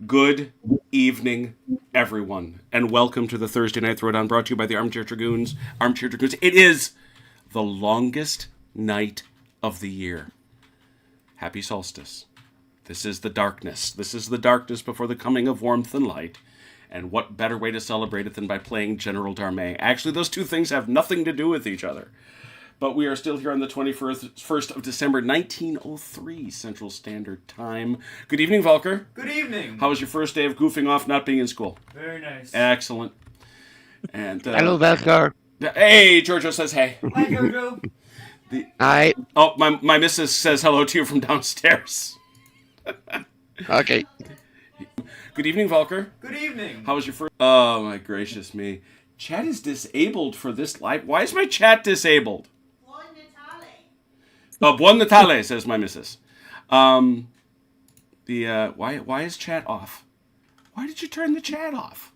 Good evening, everyone, and welcome to the Thursday Night Throwdown, brought to you by the Armchair Dragoons. Armchair Dragoons. It is the longest night of the year. Happy solstice. This is the darkness. This is the darkness before the coming of warmth and light. And what better way to celebrate it than by playing General Darmay? Actually, those two things have nothing to do with each other. But we are still here on the 21st of December, 1903 Central Standard Time. Good evening, Volker. Good evening. How was your first day of goofing off not being in school? Very nice. Excellent. And hello, Volker. Hey, Giorgio says hey. Hi, Jojo. Hi. Oh, my missus says hello to you from downstairs. Okay. Good evening, Volker. Good evening. How was your first... Oh, my gracious me. Chat is disabled for this live... Why is my chat disabled? Buon Natale, says my missus. Why is chat off? Why did you turn the chat off?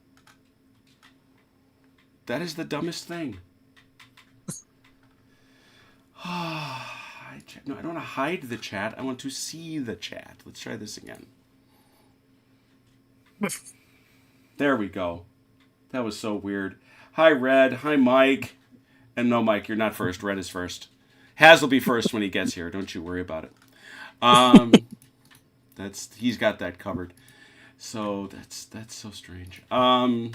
That is the dumbest thing. No, I don't want to hide the chat. I want to see the chat. Let's try this again. There we go. That was so weird. Hi, Red. Hi, Mike. And no, Mike, you're not first. Red is first. Haz will be first when he gets here. Don't you worry about it. He's got that covered. So that's so strange. All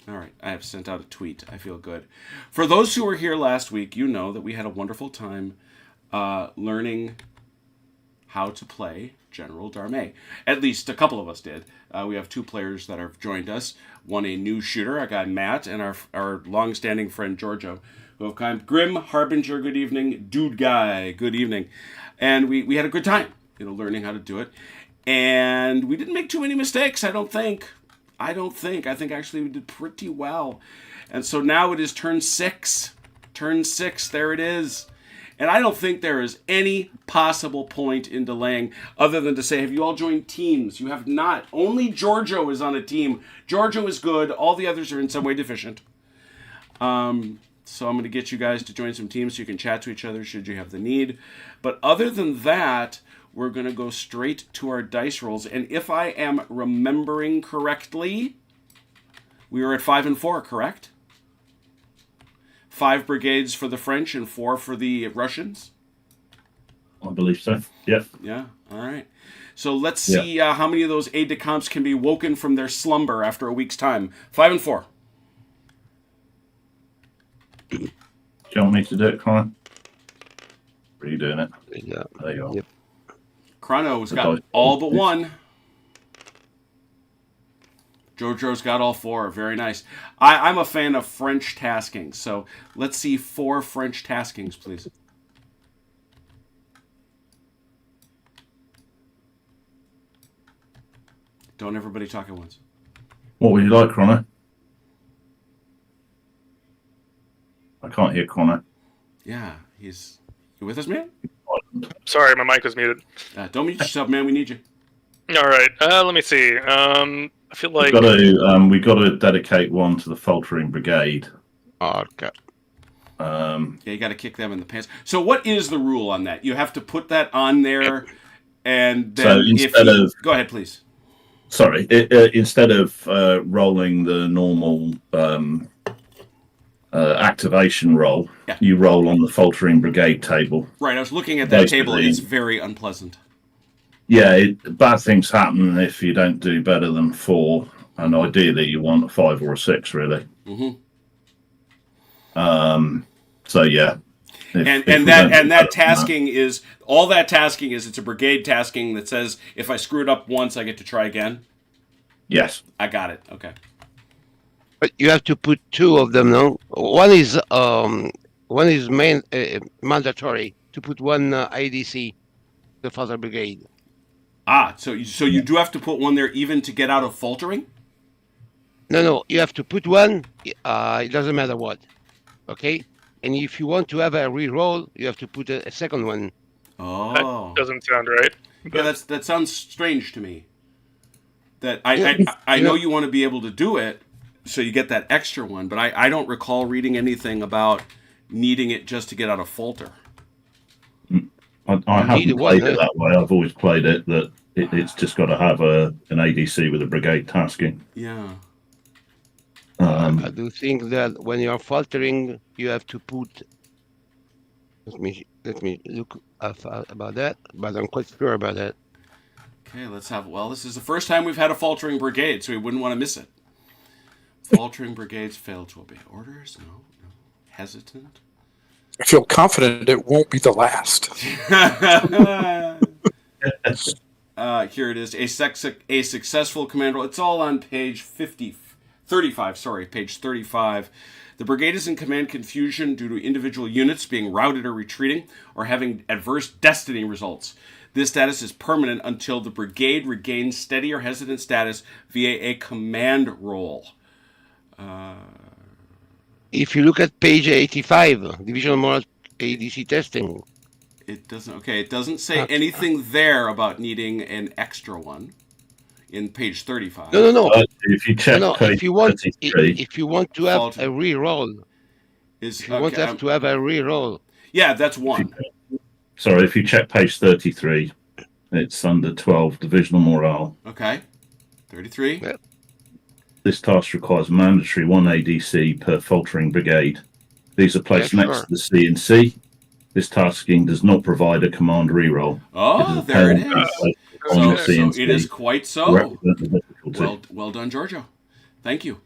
right, I have sent out a tweet. I feel good. For those who were here last week, you know that we had a wonderful time learning how to play General Darmay. At least a couple of us did. We have two players that have joined us. One a new shooter, our guy Matt, and our long-standing friend Giorgio, who have come. Grim Harbinger, good evening. Dude Guy, good evening. And we had a good time, learning how to do it. And we didn't make too many mistakes, I don't think. I think actually we did pretty well. And so now it is turn 6. Turn 6, there it is. And I don't think there is any possible point in delaying other than to say, have you all joined teams? You have not. Only Giorgio is on a team. Giorgio is good. All the others are in some way deficient. So I'm going to get you guys to join some teams so you can chat to each other should you have the need. But other than that, we're going to go straight to our dice rolls. And if I am remembering correctly, we were at 5 and 4, correct? 5 brigades for the French and 4 for the Russians? I believe so. Yep. Yeah, all right. So let's see how many of those aides-de-camps can be woken from their slumber after a week's time. 5 and 4. Do you want me to do it, Colin? Are you doing it? Yeah. There you are. Yep. Chrono's got all but 1. Jojo's got all 4. Very nice. I'm a fan of French taskings, so let's see 4 French taskings, please. Don't everybody talk at once. What would you like, Chrono? I can't hear Chrono. Yeah, you with us, man? Sorry, my mic was muted. Don't mute yourself, man. We need you. All right, let me see. I feel like we got to dedicate one to the faltering brigade. Okay. Yeah, you got to kick them in the pants. So, what is the rule on that? You have to put that on there, and then go ahead, please. Sorry, instead of rolling the normal activation roll, you roll on the faltering brigade table. Right, I was looking at that table. It's very unpleasant. Yeah, bad things happen if you don't do better than 4, and ideally you want a 5 or a 6, really. Mm-hmm. So yeah, that tasking is all. That tasking is it's a brigade tasking that says if I screw it up once, I get to try again. Yes, I got it. Okay. But you have to put 2 of them, no? One is mandatory to put 1 IDC, the Father Brigade. So you do have to put 1 there even to get out of faltering? No, you have to put 1. It doesn't matter what. Okay? And if you want to have a re-roll, you have to put a second one. Oh. That doesn't sound right. Yeah, that sounds strange to me. That I know you want to be able to do it, so you get that extra one, but I don't recall reading anything about needing it just to get out of falter. I Need haven't one, played it that way. I've always played it that it's just got to have an ADC with a brigade tasking. Yeah. I do think that when you're faltering, you have to put. Let me look about that, but I'm quite sure about that. Okay, let's have. Well, this is the first time we've had a faltering brigade, so we wouldn't want to miss it. Faltering brigades fail to obey orders. No. Hesitant. I feel confident it won't be the last. Here it is. A successful command roll. It's all on page 35. Sorry, page 35. The brigade is in command confusion due to individual units being routed or retreating or having adverse destiny results. This status is permanent until the brigade regains steady or hesitant status via a command roll. If you look at page 85, divisional moral ADC testing. It doesn't. Okay, it doesn't say anything there about needing an extra one in page 35. No. If you check page if you want 33, if you want to have a reroll, if you want to have a reroll. Yeah, that's one. If you check page 33, it's under 12 divisional morale. Okay, 33. Yeah. This task requires mandatory 1 ADC per faltering brigade. These are placed next to the C and C. This tasking does not provide a command reroll. Oh, there it is. On So C and C it is quite to so. represent the difficulty. Well done, Giorgio. Thank you.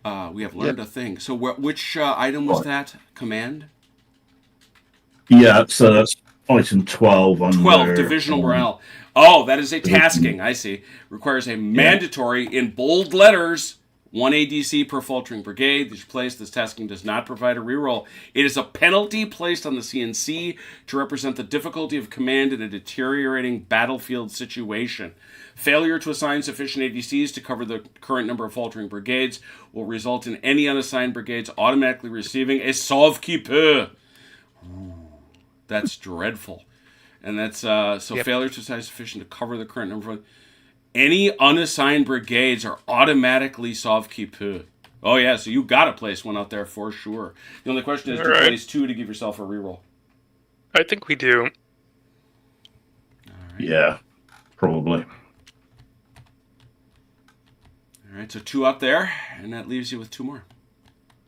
We have learned a thing. So which item was that? Command? Yeah, so that's item 12 under 12, divisional morale. Oh, that is a tasking. I see. Requires a mandatory, in bold letters, 1 ADC per faltering brigade. This tasking does not provide a reroll. It is a penalty placed on the CNC to represent the difficulty of command in a deteriorating battlefield situation. Failure to assign sufficient ADCs to cover the current number of faltering brigades will result in any unassigned brigades automatically receiving a sauve-qui-peut. That's dreadful. And that's failure to assign sufficient to cover the current number of... Any unassigned brigades are automatically sauve-qui-peut. Oh yeah, so you got to place one out there for sure. The only question is, do you place 2 to give yourself a reroll? I think we do. Yeah, probably. All right, so 2 up there, and that leaves you with 2 more.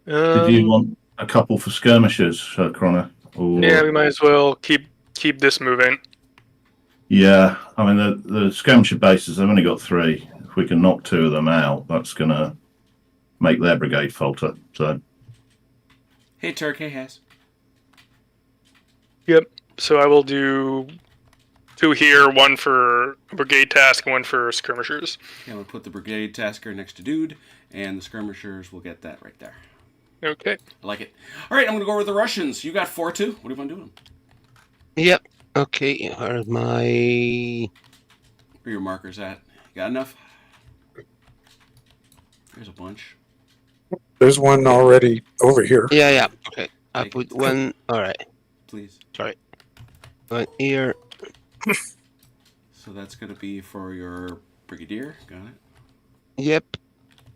Did you want a couple for skirmishers, Chrono? Yeah, we might as well keep this moving. Yeah, I mean, the skirmisher bases, they've only got 3. If we can knock 2 of them out, that's going to make their brigade falter. So, Hey, Turk. Hey, Haas. Yep. So I will do 2 here, 1 for brigade task, and 1 for skirmishers. Okay, I'm going to put the brigade tasker next to Dude, and the skirmishers will get that right there. Okay. I like it. All right, I'm going to go over the Russians. You got 4 too? What do you want to do? Yep. Okay. Where's my... Where are your markers at? You got enough? There's a bunch. There's one already over here. Yeah. Okay. I put 1. All right. Please. Sorry. 1 here. So that's going to be for your brigadier. Got it? Yep.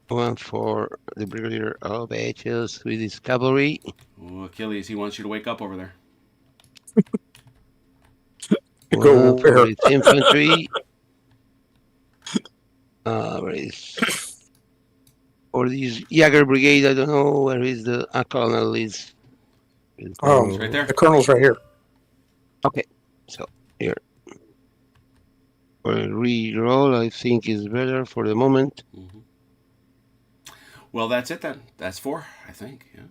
1 for the brigadier of HS with his cavalry. Oh, Achilles, he wants you to wake up over there. Go over for here. his infantry. Where is... Or these Jaeger brigade, I don't know where is the colonel is. Oh, It's right there. the colonel's right here. Okay, so here. For a re-roll, I think is better for the moment. Mm-hmm. Well, that's it then. That's 4, I think. Yeah.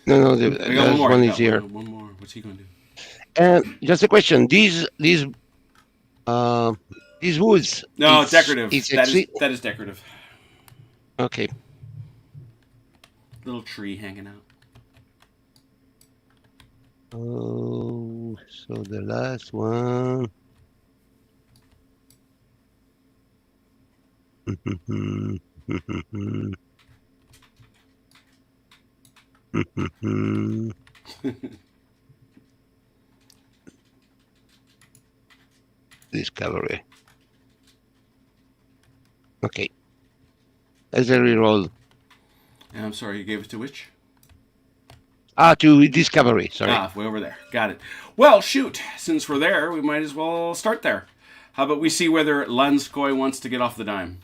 No, I got one more. one is here. One more. What's he going to do? Just a question. These woods. No, decorative. It's that is decorative. Okay. Little tree hanging out. Oh, so the last one. This cavalry. Okay. As a reroll. And I'm sorry, you gave it to which? To discovery. Sorry. Ah, way over there. Got it. Well, shoot. Since we're there, we might as well start there. How about we see whether Lanskoy wants to get off the dime?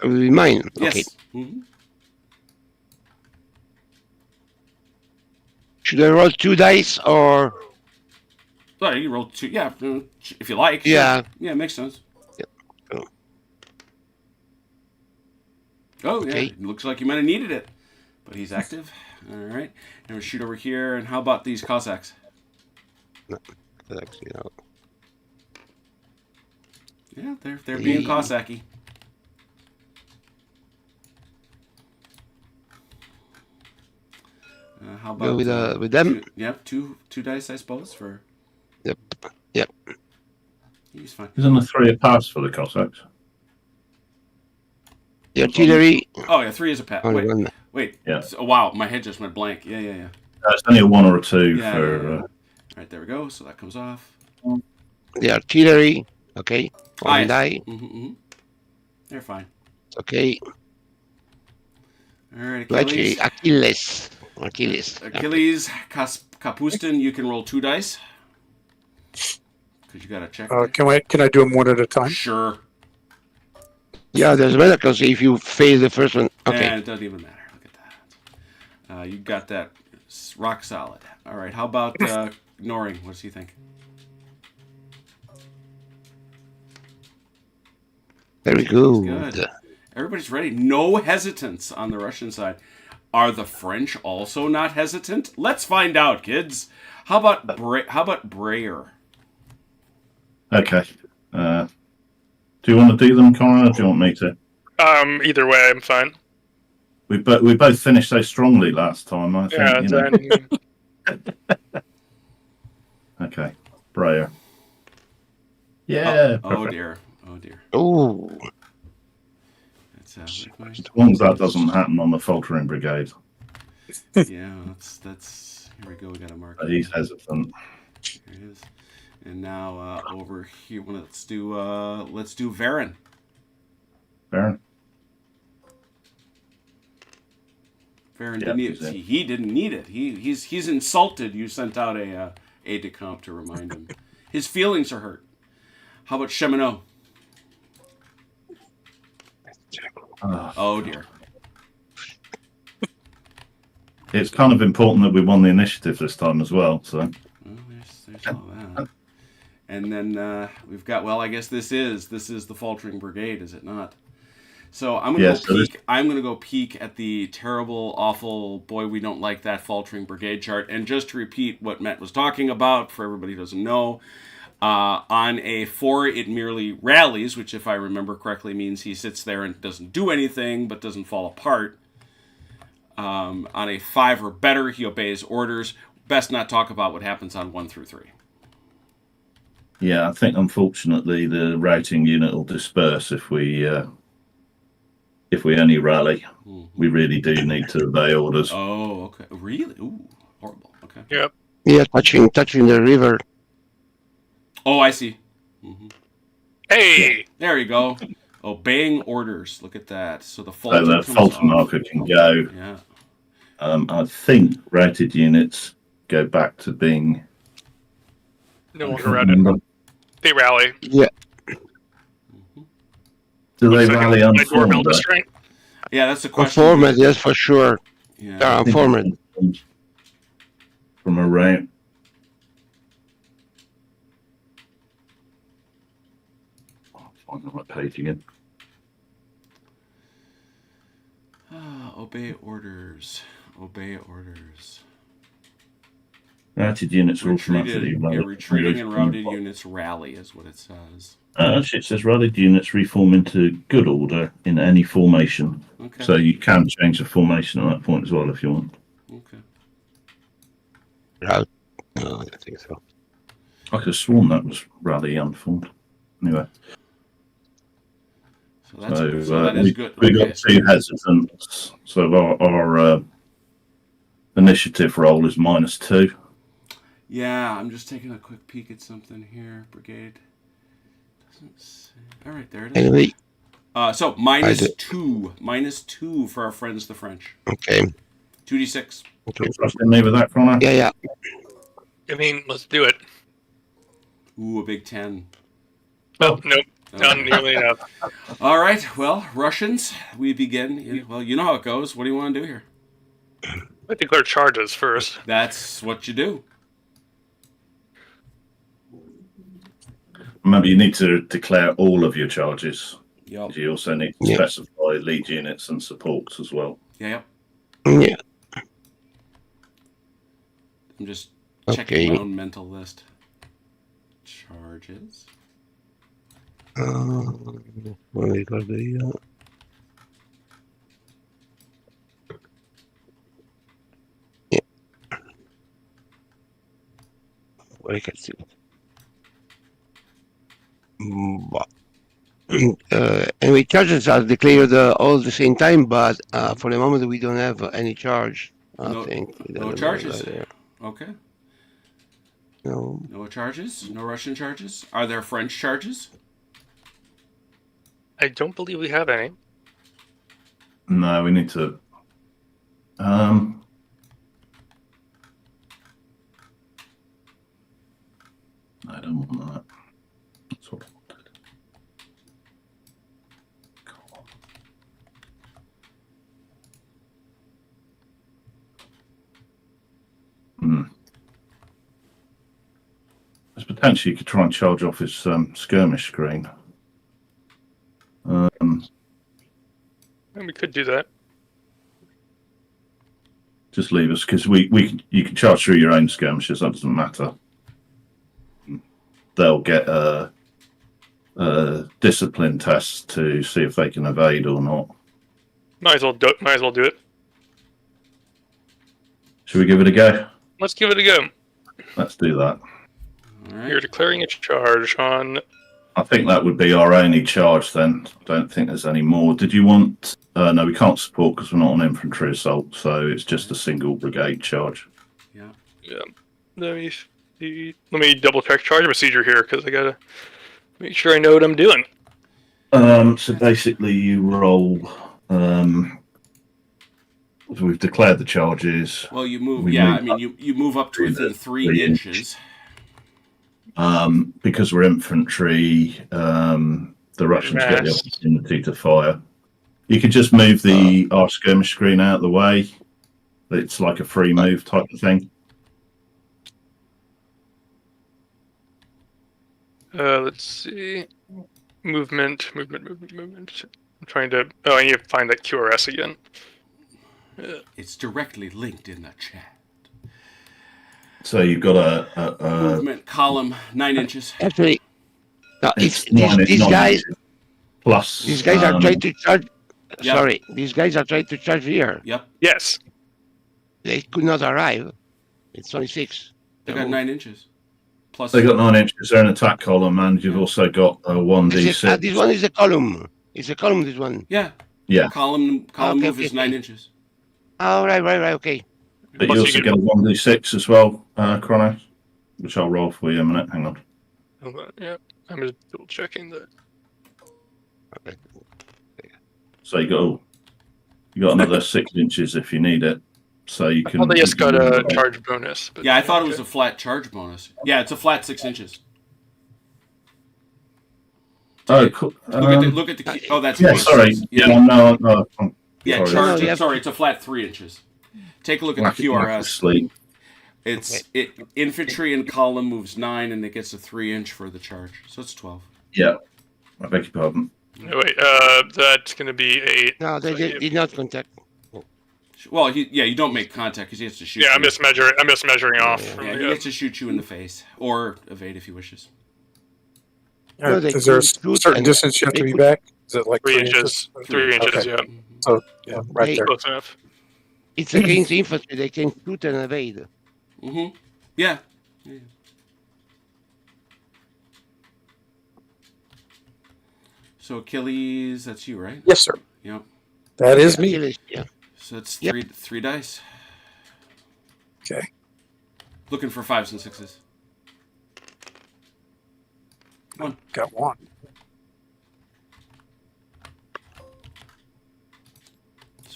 Mine. Yes. Okay. Mm-hmm. Should I roll 2 dice or? So you roll 2. Yeah, if you like. Sure. Yeah. Yeah, makes sense. Oh. Oh, yeah. Okay. It looks like you might have needed it. But he's active. All right. And we'll shoot over here. And how about these Cossacks? Actually, no. Yeah, they're being Yeah. Cossacky. How about Go with them. Two dice, I suppose. For Yep. he's fine. Isn't a 3 a pass for the Cossacks? The artillery. Oh yeah, 3 is a pass. Only one. Wait. Yeah. Oh, wow, my head just went blank. Yeah. It's only a 1 or a 2 Yeah, for. yeah. All right, there we go. So that comes off. The artillery. Okay. One Yes. die. Mm-hmm. They're fine. Okay. All right, Actually, Achilles. Achilles. Achilles, Kapustin, you can roll 2 dice. Because you got to check. Can I do them one at a time? Sure. Yeah, there's better because if you fail the first one. Okay. Yeah, it doesn't even matter. Look at that. You got that rock solid. All right, how about Noring? What does he think? Very good. Good. Everybody's ready. No hesitance on the Russian side. Are the French also not hesitant? Let's find out, kids. How about Breyer? Okay. Do you want to do them, Conrad, or do you want me to? Either way, I'm fine. We both finished so strongly last time, I think. Yeah, you know. then Okay. Breyer. Yeah. Oh perfect. dear. Oh dear. Oh, That's As long as that doesn't happen on the faltering brigade. yeah. That's. Here we go. We got a mark. But he's hesitant. Here it is. And now over here, let's do Varen. Baron. Varen Yeah, didn't he's in. he didn't need it. He's insulted. You sent out a aide de camp to remind him. His feelings are hurt. How about Cheminot? Oh dear. It's kind of important that we won the initiative this time as well. So Well, there's all that. And then we've got. Well, I guess this is the faltering brigade, is it not? So I'm gonna Yes, go it is. peek. I'm gonna go peek at the terrible, awful boy. We don't like that faltering brigade chart. And just to repeat what Matt was talking about for everybody who doesn't know, on a 4 it merely rallies, which if I remember correctly means he sits there and doesn't do anything but doesn't fall apart. On a 5 or better, he obeys orders. Best not talk about what happens on 1 through 3. yeah, I think unfortunately the routing unit will disperse if we only rally. Mm-hmm. We really do need to obey orders. Oh, okay. Really? Ooh, horrible. Okay. yep. yeah, touching the river. Oh, I see. Mm-hmm. Hey, There you go. Obeying orders. Look at that. So the So falter that comes falter off. marker can go. Yeah. I think routed units go back to being. no longer routed. They rally. Yeah. Do they Looks like rally a doorbell unformed? restraint. Yeah, that's the question. Format, yes, for sure. Yeah. Format. From a route. I'll find the right page again. Obey orders. Obey orders. Routed units are automatically Retreating and routed units rally is what it says. Actually, it says routed units reform into good order in any formation. Okay. So you can change the formation at that point as well if you want. Okay. Route. No, I don't think so. I could have sworn that was rally unformed. Anyway, So that's so, so that is good. we Okay. got 2 hesitants. So our initiative roll is -2. Yeah, I'm just taking a quick peek at something here. Brigade. Doesn't say. All right, there it is. Anyway, So -2. -2 for our friends, the French. Okay. 2d6. Okay. Trusting me with that, Connor? Yeah, yeah. I mean, let's do it. Ooh, a big 10. Oh, nope. Not Okay. nearly enough. All right. Well, Russians, we begin. Well, you know how it goes. What do you want to do here? I declare charges first. That's what you do. Remember, you need to declare all of your charges. Yep. You also need to Yeah. specify lead units and supports as well. Yeah. Yeah. I'm just checking Okay. my own mental list. Charges. Where we got the, yeah. Where I can see. Anyway, charges are declared all at the same time, but for the moment we don't have any charge. I No- think. no charges. Okay. No. No charges. No Russian charges. Are there French charges? I don't believe we have any. No, we need to. I don't want that. That's what I wanted. Cool. There's potentially you could try and charge off his skirmish screen. And we could do that. Just leave us because you can charge through your own skirmishes. That doesn't matter. They'll get a discipline test to see if they can evade or not. Might as well do it. Should we give it a go? Let's give it a go. Let's do that. All right. You're declaring a charge on. I think that would be our only charge then. I don't think there's any more. Did you want... no, we can't support because we're not on infantry assault, so it's just a single brigade charge. Yeah. Yeah. Let me see. Let me double check charge procedure here because I gotta make sure I know what I'm doing. So basically you roll... we've declared the charges. Well, you move. We Yeah, move I mean, you move up to within 3 3 inches. Because we're infantry, the Russians get the opportunity to fire. You could just move our skirmish screen out of the way. It's like a free move type of thing. Let's see. Movement. I'm trying to. Oh, I need to find that QRS again. It's directly linked in the chat. So you've got a Movement column 9 inches. Actually, no, it's nine- these 9 guys. inches plus. These guys are trying to charge. Yeah. Sorry, these guys are trying to charge here. Yep. Yes. They could not arrive. It's 26. They got 9 inches. Plus. They got 9 inches. They're an attack column, and you've also got a 1d6. This one is a column. It's a column. This one. Yeah. Yeah. Column Okay, move is 9 okay. inches. Oh, right. Okay. But Plus you you also get- get a 1d6 as well, Chronos, which I'll roll for you in a minute. Hang on. Hold on. Yeah. I'm just double checking that. Okay. So you got another 6 inches if you need it. So you I can. thought they just got you a can- charge bonus. But Yeah, I thought it was a flat charge bonus. Yeah, it's a flat 6 inches. Oh, cool. Look at the key. Oh, that's Yeah, bonus. sorry. Yeah, No. yeah. sorry. Charge. No, you have- Sorry, it's a flat 3 inches. Take a look at Whack the it, whack it, QRS. sleep. It's infantry and column moves 9, and it gets a 3-inch for the charge. So it's 12. Yeah. I beg your pardon. No, wait. That's gonna be 8. No, they did not contact. Well, you don't make contact because he has to shoot. Yeah, you. I'm just measuring off. Yeah, From Yeah, the, he gets to shoot you in the face or evade if he wishes. No, they Is there a couldn't shoot certain and distance you have to they be could- back? Is it like 3 inches. 3 inches. Okay. Yeah. So, yeah, right Hey. there. Close enough. It's against the infantry. They can shoot and evade. Mm-hmm. Yeah. So Achilles, that's you, right? Yes, sir. Yep. That is me. Yeah. So it's Yep. three dice. Okay. Looking for 5s and 6s. Got one.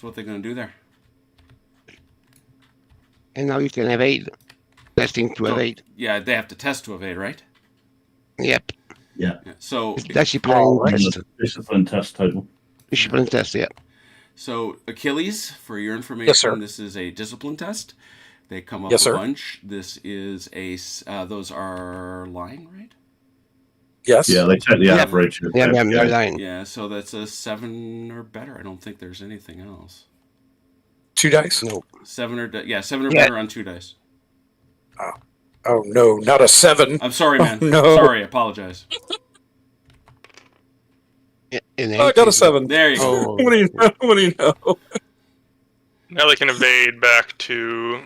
So what they going to do there? And now you can evade. Testing to Oh. evade. Yeah, they have to test to evade, right? Yep. Yeah. Yeah. So It's discipline Alright. test. Discipline test total. Discipline test, yeah. So Achilles, for your information, Yes, sir. this is a discipline test. They come up Yes, a sir. bunch. This is those are lying, right? Yes. Yeah, they take the Yeah. average. Of Yeah, every they're game. lying. Yeah, so that's a 7 or better. I don't think there's anything else. 2 dice? No. 7 or seven or Yeah. better on 2 dice. Oh, no, not a 7. I'm sorry, Oh, man. no. Sorry, I apologize. In Oh, I got a 7. There you go. Oh. What do you know? What do you know? Now they can evade back to.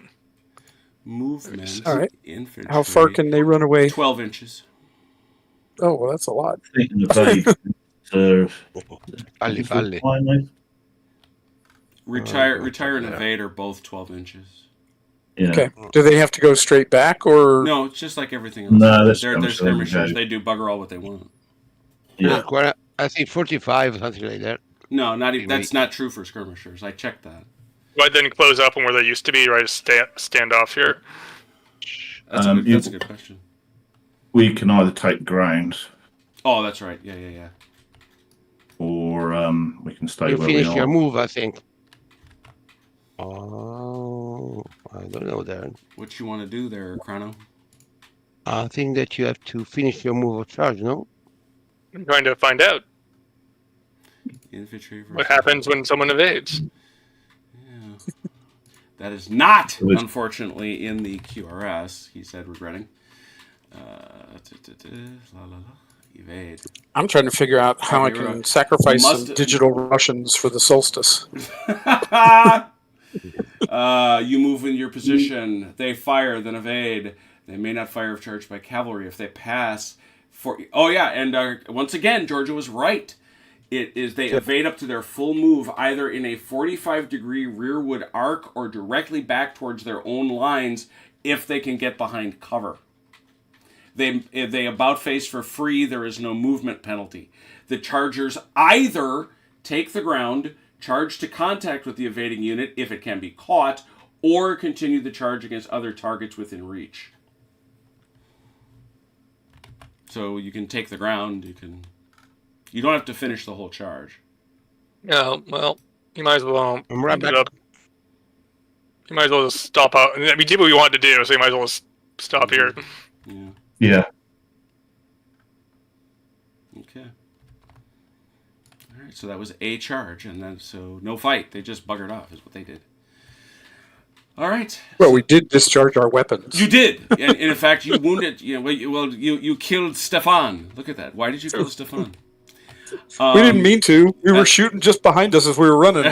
Movement. All right. Infantry. How far can they run away? 12 inches. Oh, well, that's a lot. Taking the bait. So, Falle. finally. Retire and yeah. evade are both 12 inches. Yeah. Okay. Do they have to go straight back or? No, it's just like everything else. No, they're they're skirmishers. skirmishers. They do bugger all what they want. Yeah. I think 45, something like that. No, not even. Anyway. That's not true for skirmishers. I checked that. But then close up on where they used to be, right? Stand off here. That's, that's a good question. We can either take ground Oh, that's right. Yeah. or we can stay You where we finish your are. move, I think. Oh, I don't know there. What you want to do there, Chrono? I think that you have to finish your move of charge, no? I'm trying to find out Infantry. what happens when someone evades. Yeah. That is not, It was- unfortunately, in the QRS. He said, regretting. Evade. I'm trying to figure out how I You're can sacrifice must- some digital Russians for the solstice. You move in your position. They fire, then evade. They may not fire if charged by cavalry. If they pass, and once again, Georgia was right. It is they evade up to their full move, either in a 45-degree rearward arc or directly back towards their own lines, if they can get behind cover. If they about face for free, there is no movement penalty. The chargers either take the ground, charge to contact with the evading unit if it can be caught, or continue the charge against other targets within reach. So you can take the ground, you don't have to finish the whole charge. Yeah, well, you might as well. I'm right end it back. up. You might as well just stop out. I mean, we did what we wanted to do, so you might as well just stop here. Yeah. Yeah. Okay. All right. So that was a charge, and then so no fight. They just buggered off, is what they did. All right. Well, we did discharge our weapons. You did, and in fact, you wounded. You killed Stefan. Look at that. Why did you kill Stefan? We didn't mean to. We were shooting just behind us as we were running.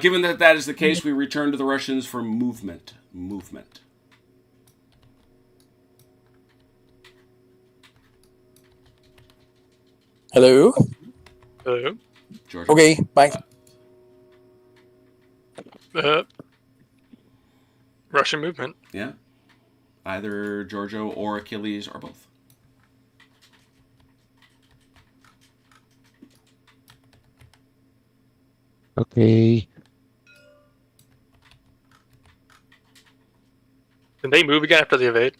Given that is the case, we return to the Russians for movement. Hello? Hello. George. Okay, bye. Russian movement. Yeah. Either Giorgio or Achilles or both. Okay. Did they move again after the evade?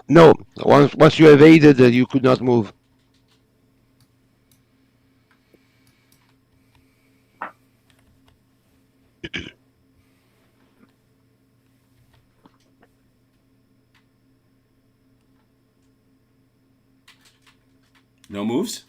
No, once you evaded, you could not move. No moves?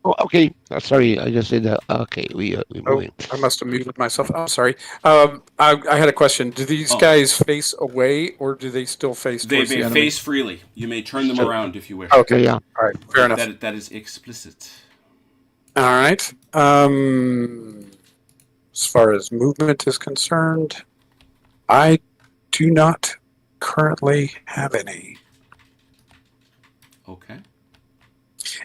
Oh, okay. Sorry, I just said that. Okay, we Oh, moving. I must have muted myself. I'm sorry. I had a question. Do these guys face away, or do they still face They towards the may enemy? face freely. You may turn them around if you wish. Okay, Yeah. all right, fair enough. That is explicit. All right. As far as movement is concerned, I do not currently have any. Okay.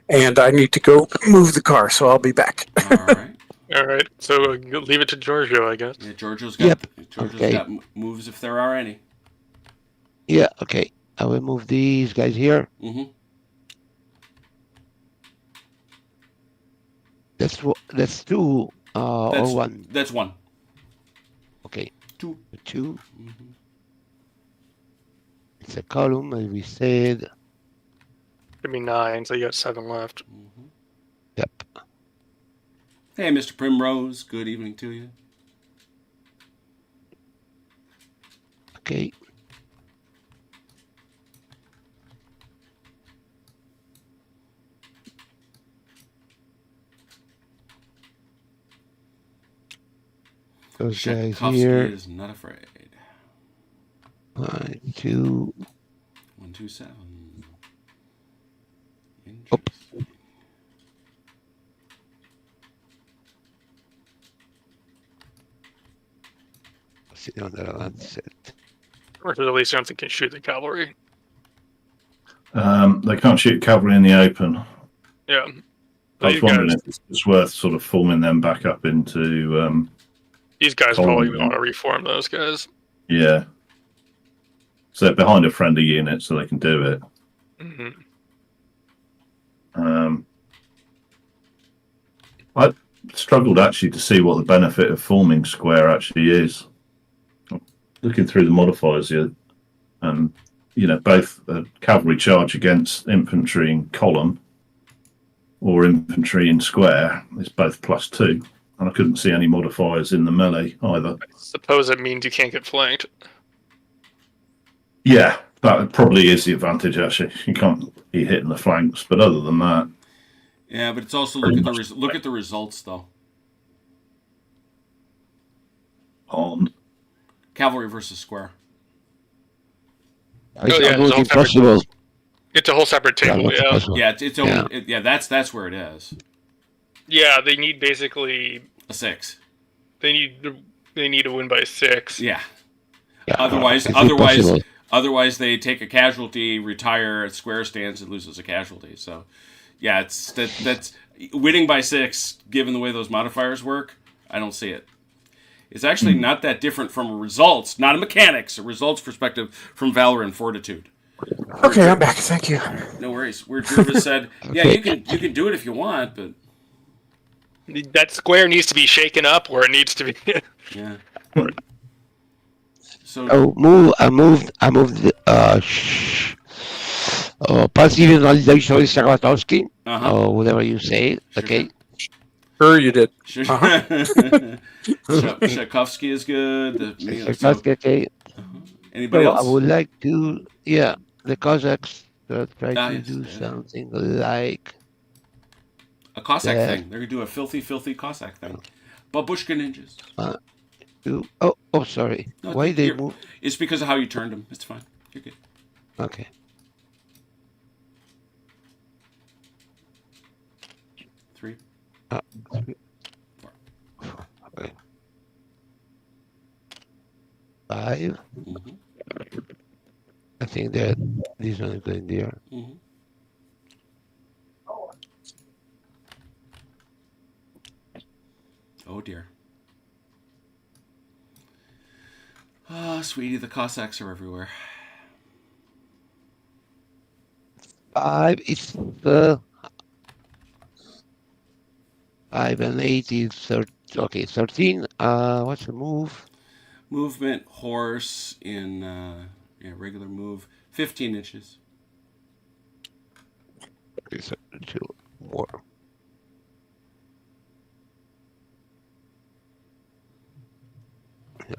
And I need to go move the car, so I'll be back. All right. All right, so leave it to Giorgio, I guess. Yeah, Giorgio's got Okay. got moves if there are any. Yeah, okay. I will move these guys here. Mm-hmm. That's two That's or one. That's one. Okay, Two. two. Mhm. It's a column, as we said. Give me 9, so you got 7 left. Mhm. Yep. Hey, Mr. Primrose. Good evening to you. Okay. Those guys Tchaikovsky here. is not afraid. 1, 2. 127. Oop. Interesting. Sit on the Lancet. Or at least you don't think can shoot the cavalry. They can't shoot cavalry in the open. Yeah. I was These wondering guys, if it's worth sort of forming them back up into. these guys Column, probably yeah. want to reform those guys. Yeah. So they're behind a friendly unit, so they can do it. Hmm. I struggled actually to see what the benefit of forming square actually is. Looking through the modifiers here, both a cavalry charge against infantry in column or infantry in square is both +2, and I couldn't see any modifiers in the melee either. I suppose it means you can't get flanked. Yeah, that probably is the advantage actually. You can't be hitting the flanks, but other than that, Yeah, but it's also Pretty look much. at the results though. on Cavalry versus square. It's yeah, almost it's all impossible. It's a whole separate table, Almost yeah. impossible. Yeah, it's Yeah. only that's where it is. Yeah, they need basically A 6. they need to win by 6. Yeah. Yeah, Otherwise, it's impossible. otherwise they take a casualty, retire at square stance, and loses a casualty. So, yeah, that's winning by 6. Given the way those modifiers work, I don't see it. It's actually not that different from results, not a mechanics, a results perspective from Valor and Fortitude. Okay, I'm back. Thank you. No worries. Where Jervis said, "Yeah, Okay. you can do it if you want, but That square needs to be shaken up where it needs to be. yeah." So I moved passive invalidation Saratowski, or whatever you say. Okay. Sure, you did. Tchaikovsky is good. Saratowski, okay. Anybody So else? I would like to, the Cossacks try to Yes, do yeah. something like A Cossack Yeah. thing. They're gonna do a filthy Cossack thing. Babushka ninjas. sorry. No, Why they you're- move? It's because of how you turned them. It's fine. You're good. Okay. 3. Okay. 5. Mhm. I think that this one is going there. Mhm. Oh dear. Ah, sweetie, the Cossacks are everywhere. 5 is 5 and 8 is 13. What's the move? Movement, horse in regular move, 15 inches. It's 2 more.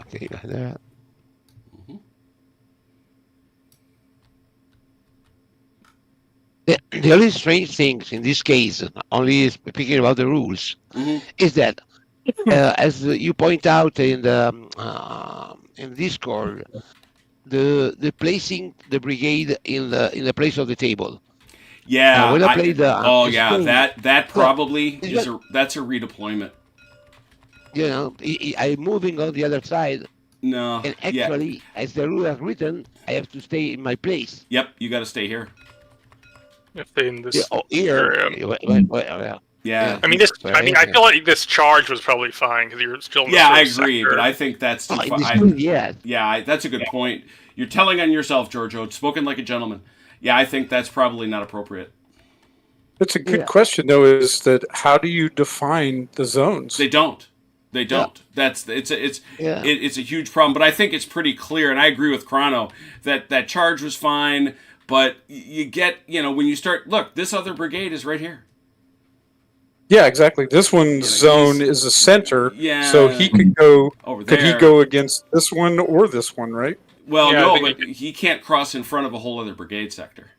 Okay, got that. Mhm. The only strange things in this case, only speaking about the rules, Mhm. is that as you point out in the in Discord, the placing the brigade in the place of the table. Yeah. When I play the Spain, that probably is that's a redeployment. I'm moving on the other side, No. and Yeah. actually, as the rule has written, I have to stay in my place. Yep. You got to stay here. If they in this Here. area. Yeah. I mean, I feel like this charge was probably fine because you're still in the Yeah, I first agree, sector. but I think that's too In far. this rule, yes. That's a good point. You're telling on yourself, Giorgio. Spoken like a gentleman. Yeah, I think that's probably not appropriate. It's a good Yeah. question, though. Is that how do you define the zones? They don't. They don't. It's Yeah. a huge problem. But I think it's pretty clear, and I agree with Chrono that charge was fine. But you get when you start look, this other brigade is right here. Yeah, exactly. This one's zone is a center, so he could go over there. Could he go against this one or this one, right? Well, Yeah, I no, think but he can't cross in front of a whole other brigade sector.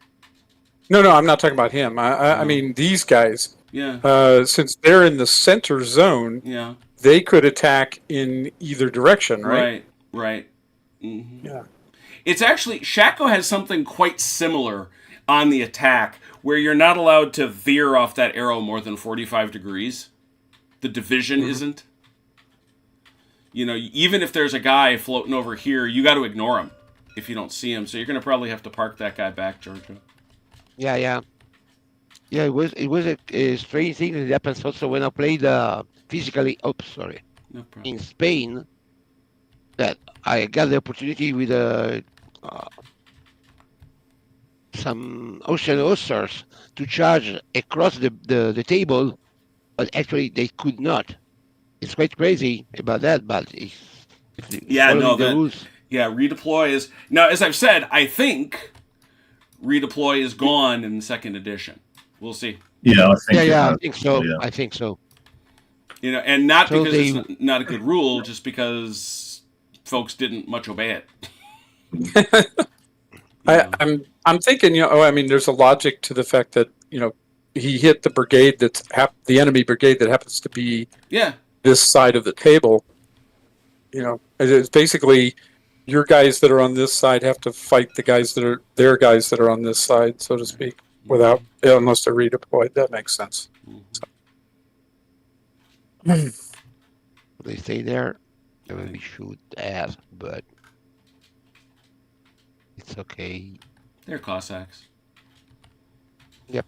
No, I'm not talking about him. I mean these guys. Yeah. Since they're in the center zone, Yeah. they could attack in either direction, right? Right. Mm-hmm. Yeah. It's actually Shaco has something quite similar on the attack where you're not allowed to veer off that arrow more than 45 degrees. The division isn't. Even if there's a guy floating over here, you got to ignore him if you don't see him. So you're going to probably have to park that guy back, Giorgio. Yeah. It was a strange thing that happens also when I played physically. Oh, sorry. No problem. In Spain, that I got the opportunity with some ocean oysters to charge across the table, but actually they could not. It's quite crazy about that, but rules. Yeah, redeploy is now. As I've said, I think redeploy is gone in the second edition. We'll see. Yeah, I think so. Yeah. I think so. And not So because it's not a good rule, just because folks didn't much obey it. I'm thinking, there's a logic to the fact that he hit the brigade the enemy brigade that happens to be this side of the table. It's basically your guys that are on this side have to fight the guys that are their guys that are on this side, so to speak, unless they're redeployed. That makes sense. They stay there. We should have, but it's okay. They're Cossacks. Yep.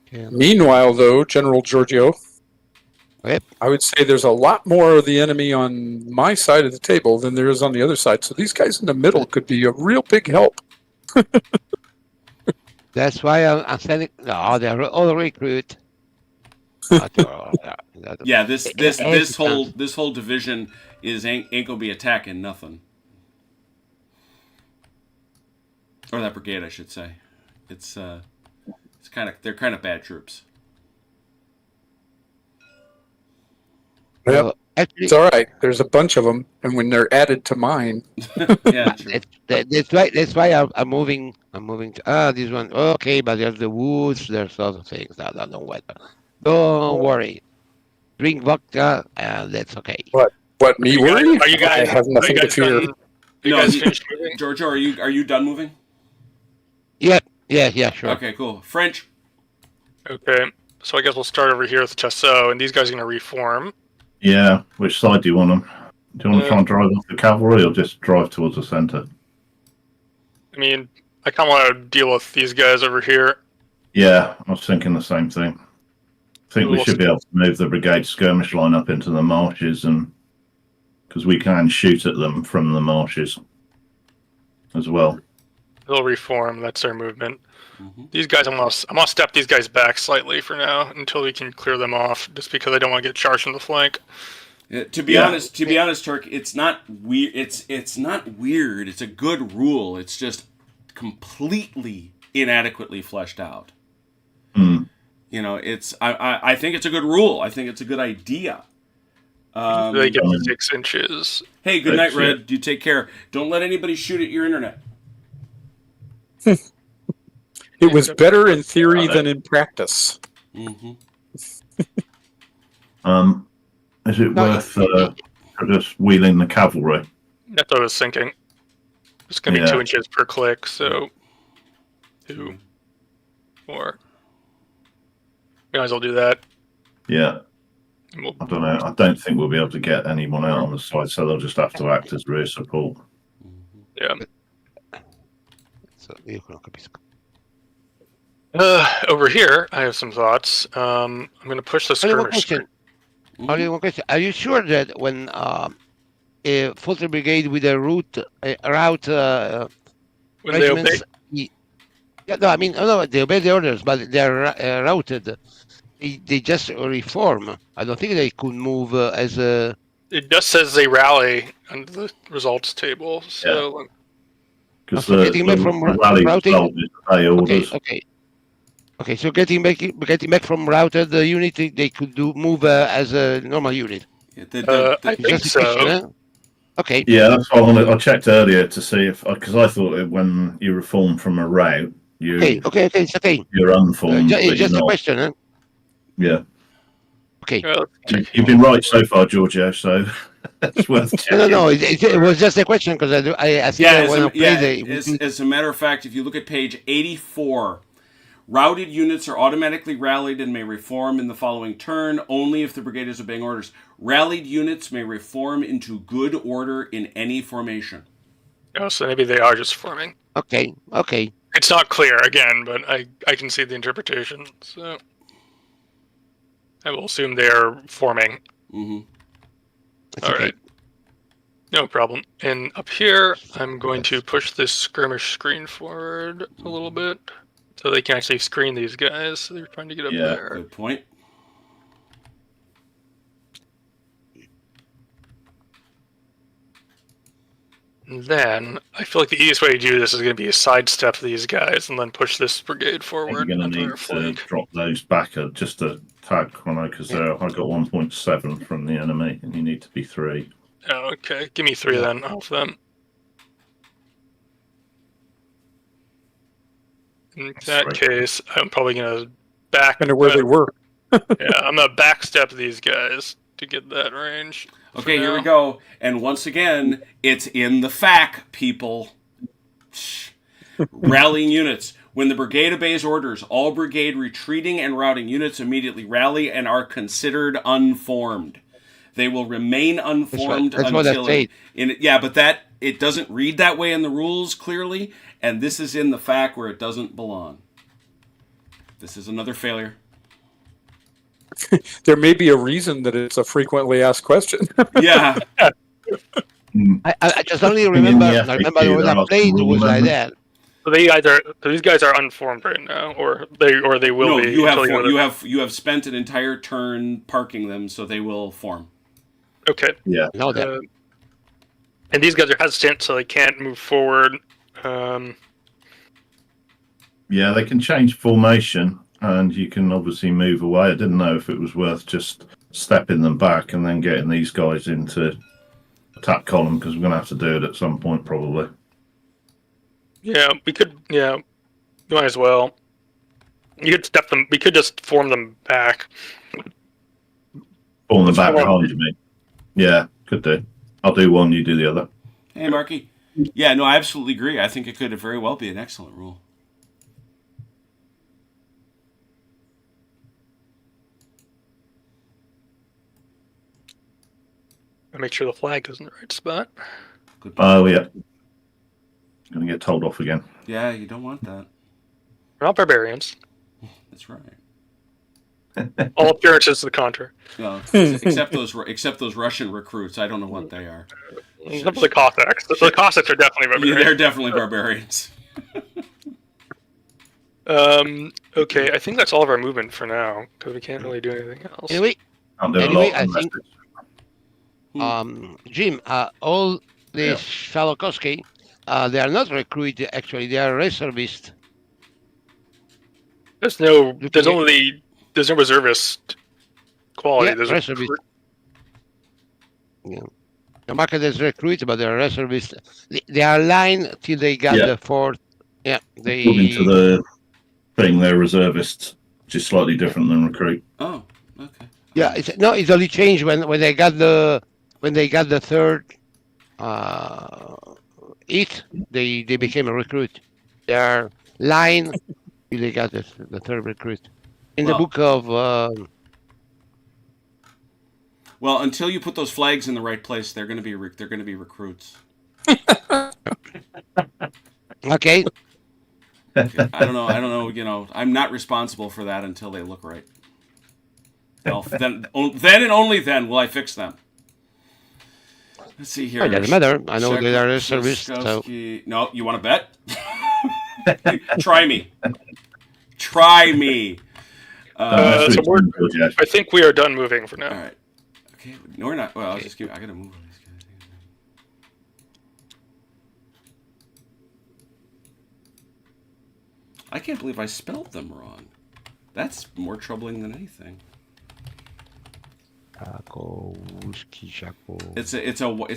Okay. Meanwhile, though, General Giorgio, Yep. I would say there's a lot more of the enemy on my side of the table than there is on the other side. So these guys in the middle could be a real big help. That's why I'm sending. No, they're all recruit. Yeah, this whole division ain't gonna be attacking nothing. Or that brigade, I should say. They're kind of bad troops. Yep. Actually, It's all right. There's a bunch of them, and when they're added to mine, Yeah, true. that's why I'm moving. I'm moving to this one. Okay, but there's the woods. There's other things. I don't know what. Don't worry. Drink vodka, and that's okay. what me worry? Are you guys? I have nothing to fear. You guys finished moving? Giorgio, are you done moving? Yeah, sure. Okay, cool. French. Okay, so I guess we'll start over here with Chassot, and these guys are going to reform. Yeah, which side do you want them? Do you want to try and drive off the cavalry or just drive towards the centre? I mean, I kind of want to deal with these guys over here. Yeah, I was thinking the same thing. I think we should be able to move the brigade skirmish line up into the marshes, and because we can shoot at them from the marshes as well. They'll reform. That's their movement. Mm-hmm. These guys, I'm gonna step these guys back slightly for now until we can clear them off, just because I don't want to get charged from the flank. To be honest, Turk, it's not weird. It's not weird. It's a good rule. It's just completely inadequately fleshed out. Mm. I think it's a good rule. I think it's a good idea. They get 6 inches. Hey, good night, Red. You take care. Don't let anybody shoot at your internet. It was better in theory than in practice. Mm-hmm. Is it worth just wheeling the cavalry? That's what I was thinking. It's going to be 2 inches per click, so 2, 4. We might as well do that. Yeah. I don't know. I don't think we'll be able to get anyone out on the side, so they'll just have to act as rear support. Yeah. So over here, I have some thoughts. I'm going to push the skirmish. Only one question. Are you sure that when a faltering brigade with a route when they obey, Yeah, no, I mean, no, they obey the orders, but they're routed. They just reform. I don't think they could move as a. It just says they rally under the results table. So Because So getting back from rally routing. result is obey orders. Okay. So getting back from routed unit, they could move as a normal unit. I think Just a so. question, huh? Okay. Yeah, that's why I checked earlier to see if, because I thought that when you reform from a route, Okay. It's okay. you're unformed. but Just you're a not. question, huh? Yeah. Okay. You've been right so far, Giorgio, so it's worth checking. No. It was just a question because I think I want to play as a matter of fact, if you look at page 84, routed units are automatically rallied and may reform in the following turn only if the brigade is obeying orders. Rallied units may reform into good order in any formation. Oh, so maybe they are just forming. Okay. It's not clear again, but I can see the interpretation. So I will assume they are forming. Mm-hmm. All right. No problem. And up here, I'm going to push this skirmish screen forward a little bit so they can actually screen these guys. So they're trying to get up there. Good point. And then I feel like the easiest way to do this is going to be to sidestep these guys and then push this brigade forward. You're going to need to drop those back just a tag, because I got 1.7 from the enemy, and you need to be 3. Oh, okay. Give me 3 then off them. In that case, I'm probably going to back... Kind of where they were. Yeah, I'm going to backstep these guys to get that range. Okay, here we go. And once again, it's in the FAQ, people. Rallying units. When the brigade obeys orders, all brigade retreating and routing units immediately rally and are considered unformed. They will remain unformed until... but it doesn't read that way in the rules clearly, and this is in the FAQ where it doesn't belong. This is another failure. There may be a reason that it's a frequently asked question. Yeah. I just only remember when I played it was like that. So these guys are unformed right now, or they will be. You have spent an entire turn parking them, so they will form. Okay. Yeah. And these guys are hesitant, so they can't move forward. Yeah, they can change formation, and you can obviously move away. I didn't know if it was worth just stepping them back and then getting these guys into attack column, because we're going to have to do it at some point, probably. Yeah, we could. Yeah, might as well. You could step them. We could just form them back. Form them back behind me. Yeah, could do. I'll do one. You do the other. Hey, Marky. Yeah, no, I absolutely agree. I think it could very well be an excellent rule. Make sure the flag is in the right spot. Oh, yeah. Going to get told off again. Yeah, you don't want that. We're not barbarians. That's right. All appearances to the contrary. No, except those Russian recruits. I don't know what they are. Except for the Cossacks. The Cossacks are definitely barbarians. Yeah, they're definitely barbarians. Okay, I think that's all of our movement for now, because we can't really do anything else. Anyway, I think... Jim, all these Shalokowski, they are not recruited, actually, they are reservist. There's no reservist quality. Yeah, there's reservist. The market is recruited, but they are reservist. They are aligned till they got the 4th. Yeah, According to the thing, they're reservists, which is slightly different than recruit. Oh, okay. Yeah, it's only changed when they got the 3rd they became a recruit. They are line till they got the 3rd recruit. In the book of well, until you put those flags in the right place, they're going to be recruits. Okay. I don't know. I'm not responsible for that until they look right. Then and only then will I fix them. Let's see here. It doesn't matter. I know they are reservists. So. No, you want to bet? Try me. Try me. So I think we are done moving for now. All right. Okay. No, we're not. Well, I'll just keep. I gotta move on these guys. I can't believe I spelled them wrong. That's more troubling than anything. It's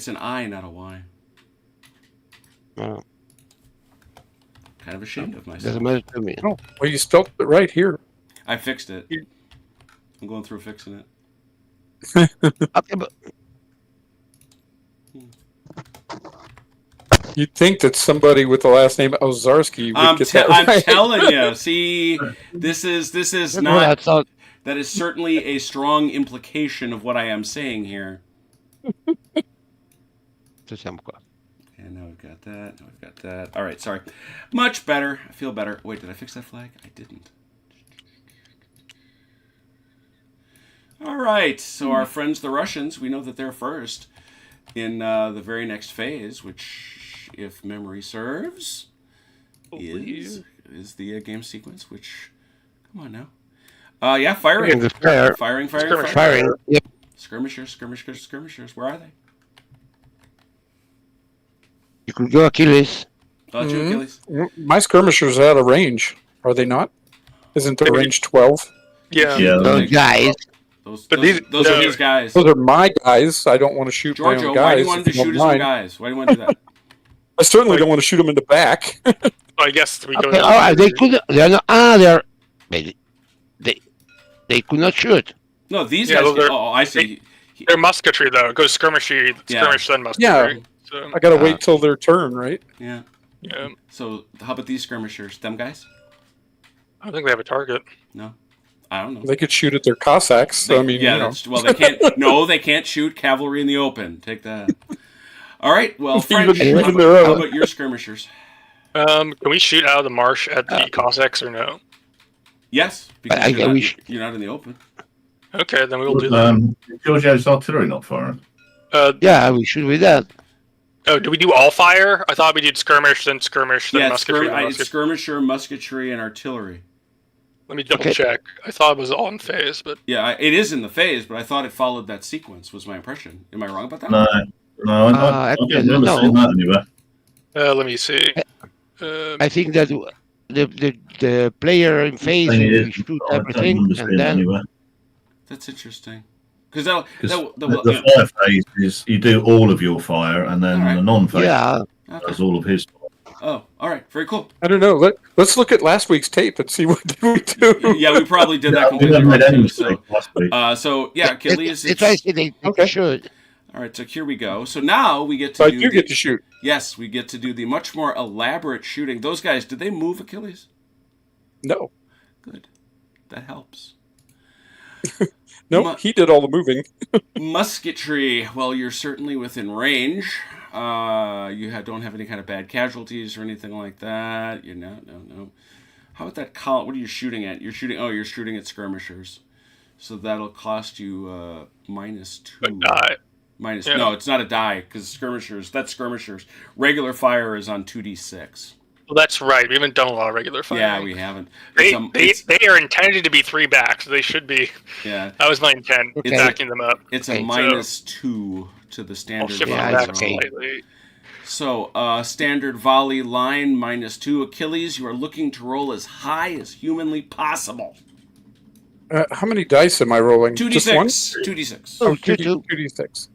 an I, not a Y. Oh, Kind of ashamed of myself. doesn't matter to me. Oh, well, you spelled it right here. I fixed it. I'm going through fixing it. Okay, but You'd think that somebody with the last name Ozarski would get that right. I'm telling you. See, this is no, not. that's all. That is certainly a strong implication of what I am saying here. And now we've got that. Now we've got that. All right, sorry. Much better. I feel better. Wait, did I fix that flag? I didn't. All right. So our friends, the Russians, we know that they're first in the very next phase, which, if memory serves, is the game sequence. Which, come on now. Yeah, firing. Firing. Yep. Skirmishers. Where are they? You could go Achilles. Two Achilles. My skirmishers are out of range, are they not? Isn't the range 12? Yeah. Those guys. Those are his guys. Those are my guys. I don't want to shoot my Giorgio, own guys. why do you want to shoot his own guys? Why do you want to do that? I certainly don't want to shoot them in the back. I guess we go. Okay. Oh, they could. They are not. They are. They could not shoot. No, these guys. I see. They're musketry though. It goes skirmish, then musketry. Yeah. So, I gotta wait till their turn, right? Yeah. Yeah. So how about these skirmishers? Them guys? I don't think they have a target. No. I don't know. They could shoot at their Cossacks. They they can't. No, they can't shoot cavalry in the open. Take that. All right. Well, French. Even How about your skirmishers? Can we shoot out of the marsh at the Cossacks or no? Yes, because you're not in the open. Okay, then we will do that. Giorgio's artillery not firing. Yeah, we should do that. Oh, do we do all fire? I thought we did skirmish, then musketry. It's skirmisher, musketry, and artillery. Let me double check. I thought it was all in phase, but yeah, it is in the phase, but I thought it followed that sequence. Was my impression? Am I wrong about that? No, I don't remember seeing that anywhere. Let me see. I think that the player in phase will shoot everything, and then that's interesting. Because the fire phase is you do all of your fire, and then the non-phase does all of his. Oh, all right, very cool. I don't know. Let's look at last week's tape and see what did we do. Yeah, we probably did that completely wrong. So yeah, Achilles. They should. All right, so here we go. So now we get to I do get to shoot. Yes, we get to do the much more elaborate shooting. Those guys, did they move Achilles? No. Good. That helps. No, he did all the moving. Musketry. Well, you're certainly within range. You don't have any kind of bad casualties or anything like that. You're not. No. How about that column? What are you shooting at? You're shooting at skirmishers. So that'll cost you -2. A die. No, it's not a die because that's skirmishers. Regular fire is on 2d6. Well, that's right. We haven't done a lot of regular fire. Yeah, we haven't. They are intended to be 3 back, so they should be. Yeah, that was my intent. Okay. Backing them up. It's a -2 to the standard. Slightly. So, standard volley line -2. Achilles, you are looking to roll as high as humanly possible. How many dice am I rolling? 2d6. Just one? 2d6. Oh, 2d6.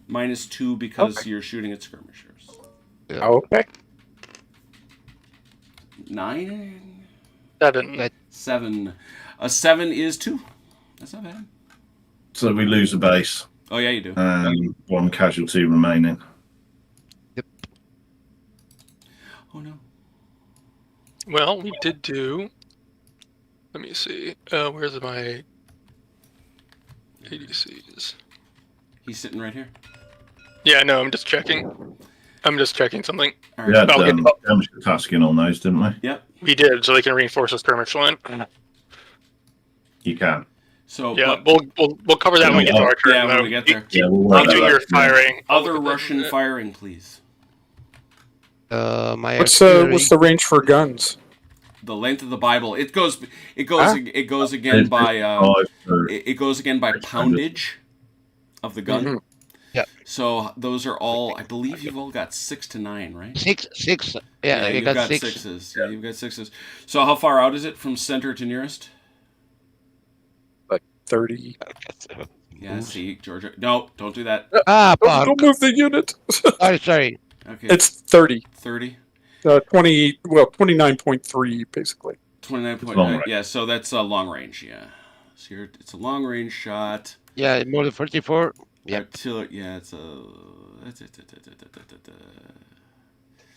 -2 because you're shooting at skirmishers. Yeah. Okay. 7. 7. A 7 is 2. That's not bad. So we lose a base. Oh yeah, you do. And 1 casualty remaining. Yep. Oh no. Well, we did do. Let me see. Where's my ADCs? He's sitting right here. Yeah, no, I'm just checking. Something. All We right. had damage tasking on those, didn't we? Yep. We did, so they can reinforce the skirmish line. You can. So yeah, we'll cover that when we get to our turn. Yeah, when we get there. I'll do your firing. Other Russian firing, please. My What's artillery. the range for guns? The length of the Bible. It goes again by it goes again by poundage of the gun. Mhm. Yeah. So those are all. I believe you've all got 6 to 9, right? Six. Yeah, I you've got got 6. sixes. Yeah, you've got sixes. So how far out is it from center to nearest? 30. Yeah, see, Georgia. No, don't do that. Don't move the unit. Sorry. Okay. It's 30. 30. 29.3 basically. 29. Yeah, so that's a long range. Yeah. So it's a long range shot. Yeah, more than 44. Yep. Artillery. Yeah, it's a.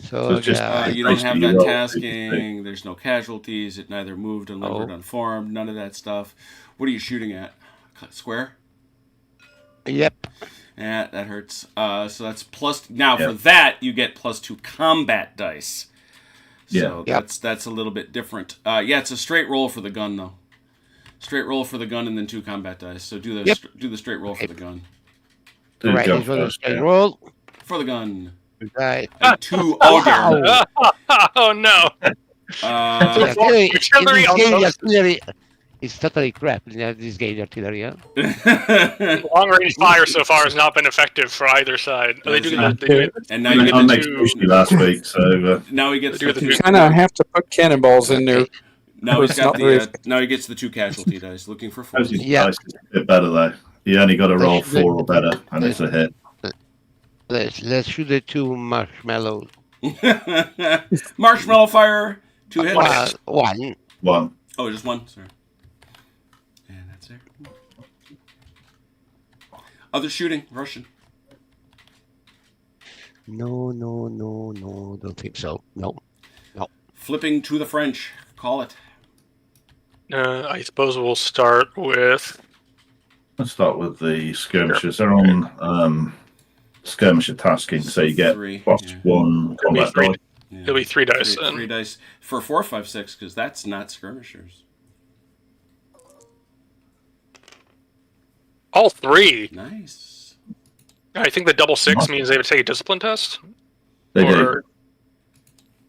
So it's just, yeah, You don't have basically that roll tasking. There's no casualties. It neither moved, unlimbered, unformed. None of that stuff. What are you shooting at? Square? yep. Yeah, that hurts. So that's plus. Now for that, you get +2 combat dice. So that's a little bit different. Yeah, it's a straight roll for the gun though. Straight roll for the gun and then 2 combat dice. So do the straight roll for the gun. All right, this was a straight roll. For the gun. Right. And 2. Oh dear. Oh no! Artillery, Artillery in this game, the almost- artillery is totally crap in this game, the artillery. Huh? Long range fire so far has not been effective for either side. They do it. And now you get I the made 2. Sushi last week, so Now he gets the Do the 2. You kind of have to put cannonballs in there. Now he's got It's not the. Now he gets the 2 casualty dice. Looking for 4. Yeah. dice is a bit better though. You only got to roll 4 or better, and it's a hit. Let's shoot the 2 marshmallows. Marshmallow fire. 2 hits. One. 1. Oh, just 1. Sorry. And that's it. Other shooting. Russian. No. Don't think so. No. Flipping to the French. Call it. I suppose we'll start with. Let's start with the skirmishers. They're on skirmisher tasking, so you get 3, +1 combat three. die. Yeah. It'll be 3 dice then. 3 dice for 4, 5, 6 because that's not skirmishers. All 3. Nice. I think the double 6 means they would take a discipline test. They do.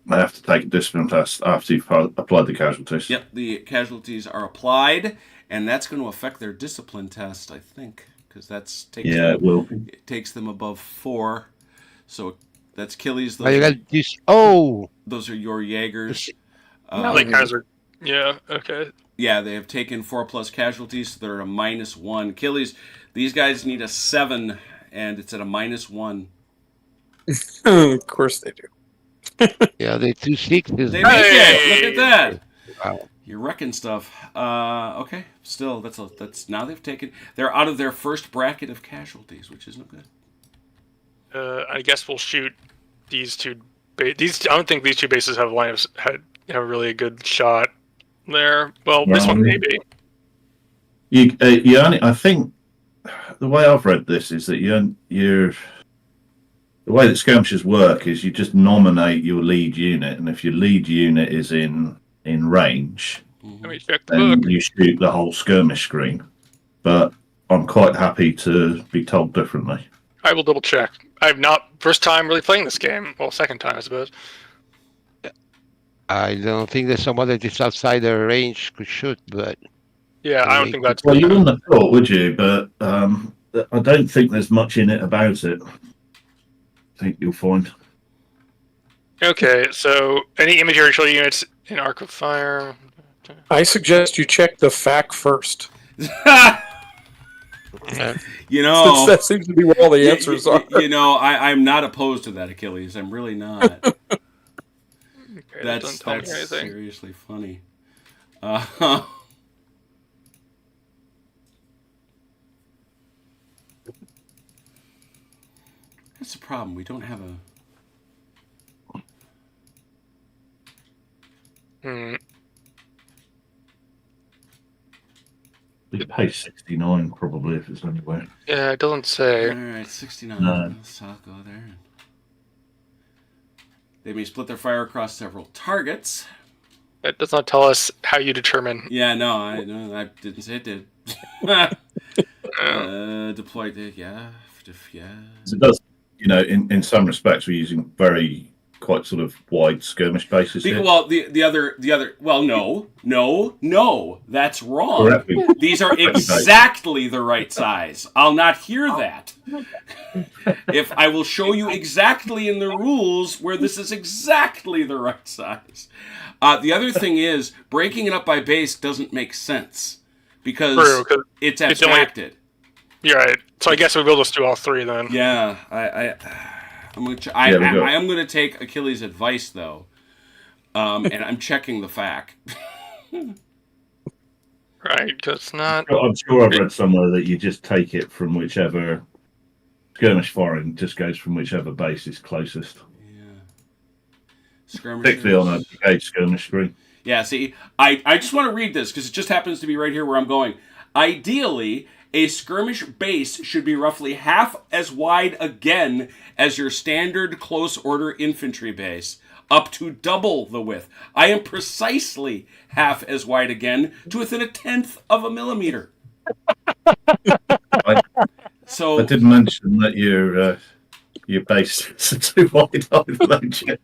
They have to take a discipline test after you've applied the casualties. Yep, the casualties are applied, and that's going to affect their discipline test, I think, because It will. It takes them above 4. So that's Achilles. But you got this. Oh. Those are your Jaegers. Like guys are. Yeah. Okay. Yeah, they have taken 4+ casualties, so they're at a -1. Achilles, these guys need a 7, and it's at a -1. Of course they do. Yeah, the 2 6s. They make it. Look at that. Wow. You're wrecking stuff. Okay, still that's now they're out of their first bracket of casualties, which is no good. I guess we'll shoot these 2. I don't think these 2 bases have have really a good shot there. Well, this one maybe. I think the way I've read this is that the way that skirmishers work is you just nominate your lead unit, and if your lead unit is in range, Let me check the then book. you shoot the whole skirmish screen. But I'm quite happy to be told differently. I will double check. I've not first time really playing this game. Well, second time I suppose. I don't think that somebody that is outside their range could shoot, but Yeah, I don't think that's. Well, you wouldn't have thought, would you? But I don't think there's much in it about it. I think you'll find. Okay, so any image artillery units in arc of fire. I suggest you check the FAQ first. You know, Since that seems to be where all the answers are. You know, I'm not opposed to that, Achilles. I'm really not. Okay, That's doesn't tell me anything. seriously funny. That's the problem. We don't have a. We pay 69 probably if it's anywhere. Yeah, it doesn't say. All right, 69. No. So I'll go there. They may split their fire across several targets. It does not tell us how you determine. Yeah, no, I didn't say it did. Deployed it, yeah. It does, in some respects, we're using very quite sort of wide skirmish bases here. Well, the other. Well, no, that's wrong. Correct. These are exactly the right size. I'll not hear that. If I will show you exactly in the rules where this is exactly the right size. The other thing is breaking it up by base doesn't make sense because it's abstracted. You're right. So I guess we will just do all three then. Yeah, I am going to take Achilles' advice though, and I'm checking the FAQ. Right, because not. I'm sure I've read somewhere that you just take it from whichever skirmish firing just goes from whichever base is closest. Particularly on a brigade skirmish screen. Yeah, see, I just want to read this because it just happens to be right here where I'm going. Ideally, a skirmish base should be roughly half as wide again as your standard close order infantry base, up to double the width. I am precisely half as wide again to within 1/10 of a millimeter. I So did mention that your base is too wide, don't you?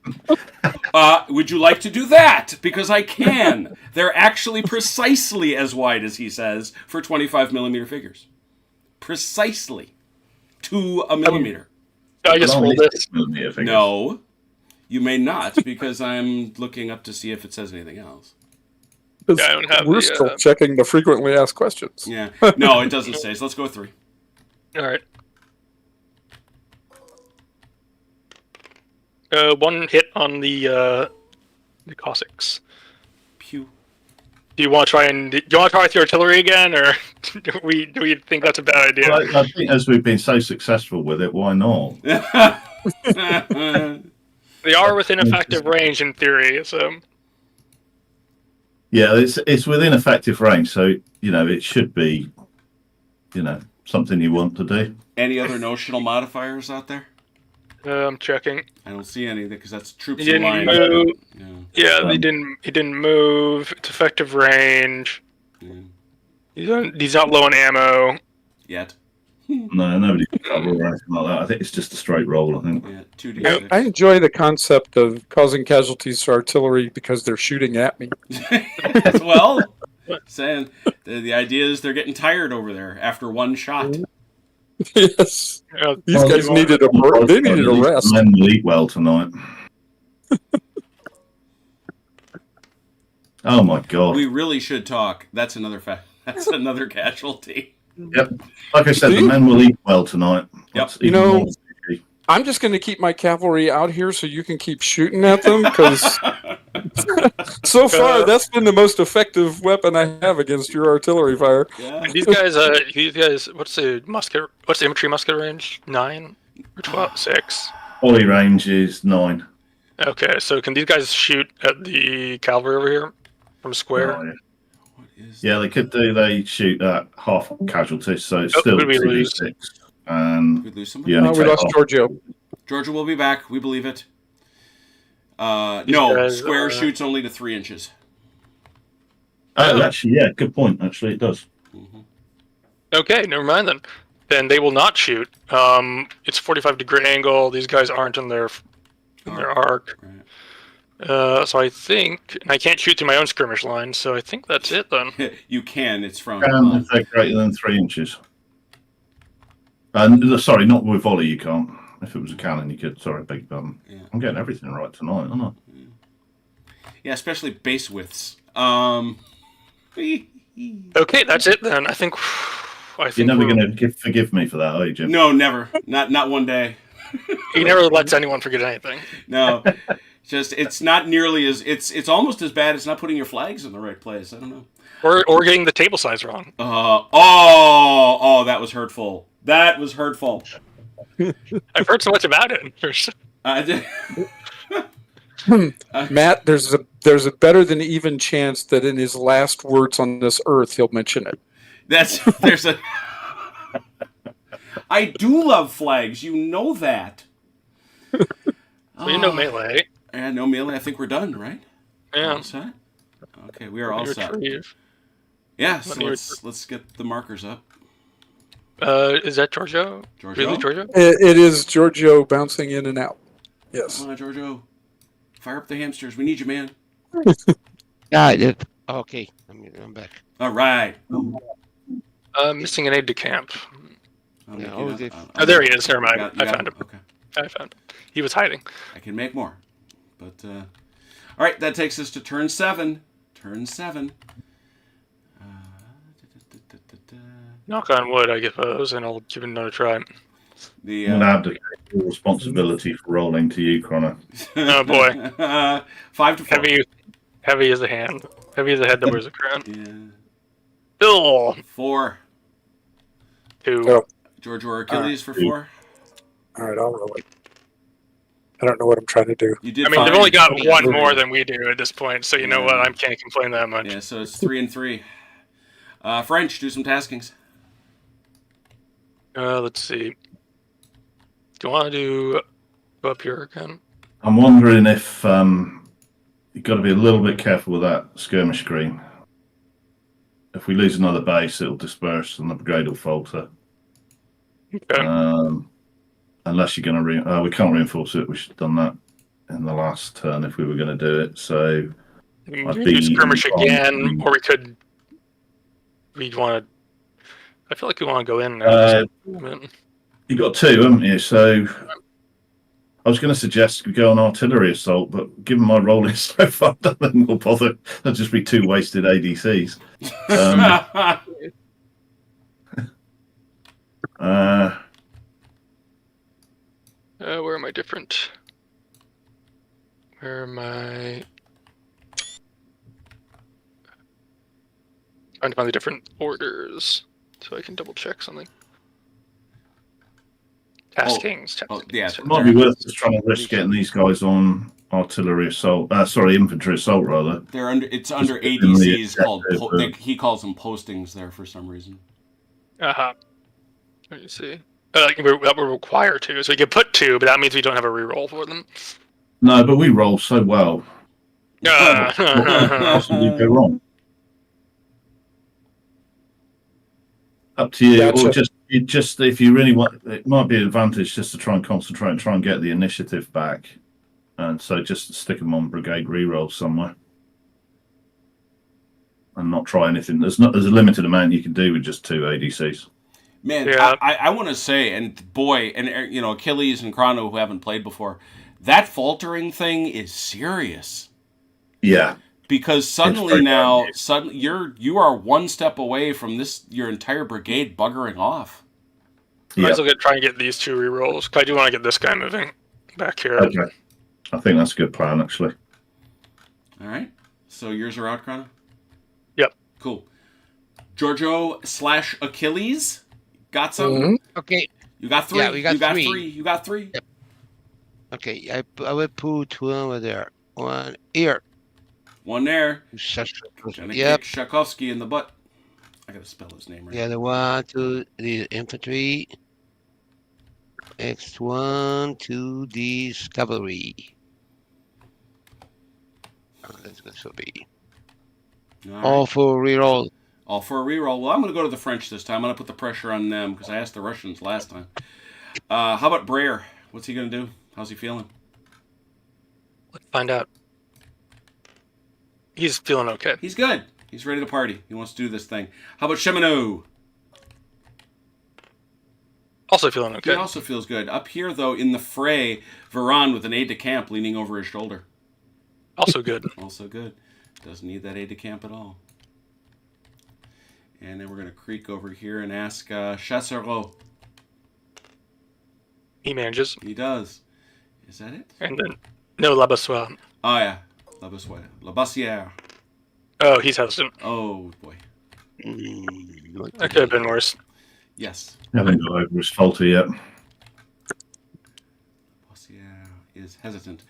would you like to do that? Because I can. They're actually precisely as wide as he says for 25 millimeter figures. Precisely. To a millimeter. I just rolled this. No, you may not, because I'm looking up to see if it says anything else. I don't have We're still checking the frequently asked questions. Yeah. No, it doesn't say. So let's go 3. All right. One hit on the Cossacks. Pew. Do you want to try with your artillery again, or do we think that's a bad idea? I think as we've been so successful with it, why not? They are within effective range in theory, so. Yeah, it's within effective range, so it should be, something you want to do. Any other notional modifiers out there? I'm checking. I don't see any because that's troops He in didn't line. move. Yeah. Yeah, he didn't move. It's effective range. Yeah. He's not low on ammo. Yet. No, nobody can cover or anything like that. I think it's just a straight roll, I think. Yeah, 2d6. I enjoy the concept of causing casualties to artillery because they're shooting at me. Well, saying the idea is they're getting tired over there after one shot. Yes. These guys needed a rest. The men will eat well tonight. Oh my god. We really should talk. That's another fact. That's another casualty. Yep. Like I said, the men will eat well tonight. Yep. I'm just going to keep my cavalry out here so you can keep shooting at them, because so far that's been the most effective weapon I have against your artillery fire. Yeah. These guys, what's the infantry musket range? 9 or 12? 6. Volley range is 9. Okay, so can these guys shoot at the cavalry over here from square? Oh, yeah. What is Yeah, they could do. They shoot at half casualties, so it's still who did we lose? 2d6. And we lose somebody? you only We take lost half. Giorgio. Georgia will be back. We believe it. No, guys, square shoots only to 3 inches. Oh, actually, yeah, good point. Actually, it does. Mm-hmm. Okay, never mind then. Then they will not shoot. It's 45-degree angle. These guys aren't in their arc. Right. So I think, and I can't shoot through my own skirmish line, so I think that's it then. You can. It's from. And if they're greater than 3 inches. Sorry, not with volley. You can't. If it was a cannon, you could. Sorry, beg your pardon. Yeah. I'm getting everything right tonight, aren't I? Yeah, especially base widths. Okay, that's it then. I think You're never going to forgive me for that, are you, Jim? No, never. Not one day. He never lets anyone forget anything. No, just it's not nearly as it's almost as bad as not putting your flags in the right place. I don't know. Or getting the table size wrong. Oh, that was hurtful. That was hurtful. I've heard so much about it. Matt, there's a better than even chance that in his last words on this earth he'll mention it. I do love flags. You know that. So you know melee. Yeah, no melee. I think we're done, right? Yeah. All set? Okay, we are all set. Retrieve. Yeah, so let's get the markers up. Is that Giorgio? Giorgio? Really, Giorgio? It is Giorgio bouncing in and out. Yes. Come on, Giorgio. Fire up the hamsters. We need you, man. Okay, I'm back. All right. Missing an aide de camp. I'll There make- he is. Never mind. You I got found him. Okay. I found him. He was hiding. I can make more. But, all right, that takes us to turn 7. Turn 7. Knock on wood, I suppose, and I'll give it another try. The, I'm going to abdicate all responsibility for rolling to you, Connor. Oh, boy. 5 to 4. Heavy as a hand. Heavy as a head that wears a crown. Yeah. Bill! 4. 2. Oh. George or Achilles for 4. All right, I'll roll it. I don't know what I'm trying to do. You did I mean, fine. they've only got Yeah. one more than we do at this point, so you know what? I can't complain that much. Yeah, so it's 3 and 3. French, do some taskings. Let's see. Do you want to go up here again? I'm wondering if you've got to be a little bit careful with that skirmish screen. If we lose another base, it'll disperse and the brigade will falter. Okay. Unless you're going to we can't reinforce it. We should have done that in the last turn if we were going to do it. So We I'd can be do skirmish again, inclined- or we could. We'd want to. I feel like we want to go in now. you got 2, haven't you? So I was going to suggest we go on artillery assault, but given my rolling so far, I don't think we'll bother. There'll just be 2 wasted ADCs. Where am I different? Where am I? Trying to find the different orders so I can double check something. Taskings. yeah. It might be worth just trying to risk getting these guys on artillery assault. Infantry assault rather. They're under. It's under Just in the ADCs called. objective, He calls them postings there for some reason. Let me see. That we're required to, so we can put 2, but that means we don't have a reroll for them. No, but we roll so well. What could possibly go wrong? Up to you, Gotcha. or just if you really want, it might be an advantage just to try and concentrate and try and get the initiative back, and so just stick them on brigade reroll somewhere, and not try anything. There's a limited amount you can do with just 2 ADCs. Man, Yeah. I want to say, and boy, and Achilles and Chrono who haven't played before, that faltering thing is serious. Yeah, Because suddenly you are 1 step away from your entire brigade buggering off. Might as well try and get these 2 rerolls. 'Cause I do want to get this guy moving back here. Okay, I think that's a good plan actually. All right. So yours are out, Chrono? Yep. Cool. Giorgio / Achilles, got some? Mhm. Okay, You got 3. Yeah, we got you got 3. 3. You got 3. Yep. okay. I will put 1 over there, 1 here. 1 there. Gonna Yep. kick Shakovsky in the butt. I gotta spell his name right. The other one to the infantry. Next one to this cavalry. That's good to be. All right. All for reroll. All for a reroll. Well, I'm going to go to the French this time. I'm going to put the pressure on them because I asked the Russians last time. How about Breyer? What's he going to do? How's he feeling? Let's find out. He's feeling okay. He's good. He's ready to party. He wants to do this thing. How about Cheminot? Also feeling okay. He also feels good. Up here, though, in the fray, Veron with an aide-de-camp leaning over his shoulder. Also good. Also good. Doesn't need that aide-de-camp at all. And then we're going to creak over here and ask Chassereau. He manages. He does. Is that it? And then, no, Labassois. Oh, yeah. Labassière. Oh, he's hesitant. Oh, boy. That could have been worse. Yes. Haven't got over his faulty yet. Labassière is hesitant.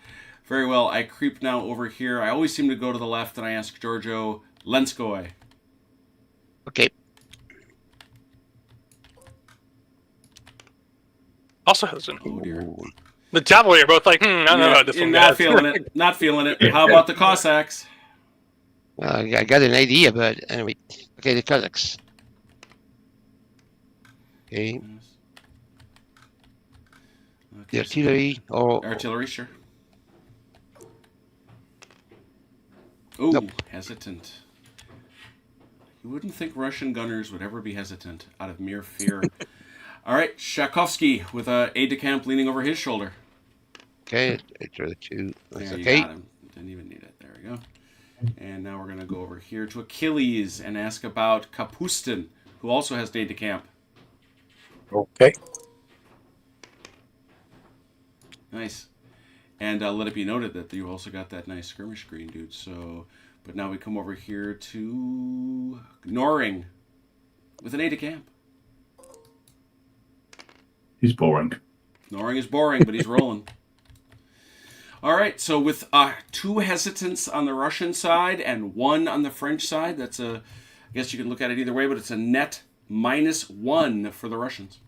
Very well. I creep now over here. I always seem to go to the left, and I ask Giorgio Lenskoy. Okay. Also hesitant. Oh, dear. The cavalry are both like, I don't know about this You're one. not guys. feeling it. Not feeling it. How about the Cossacks? Well, I got an idea, but anyway. Okay, the Kazakhs. Okay, the artillery or Artillery, sure. Ooh, Nope. hesitant. You wouldn't think Russian gunners would ever be hesitant out of mere fear. All right, Shakovsky with a aide-de-camp leaning over his shoulder. Okay, enter the 2. That's There, you okay. got him. Didn't even need it. There we go. And now we're going to go over here to Achilles and ask about Kapustin, who also has aide-de-camp. Okay. Nice. And let it be noted that you also got that nice skirmish screen, dude. So, but now we come over here to Noring with an aide-de-camp. He's boring. Noring is boring, but he's rolling. All right, so with 2 hesitants on the Russian side and 1 on the French side, that's I guess you can look at it either way, but it's a net -1 for the Russians.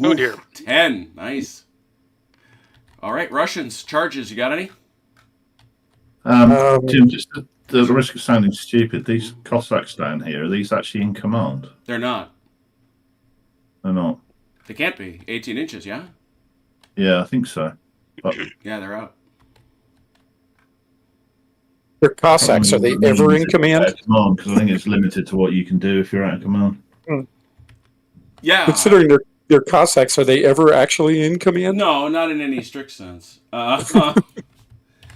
Oh, dear. 10. Nice. All right, Russians, charges. You got any? Jim, just the risk of sounding stupid, these Cossacks down here, are these actually in command? They're not. They're not. They can't be. 18 inches, yeah? Yeah, I think so. But Yeah, they're out. They're Cossacks. Are they ever in command? Because I think it's limited to what you can do if you're out of command. Yeah. Considering they're Cossacks, are they ever actually in command? No, not in any strict sense.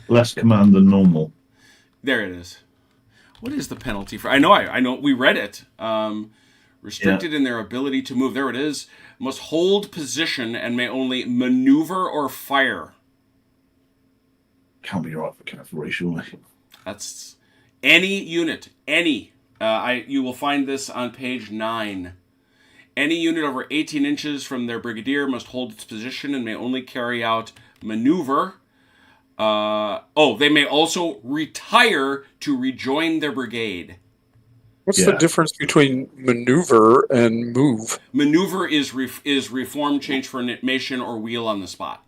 Less command than normal. There it is. What is the penalty for? I know. We read it. Restricted in their ability to move. There it is. Must hold position and may only maneuver or fire. Can't be right for cavalry, surely. That's any unit. Any. You will find this on page 9. Any unit over 18 inches from their brigadier must hold its position and may only carry out maneuver. They may also retire to rejoin their brigade. What's the difference between maneuver and move? Maneuver is reform, change formation, or wheel on the spot.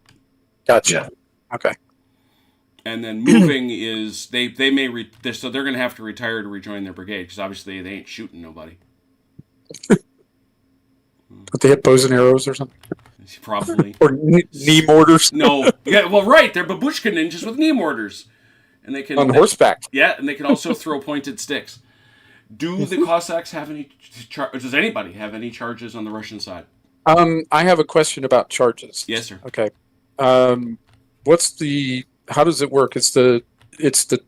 Gotcha. Yeah. Okay. And then moving is so they're going to have to retire to rejoin their brigade because obviously they ain't shooting nobody. But they hit bows and arrows or something? Probably. Or knee mortars? No. Yeah. Well, right. They're babushka ninjas with knee mortars, and they can On horseback. Yeah, and they can also throw pointed sticks. Do the Cossacks have any? Does anybody have any charges on the Russian side? I have a question about charges. Yes, sir. Okay. How does it work? It's the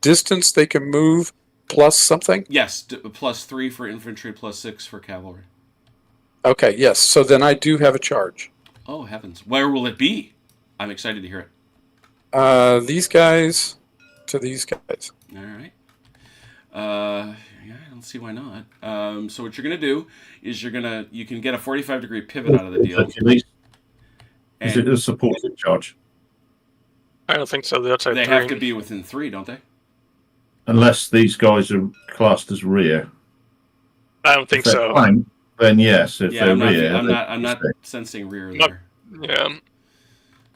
distance they can move plus something? Yes, +3 for infantry, +6 for cavalry. Okay, yes. So then I do have a charge. Oh, heavens. Where will it be? I'm excited to hear it. These guys to these guys. All right. Yeah, I don't see why not. So what you're going to do is you can get a 45-degree pivot out of the deal. Is it a supported charge? I don't think so. That's They have to be within 3, don't they? Unless these guys are classed as rear. I don't think If they're so. flank, then yes. If Yeah, they're I'm rear, not sensing rear Not- there. Yeah.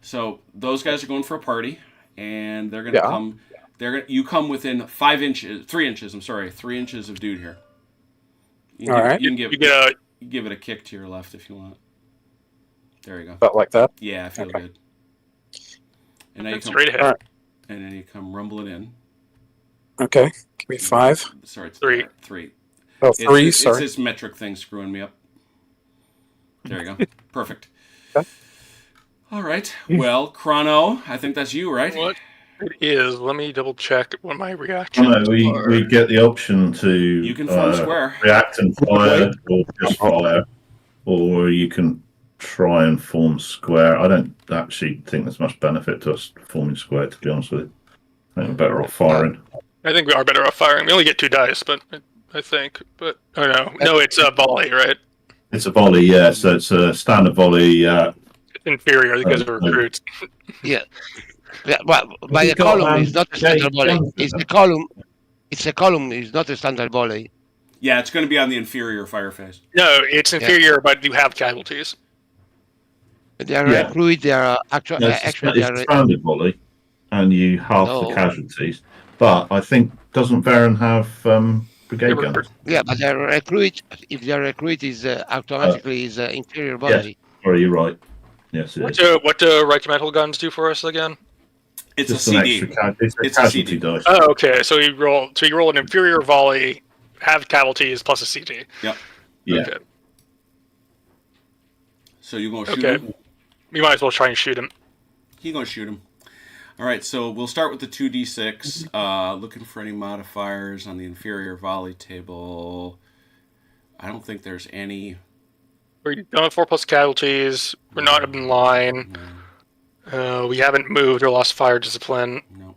So those guys are going for a party, and they're going to come. You come within 3 inches. I'm sorry, 3 inches of dude here. You can give it a kick to your left if you want. There you go. About like that? Yeah, I feel good. And now you come Straight ahead. and then you come rumbling in. Okay. Give me 5. Sorry, it's 3. 3. Oh, 3, sorry. It's this metric thing screwing me up. There you go. Perfect. Okay. All right. Well, Chrono, I think that's you, right? What it is? Let me double check what my reaction. No, we get the option to You can form square. react and fire, or just fire, or you can try and form square. I don't actually think there's much benefit to us forming square, to be honest with you. I think we're better off firing. I think we are better off firing. We only get 2 dice, but I think. But no, it's a volley, right? It's a volley, yeah. So it's a standard volley. Inferior because of recruits. Yeah. Well, by the column is not a standard volley. It's a column. It's a column. It's not a standard volley. Yeah, it's going to be on the inferior fire phase. No, it's inferior, but you have casualties. They are recruit. They are actually. It's a standard volley, and you halve the casualties. But I think doesn't Varen have brigade guns? Yeah, but their recruit. If their recruit is automatically inferior volley. Yes. Sorry, you're right. Yes, it is. What do regimental guns do for us again? It's Just a an CD. extra it's a It's a casualty CD. dice. Oh, okay. So you roll an inferior volley, have casualties plus a CD. Yep. Yeah. Okay. So you gonna shoot Okay. him? We might as well try and shoot him. He gonna shoot him. All right. So we'll start with the 2d6. Looking for any modifiers on the inferior volley table. I don't think there's any. We're done with 4 plus casualties. We're not in line. No. We haven't moved or lost fire discipline. No.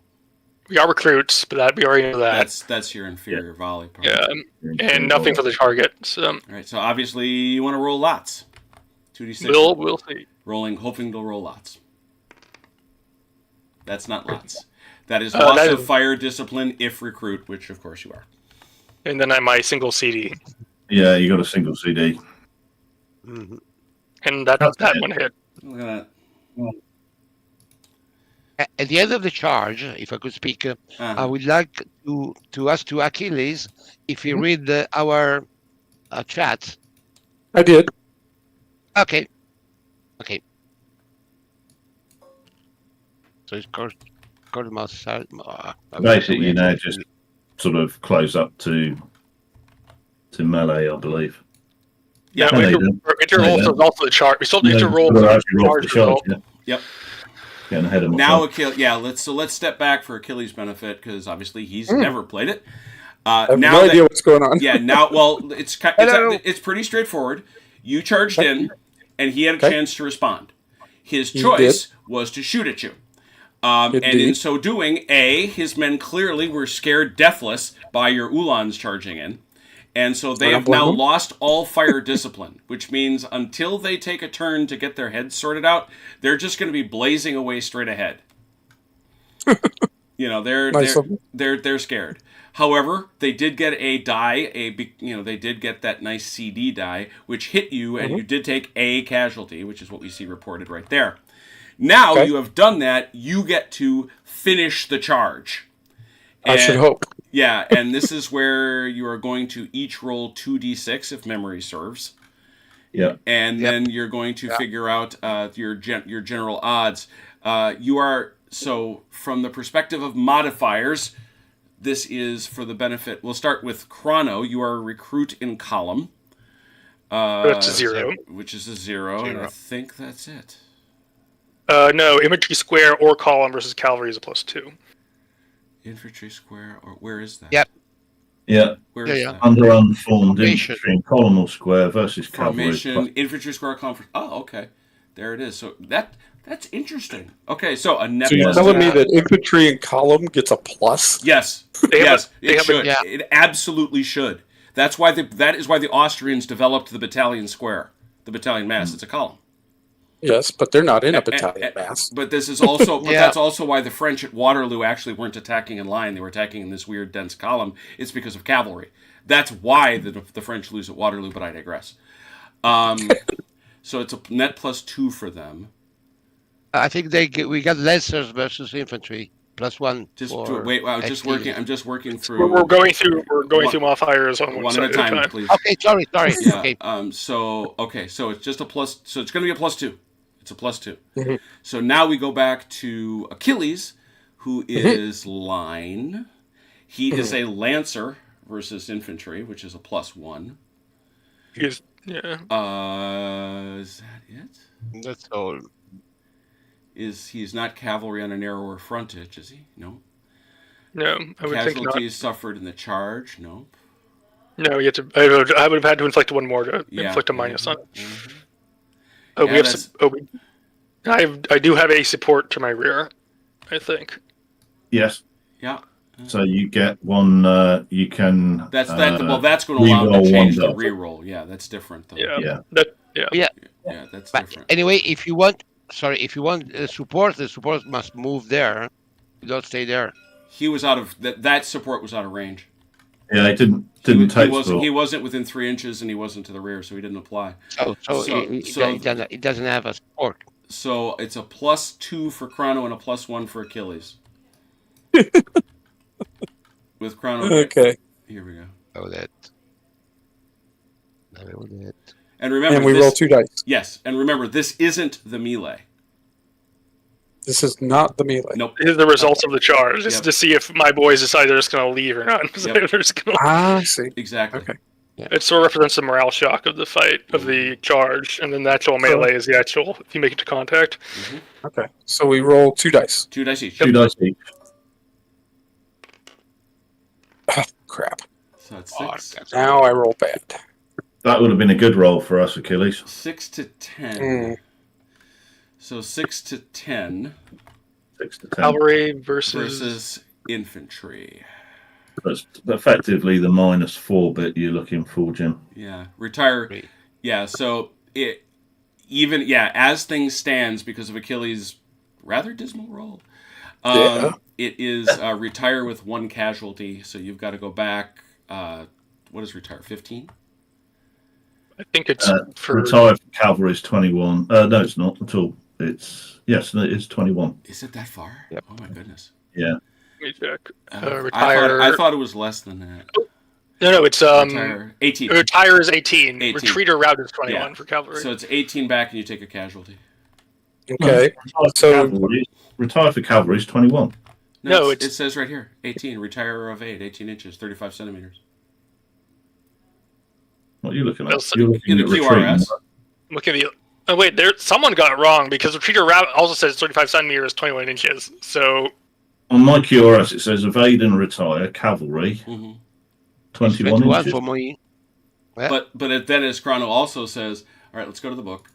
We are recruits, but we already know that. That's your inferior volley part. Yeah, and nothing for the target. So All right. So obviously you want to roll lots. 2d6. we'll see. Rolling, hoping to roll lots. That's not lots. That is loss of fire discipline if recruit, which of course you are. And then I my single CD, Yeah, you got a single CD. Mhm. and that one hit. Look at At the end of the charge, if I could speak, that. I would like to ask to Achilles if he read our chat. I did. Okay. So it's called Basically, you now just sort of close up to melee, I believe. Yeah, No, we they have to don't. we have to roll No, for also the chart. We still need to roll No, for actually roll charge the charge, result. yeah. Yep. Getting ahead of Now myself. Achilles, let's step back for Achilles' benefit because obviously he's Mm. never played it. I have now no that- idea what's going on. Yeah, now it's pretty straightforward. You charged in, and he had a Okay. chance to respond. His He choice was to shoot at you. And in Indeed. so doing, his men clearly were scared deathless by your Ulans charging in. And so they I don't have now blame them. lost all fire discipline, which means until they take a turn to get their heads sorted out, they're just going to be blazing away straight ahead. Nice of them. They're scared. However, they did get a die, they did get that nice CD die, which hit you, and you did take a casualty, which is what we see reported right there. Now Okay. you have done that, you get to finish the charge. I should And- hope. Yeah, and this is where you are going to each roll 2d6 if memory serves. Yeah. And then you're going to figure out your general odds. You are, so from the perspective of modifiers, this is for the benefit. We'll start with Chrono. You are a recruit in column. That's a 0. Which is a 0, and I think that's it. No, infantry square or column versus cavalry is a +2. Infantry square, or where is that? Yep. Yeah. Where is Yeah. that? Under unformed Formation. infantry in column or square versus cavalry. Formation, infantry square conference. Oh, okay. There it is. So that's interesting. Okay, so a net So you're plus telling two. me that infantry in column gets a plus? Yes. They have Yes, they it have should. Yeah. It absolutely should. That is why the Austrians developed the battalion square, the battalion mass. It's a column. Yes, but they're not in a battalion mass. But this is also, but Yeah. that's also why the French at Waterloo actually weren't attacking in line. They were attacking in this weird dense column. It's because of cavalry. That's why the French lose at Waterloo. But I digress. So it's a net +2 for them. I think we got lancers versus infantry +1. Just for wait. I'm just XP. working. I'm just working through. We're going through One- modifiers on one one side at a time, please. Okay, sorry. Yeah. Okay. So it's just a plus. So it's going to be a +2. It's a +2. Mhm. So now we go back to Achilles, who is line. He is a lancer versus infantry, which is a +1. Yeah. Is that it? That's all. He's not cavalry on a narrower frontage, is he? No. No, I would think not. Casualties suffered in the charge. Nope. No, you have to. I would have had to inflict one more to Yeah. inflict a minus on it. Mhm. Oh, Yeah, we have. that's- I do have a support to my rear. I think. Yes. Yeah. So you get one. You can. That's that. Well, that's going to allow him reroll to change the one die. reroll. Yeah, that's different though. Yeah. Yeah. Yeah. Yeah, that's But different. anyway, if you want support, the support must move there. You don't stay there. He was out of that support was out of range. Yeah, it didn't He take wasn't. He wasn't within 3 inches, and he wasn't to the rear, so he didn't apply. So it doesn't have a support. So it's a +2 for Chrono and a +1 for Achilles. With Chrono. Okay. Here we go. Oh, that. Oh, that. And remember, And we this, roll 2 dice. Yes, and remember, this isn't the melee. This is not the melee. Nope. This is the results of the charge. Just Yep. to see if my boys decide they're just going to leave or not. So Yep. they're just gonna... I see. Exactly. Okay. It sort of represents the morale shock of the fight, of the charge, and then the actual melee is the actual, if you make it to contact. Okay. So we roll 2 dice. 2 dice each. 2 dice each. Oh, crap. So it's Oh, 6. that's Now I roll bad. That would have been a good roll for us, Achilles. 6 to 10. Mm. So 6 to 10 6 to 10. Cavalry versus... versus infantry. That's effectively the -4 bit you're looking for, Jim. Yeah. Retire. Great. Yeah. So it even as things stands because of Achilles' rather dismal roll. It is retire with 1 casualty. So you've got to go back. What is retire? 15. I think it's for... Retire for cavalry is 21. No, it's not at all. Yes, it is 21. Is it that far? Yep. Oh my goodness. Yeah. Let me check. I Retire... thought it was less than that. No, it's... Retire 18. Retire is 18. 18. Retreat or route is 21 Yeah. for cavalry. So it's 18 back and you take a casualty. Okay. So Retire for cavalry is 21. No, it says right here, 18, retire of 8, 18 inches, 35 centimeters. What are you looking at? Also, You're looking in at the retreating. QRS. Look at the... Oh, wait, someone got it wrong, because retreat or route also says 35 centimeters, 21 inches. So... On my QRS, it says evade and retire, cavalry, Mm-hmm. 21 21 inches. for me. But then as Chrono also says, all right, let's go to the book.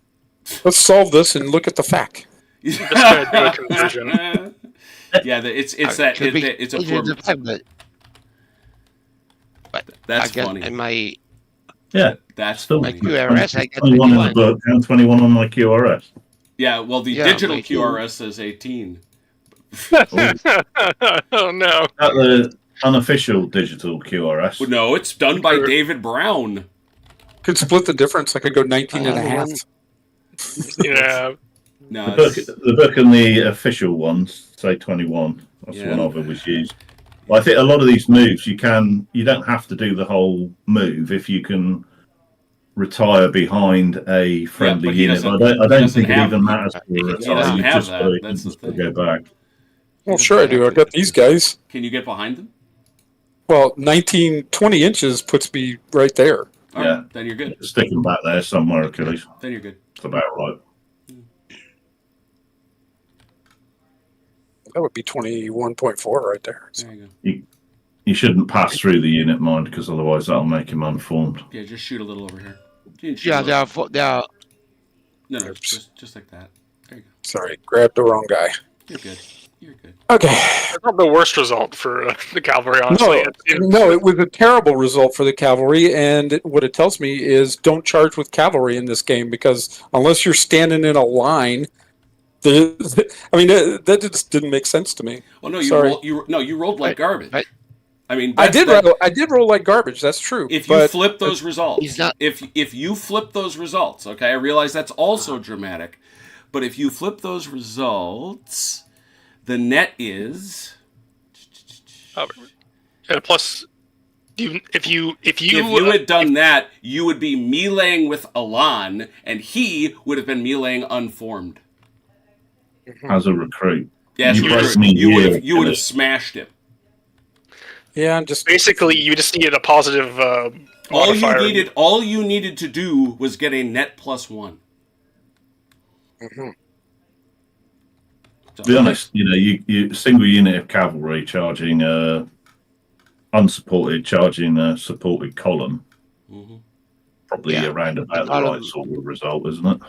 let's solve this and look at the FAQ. just gonna do a conversion. Yeah, it's a poor. But That's I guess funny. in my Yeah, That's still my funny. QRS, I get 21 in the 21. book and 21 on my QRS. Yeah, well, the Yeah, digital my QRS says 18. Oh, no. At the unofficial digital QRS. Well, no, it's done by David Brown. Could split the difference. I could go 19 and a half. Yeah. No, The book and the official ones say 21. That's Yeah. one of them was used. Well, I think a lot of these moves you don't have to do the whole move if you can retire behind a friendly but he unit. doesn't- I don't doesn't think it have- even matters to he retire. doesn't You have just that. gotta- That's the just gotta thing. go back. Well, sure I do. I got these guys. Can you get behind them? Well, 19, 20 inches puts me right there. All Yeah. right, then you're good. Stick them back there somewhere, Achilles. Then you're good. It's about right. That would be 21.4 right there. There you go. You shouldn't pass through the unit mind because otherwise that'll make him unformed. Yeah, just shoot a little over here. You can shoot Yeah, a little. they are No, just like that. There you go. Sorry, grabbed the wrong guy. You're good. You're good. Okay. That's not the worst result for the cavalry, honestly. No, it was a terrible result for the cavalry, and what it tells me is don't charge with cavalry in this game because unless you're standing in a line, that just didn't make sense to me. Well, no, Sorry. you rolled like garbage. Right. I mean, I did roll like garbage. That's true. If you flip those results, He's not- if you flip those results, okay, I realize that's also dramatic, but if you flip those results, the net is. And plus, if you If you had done that, you would be meleeing with Elan, and he would have been meleeing unformed. As a recruit. Yes, You press me you would here, have. You would and have smashed him. Yeah, just basically you just needed a positive All modifier. all you needed to do was get a net +1. Mhm. To be honest, you single unit of cavalry charging unsupported, charging a supported column. Mhm. Probably around about the right sort of result, isn't it?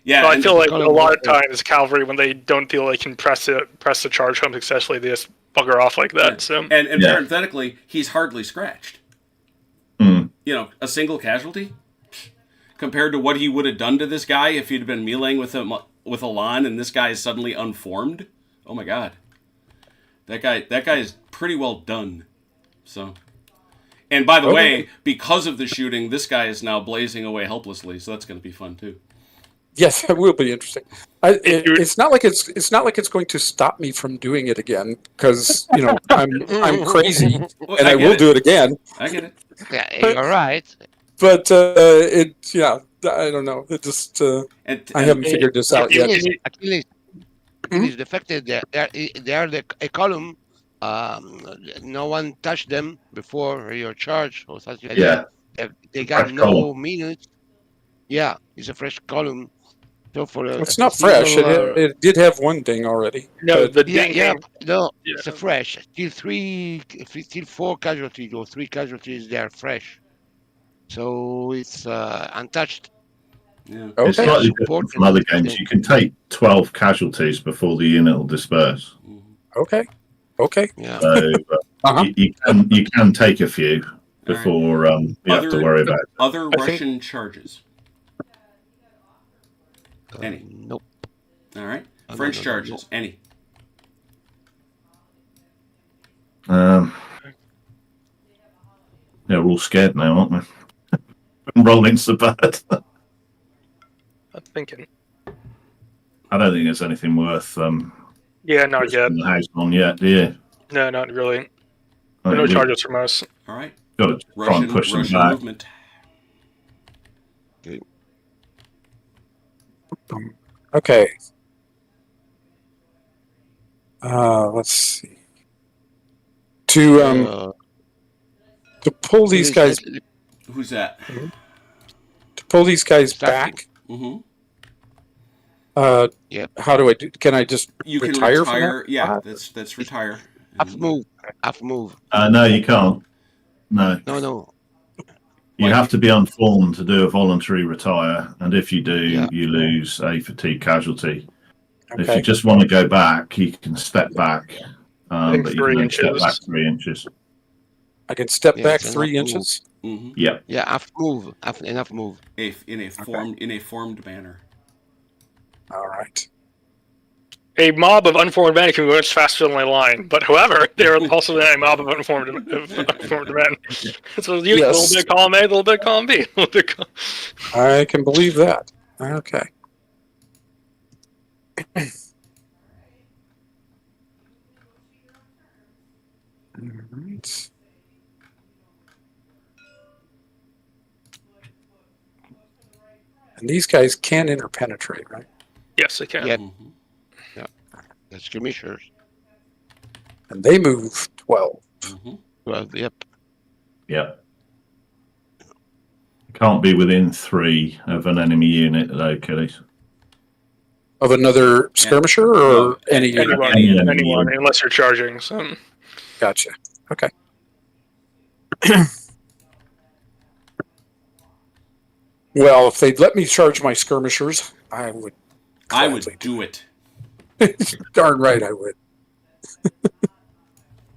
Yeah, So I and- feel like a lot of times cavalry, when they don't feel they can press the charge home successfully, they just bugger off like that. So and Yeah. parenthetically, he's hardly scratched. Mm. A single casualty compared to what he would have done to this guy if he'd been meleeing with Elan, and this guy is suddenly unformed. Oh my god, that guy is pretty well done. So, and by the way, because of the shooting, this guy is now blazing away helplessly. So that's going to be fun too. yes, it will be interesting. It's not like it's going to stop me from doing it again because I'm crazy Well, and I get will it. do it again. I get it. Yeah, you're right. But I don't know. It just And, I haven't figured this out yet. Achilles, captain is defected. They are a column. No one touched them before your charge or something like Yeah. that. They got Fresh no column. minutes. Yeah, it's a fresh column. So for It's a not fresh. single, It did have one ding already. No, but- the yeah, ding yeah, came. no, Yeah. it's a fresh. Still 4 casualties or 3 casualties. They are fresh. So it's untouched. Yeah. Okay. It's slightly different Important. from other games. You can take 12 casualties before the unit will disperse. Okay. Yeah. So Uh-huh. you can take a few before you have to worry about it. Other I think- Russian charges. Any. Nope. All right. No, French no, no, charges. Any. Yeah, we're all scared now, aren't we? Rolling so bad. I'm thinking. I don't think there's anything worth Yeah, not yet. risking the house on yet, do you? No, not really. I think No we've charges from us. All right. got to try and push them Russian back. movement. Okay. Let's see. To pull these guys Who's that? back. Mm-hmm. Yep. How do I do? Can I just You can retire from retire. that? Yeah, that's retire. Half move. No, you can't. No. No. You have to be unformed to do a voluntary retire, and if you do, Yeah. you lose a fatigue casualty. If Okay. you just want to go back, you can step back, think but you 3 can only step inches. back 3 inches. I can step Yeah, back it's an 3 up move. inches. Mm-hmm. Yeah, Yeah, half move. Enough move. In a formed manner. All right. A mob of unformed men can go much faster than my line, but however, there are also a mob of unformed men. So you Yes. a little bit of column A, a little bit of column B, a little bit of I can believe that. Okay. All right. And these guys can interpenetrate, right? Yes, I can. Yeah. Mm-hmm. The skirmishers. And they move 12. Mm-hmm. Well, yep. yeah. Can't be within 3 of an enemy unit, though, kiddies. Of another skirmisher or No, any unit? Anyone, Any enemy anyone, unit. unless you're charging. So Gotcha. Okay. Well, if they'd let me charge my skirmishers, I would. I would gladly do it. Darn right, I would.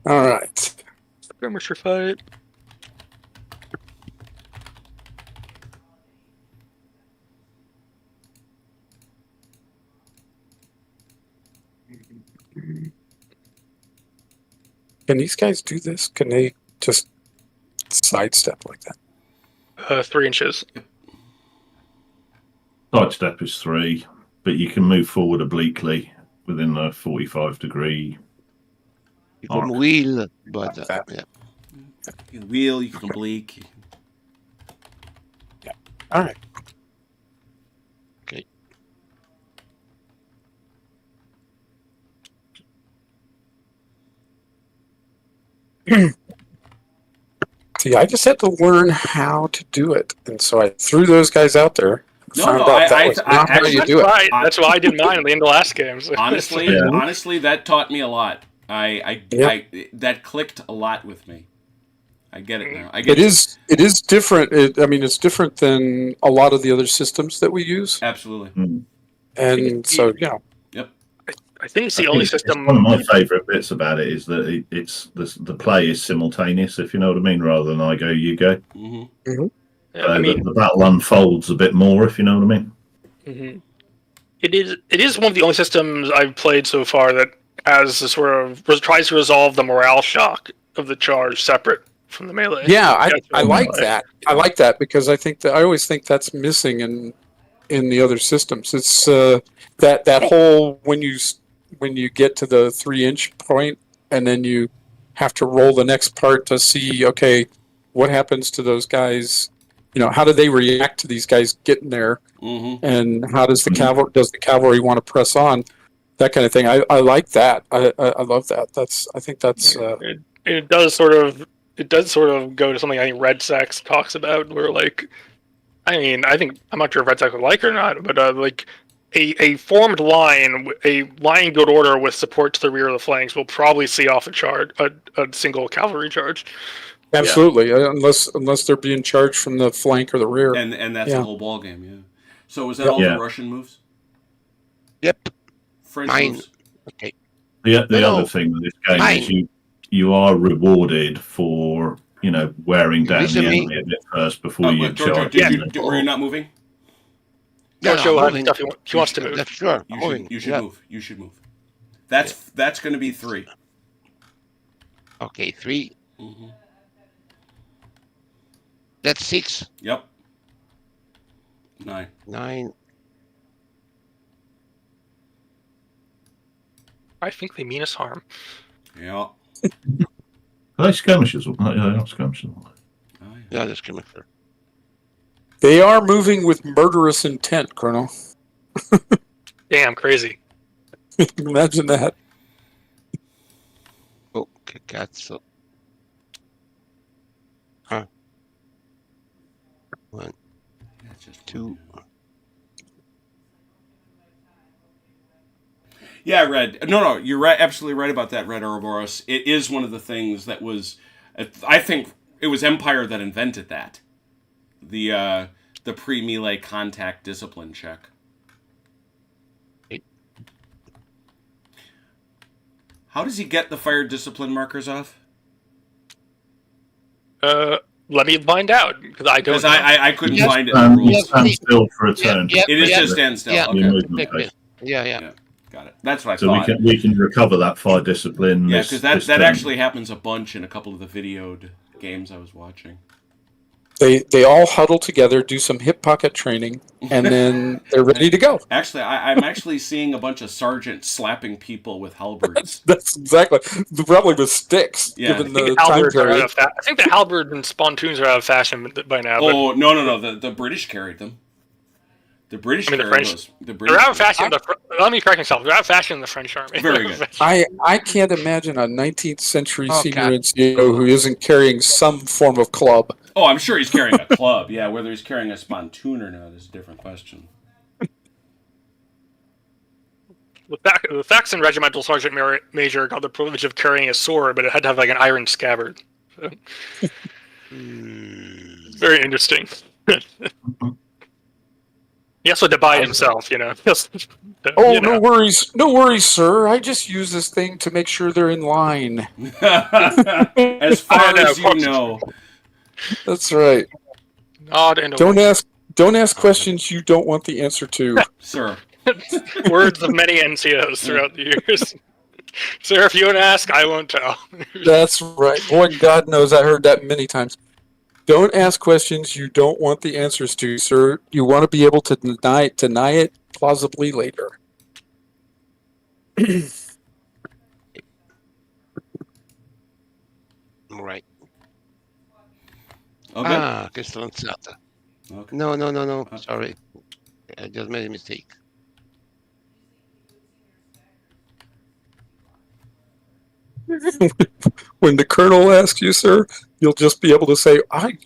All right. skirmisher fight. Can these guys do this? Can they just sidestep like that? 3 inches. Sidestep is 3, but you can move forward obliquely within the 45-degree. You can Arc. wheel, but Like that. yeah. You can wheel, you can oblique. All right. Okay. See, I just had to learn how to do it, and so I threw those guys out there. No, Found no, out that was not how actually- you That's do it. why, that's why I did mine at the end of last game. So. Honestly, Yeah. honestly, that taught me a lot. Yep. That clicked a lot with me. I get it now. I get It is different. I mean, it's different than a lot of the other systems that we use, absolutely. and so you know. I think it's I the think only it's system. one of my favourite bits about it is that it's the play is simultaneous, if you know what I mean, rather than I go, you go. Mm-hmm. Yeah, I mean, the battle unfolds a bit more, if you know what I mean. mhm. It is one of the only systems I've played so far that has a sort of tries to resolve the morale shock of the charge separate from the melee. Yeah, I That's like what that. I like that because I think that I always think that's missing in the other systems. It's that whole when you get to the 3-inch point and then you have to roll the next part to see, okay, what happens to those guys? You know, how do they react to these guys getting there? Mm-hmm. And how does the cavalry want to press on? that kind of thing. I like that. I love that. I think that's It does sort of go to something I think Red Sax talks about, where like, I mean, I think I'm not sure if Red Sax would like it or not, but like a formed line, a line in good order with support to the rear of the flanks will probably see off a single cavalry charge. absolutely, unless they're being charged from the flank or the rear, and that's the whole ball game. Yeah. So was that Yep. all the Yeah. Russian moves? Yep. French Mine. moves? Okay. The No. other thing with this game Mine. is you are rewarded for wearing down Listen the me. enemy a bit first before you But George, charge. were you not moving? Don't show I'm how moving. stuff he wants to move. That's sure. You Moving. should Yeah. move. You should move. That's going to be 3. Okay, 3. Mm-hmm. That's 6. Yep. 9. 9. I think they mean us harm. Yeah. Are they skirmishes? No, they're not skirmishes. Oh, yeah. Yeah, that's coming through. they are moving with murderous intent, Colonel. Damn, crazy. Imagine that. Oh, cazzo. Huh. 1, That's just 2. Yeah, Red. No, you're right. Absolutely right about that, Red Ouroboros. It is one of the things that was. I think it was Empire that invented that. The pre-melee contact discipline check. How does he get the fire discipline markers off? Let me find out, because I don't Because know. I couldn't find it in the You rules. stand still for a turn. Yep, It is yep, just stand still. yeah. Okay. Your movement Exactly. phase. Yeah. Yeah. Got it. That's what I So thought. we can recover that fire discipline. Yeah, this- because that this turn. actually happens a bunch in a couple of the videoed games I was watching. They all huddle together, do some hip pocket training, and then they're ready to go. Actually, I'm actually seeing a bunch of sergeants slapping people with halberds. That's exactly probably with sticks. Yeah. Given I think the the time halberds are out period. of I think the halberd and spontoons are out of fashion by now. But Oh no! The British carried them. The British I mean, the carried French- those. The British they're out of carried fashion. Let me correct myself. They're out of fashion in the French army. Very good. I can't imagine a 19th century Oh, senior God. NCO who isn't carrying some form of club. Oh, I'm sure he's carrying a club. Yeah, whether he's carrying a spontoon or not is a different question. The Saxon regimental sergeant major got the privilege of carrying a sword, but it had to have like an iron scabbard. So, very interesting. He also had to buy it himself, you know. Oh, You know. no worries, sir. I just use this thing to make sure they're in line. As far know, as you know. That's right. Odd and Don't ask questions you don't want the answer to. Sir. words of many NCOs throughout the years. Sir, if you don't ask, I won't tell. That's right. Boy, God knows I heard that many times. Don't ask questions you don't want the answers to, sir. You want to be able to deny it plausibly later. Right. Okay. Che stronzata. Okay. No. Sorry. I just made a mistake. When the colonel asks you, sir, you'll just be able to say, I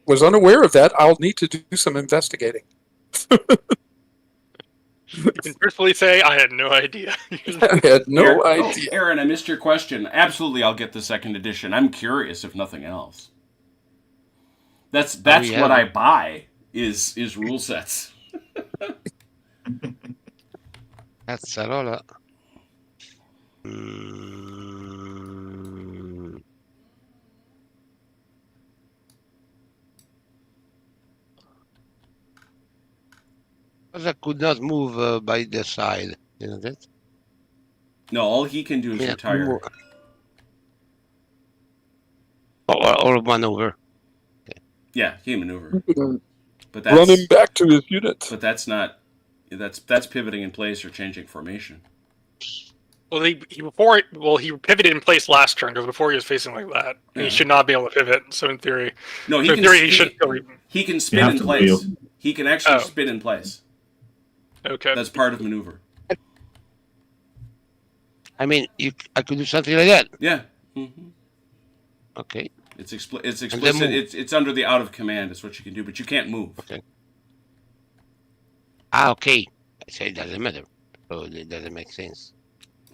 was unaware of that. I'll need to do some investigating. You can truthfully say, I had no idea. I had no Oh, idea. Aaron, I missed your question. Absolutely, I'll get the second edition. I'm curious, if nothing else. That's yeah. what I buy is rule sets. Cazzarola. Cosa could not move by the side, isn't it? No, all he can do is Yeah, retire. Or maneuver. Yeah, he can maneuver. But Run him that's back to his unit. but that's not that's pivoting in place or changing formation. Well, he pivoted in place last turn because before he was facing like that, and he should not be able to pivot. So in theory, No, he so in can theory he should. he can You spin have in to place. wheel. He can actually Oh. spin in place. Okay. That's part of maneuver. I mean, I could do something like that. Yeah. Okay. It's it's then explicit. move. It's under the out of command. It's what you can do, but you can't move. Okay. Okay. So it doesn't matter. So it doesn't make sense.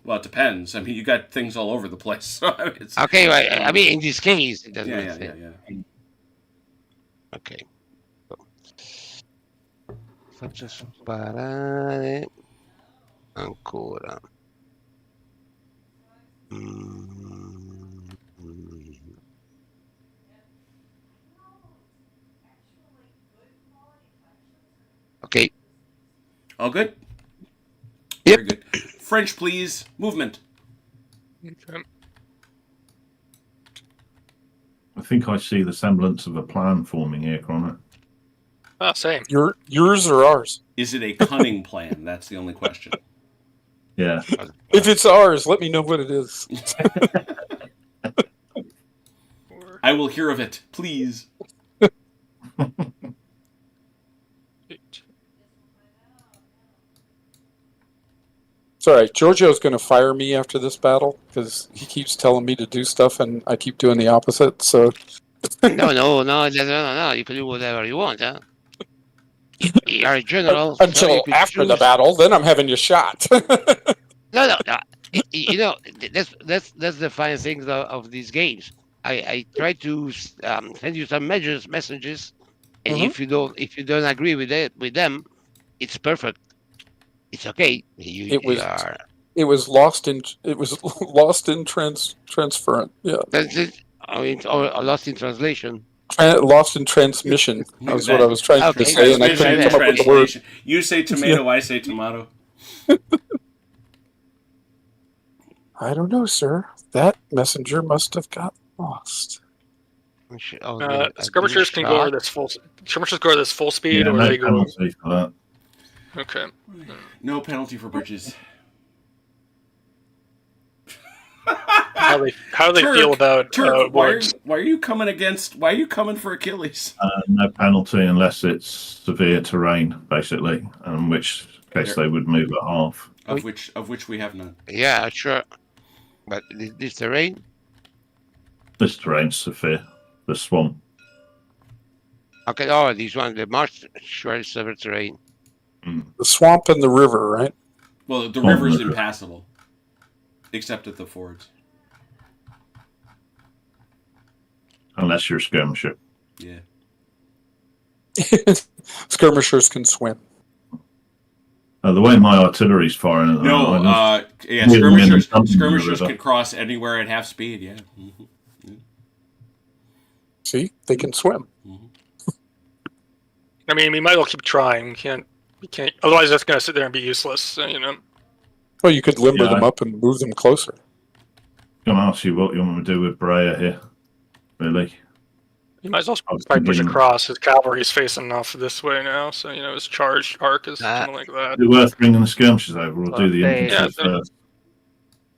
Well, it depends. I mean, you got things all over the place. So it's, Okay, right. I mean, in this case, it doesn't make yeah. sense. Okay. Faccio sparare ancora. Okay. All good? Yep. Very good. French, please. Movement. Okay. I think I see the semblance of a plan forming here, Connor. Ah, same. Yours or ours? Is it a cunning plan? That's the only question. Yeah. If it's ours, let me know what it is. I will hear of it, please. 8. It's all right. Giorgio's going to fire me after this battle because he keeps telling me to do stuff and I keep doing the opposite. So No. You can do whatever you want, huh? You're a general. until so you could after the choose- battle, then I'm having you shot. No. You know, that's the fine thing of these games. I try to send you some messages, and if you don't agree with them, it's perfect. It's okay. It was lost in transference. Yeah, That's it. I mean, or lost in translation. lost in transmission. That was what I was trying to Okay. say, and I couldn't come up with the word. Translation. You say tomato, I say tomato. I don't know, sir. That messenger must have got lost. Skirmishers can go over this full. Skirmishers go over this full speed, Yeah, or no they go. penalty for that. Okay. No penalty for bridges. How do they Turk, feel about Turk, why wards? are you coming for Achilles? No penalty unless it's severe terrain, basically, in which case they would move at half. Of which we have none. Yeah, sure. But this terrain. This terrain's severe. The swamp. Okay. Oh, this one, the marsh, sure, is severe terrain. The swamp and the river, right? Well, the river's impassable, except at the fords. Unless you're a skirmisher. Yeah. Skirmishers can swim. The way my artillery's firing at the moment, Yeah, skirmishers can cross anywhere at half speed. Yeah. See, they can swim. I mean, we might as well keep trying. We can't. Otherwise, that's going to sit there and be useless. So, you know. Well, you could limber them up and move them closer. I'm going to ask you what you want to do with Brea here. Really? You might as well probably push across. His cavalry's facing off this way now, so you know his charge arc is something like that. Is it worth bringing the skirmishers over, or do the infantry first?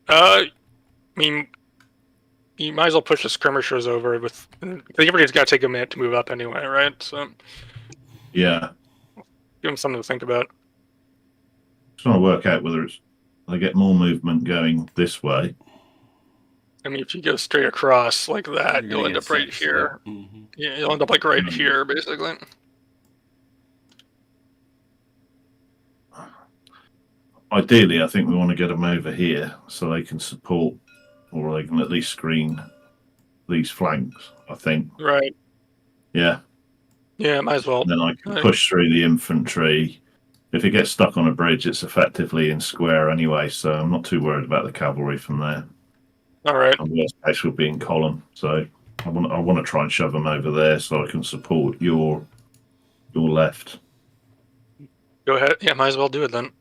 I mean, you might as well push the skirmishers over. Everybody's got to take a minute to move up anyway, right? So yeah, give them something to think about. Just trying to work out whether they get more movement going this way. I mean, if you go straight across like that, you'll end up right here. Mm-hmm. Yeah, you'll end up like right here, basically. Ideally, I think we want to get them over here so they can support, or they can at least screen these flanks, I think. Right. Yeah. Yeah, might as well. And then I can push through the infantry. If it gets stuck on a bridge, it's effectively in square anyway, so I'm not too worried about the cavalry from there. All right. And worst case will be in column, so I want to try and shove them over there so I can support your left. Go ahead. Yeah, might as well do it then.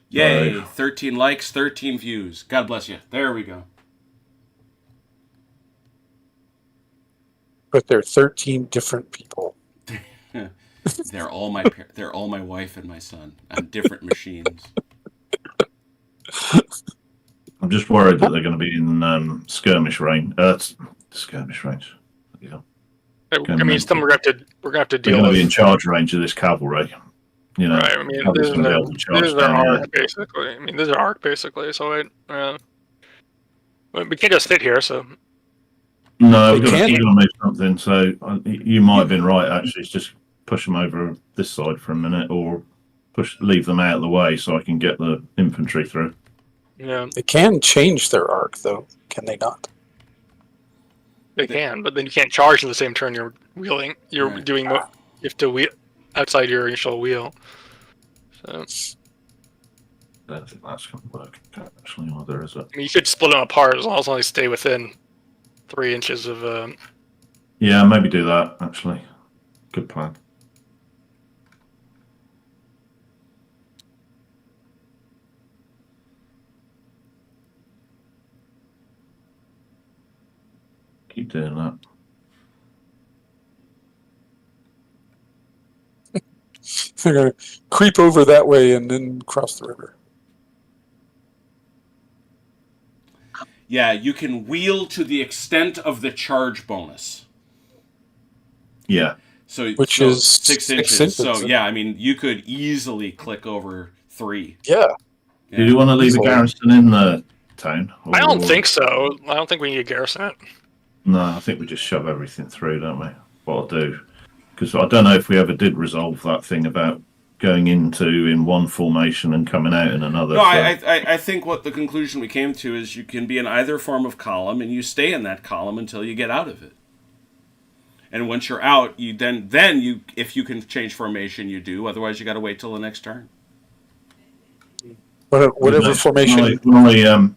Yay! 13 likes, 13 views. God bless you. There we go. But they're 13 different people. They're all my wife and my son on different machines. I'm just worried that they're going to be in skirmish range. Skirmish range. Yeah. I mean, we're gonna have to They're deal going to with. be in charge range of this cavalry You know, Right. I mean, cavalry's going to be able to this charge is our down there. arc, basically. I mean, this is our arc, basically. So we can't just sit here. So No, They we've got to can't. move something. So you might have been right. Actually, it's just push them over this side for a minute, or leave them out of the way so I can get the infantry through. yeah, They can change their arc, though, can they not? they can, but then you can't charge in the same turn you're wheeling. You're Right. doing you have to wheel outside your initial wheel. So I don't think that's going to work. Actually, or there is a. I mean, you could split them apart as long as they stay within 3 inches of. Yeah, maybe do that. Actually, good plan. Keep doing that. They're going to creep over that way and then cross the river. Yeah, you can wheel to the extent of the charge bonus. Yeah. Which is 6 inches. 6 inches. So yeah, I mean, you could easily click over 3. Yeah. Yeah. Do you want to leave a garrison in the town? I don't or- think so. I don't think we need a garrison it. No, I think we just shove everything through, don't we? What I'll do, because I don't know if we ever did resolve that thing about going in one formation and coming out in another. No, so- I think what the conclusion we came to is you can be in either form of column, and you stay in that column until you get out of it. And once you're out, you then you if you can change formation, you do. Otherwise, you got to wait till the next turn. Whatever formation.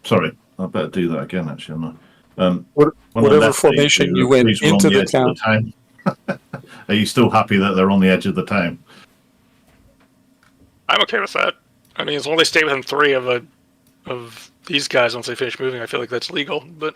Sorry, I better do that again. Actually, I'm not. Whatever formation you went into the town. Are you still happy that they're on the edge of the town? I'm okay with that. I mean, as long as they stay within 3 of these guys once they finish moving, I feel like that's legal. But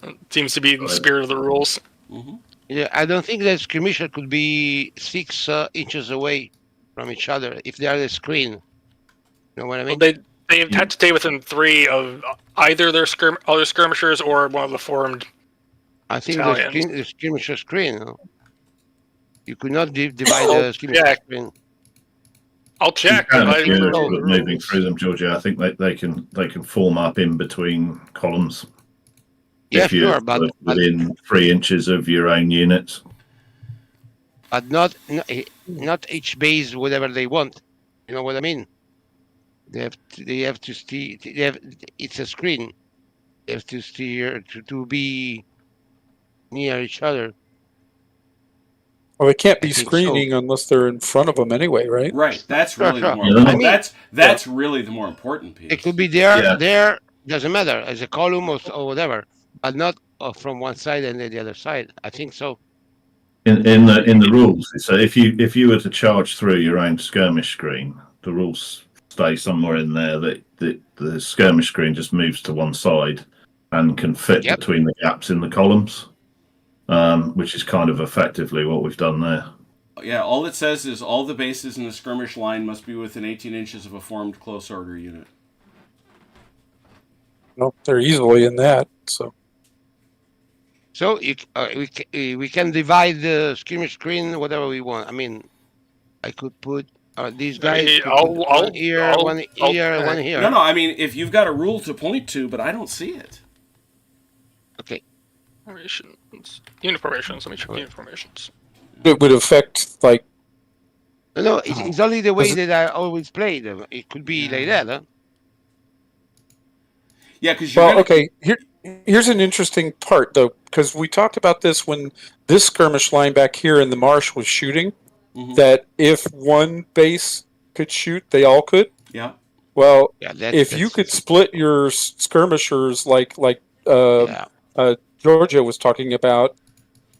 it seems to be in the spirit of the rules. Mm-hmm. Yeah, I don't think that skirmisher could be 6 inches away from each other if they are the screen. You know what I mean? Well, they had to stay within 3 of either their other skirmishers or one of the formed. I think Italians. the skirmisher screen. No? You could not divide the skirmisher yeah. screen. I'll check. You can, I if you're remember the moving rules. through them, Georgia. I think they can form up in between columns. Yeah, if you're sure, but within 3 inches of your own units. but not each base whatever they want. You know what I mean? They have to steer. It's a screen. They have to steer to be near each other. Well, they can't I be think screening unless they're in front of them anyway, right? Right. That's really Sure. the more. Yeah, important. I mean- That's really the more important piece. It could be there. Yeah. There doesn't matter as a column or whatever, but not from one side and then the other side. I think so. In the rules, so if you were to charge through your own skirmish screen, the rules stay somewhere in there that the skirmish screen just moves to one side and can fit Yep. between the gaps in the columns, which is kind of effectively what we've done there. Yeah, all it says is all the bases in the skirmish line must be within 18 inches of a formed close order unit. No, they're easily in that. So So we can divide the skirmish screen whatever we want. I mean, I could put these guys Hey, could I'll- put I'll- one here, I'll- one I'll- here, one here. No, I mean, if you've got a rule to point to, but I don't see it. Okay. Formations. Unit formations. Let me check unit formations. it would affect like No, it's only the way Does it- that I always play them. It could be like that, huh? Yeah, because you're well, gonna, okay. Here's an interesting part though, because we talked about this when this skirmish line back here in the marsh was shooting. Mhm. That if one base could shoot, they all could. Yeah. Well, Yeah. if you could split your skirmishers like Yeah. Georgia was talking about,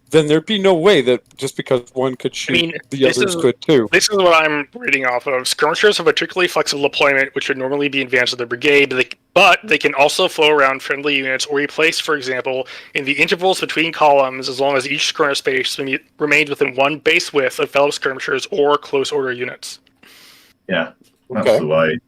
then there'd be no way that just because one could shoot, mean, the this others is- could too. This is what I'm reading off of. Skirmishers have a particularly flexible deployment, which would normally be in advance of the brigade, but they can also flow around friendly units or be placed, for example, in the intervals between columns as long as each skirmish space remains within one base width of fellow skirmishers or close order units. Yeah, that's Okay. the way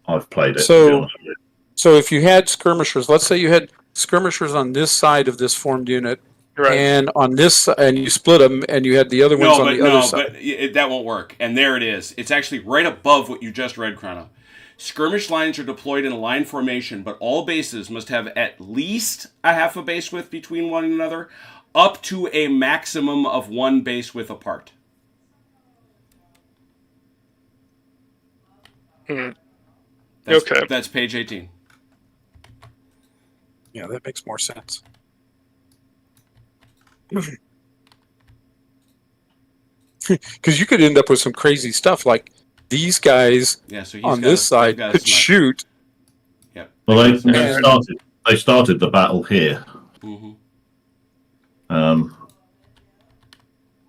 I've played it. to So- be honest with you. So if you had skirmishers, let's say you had skirmishers on this side of this formed unit, Right. And on this, and you split them, and you had the other ones on the other side. But that won't work. And there it is. It's actually right above what you just read, Chrono. Skirmish lines are deployed in a line formation, but all bases must have at least a half a base width between one another, up to a maximum of one base width apart. Okay. That's page 18. Yeah, that makes more sense. Because you could end up with some crazy stuff like these guys on this side could shoot. Yep. Well, they started the battle here. Mm-hmm.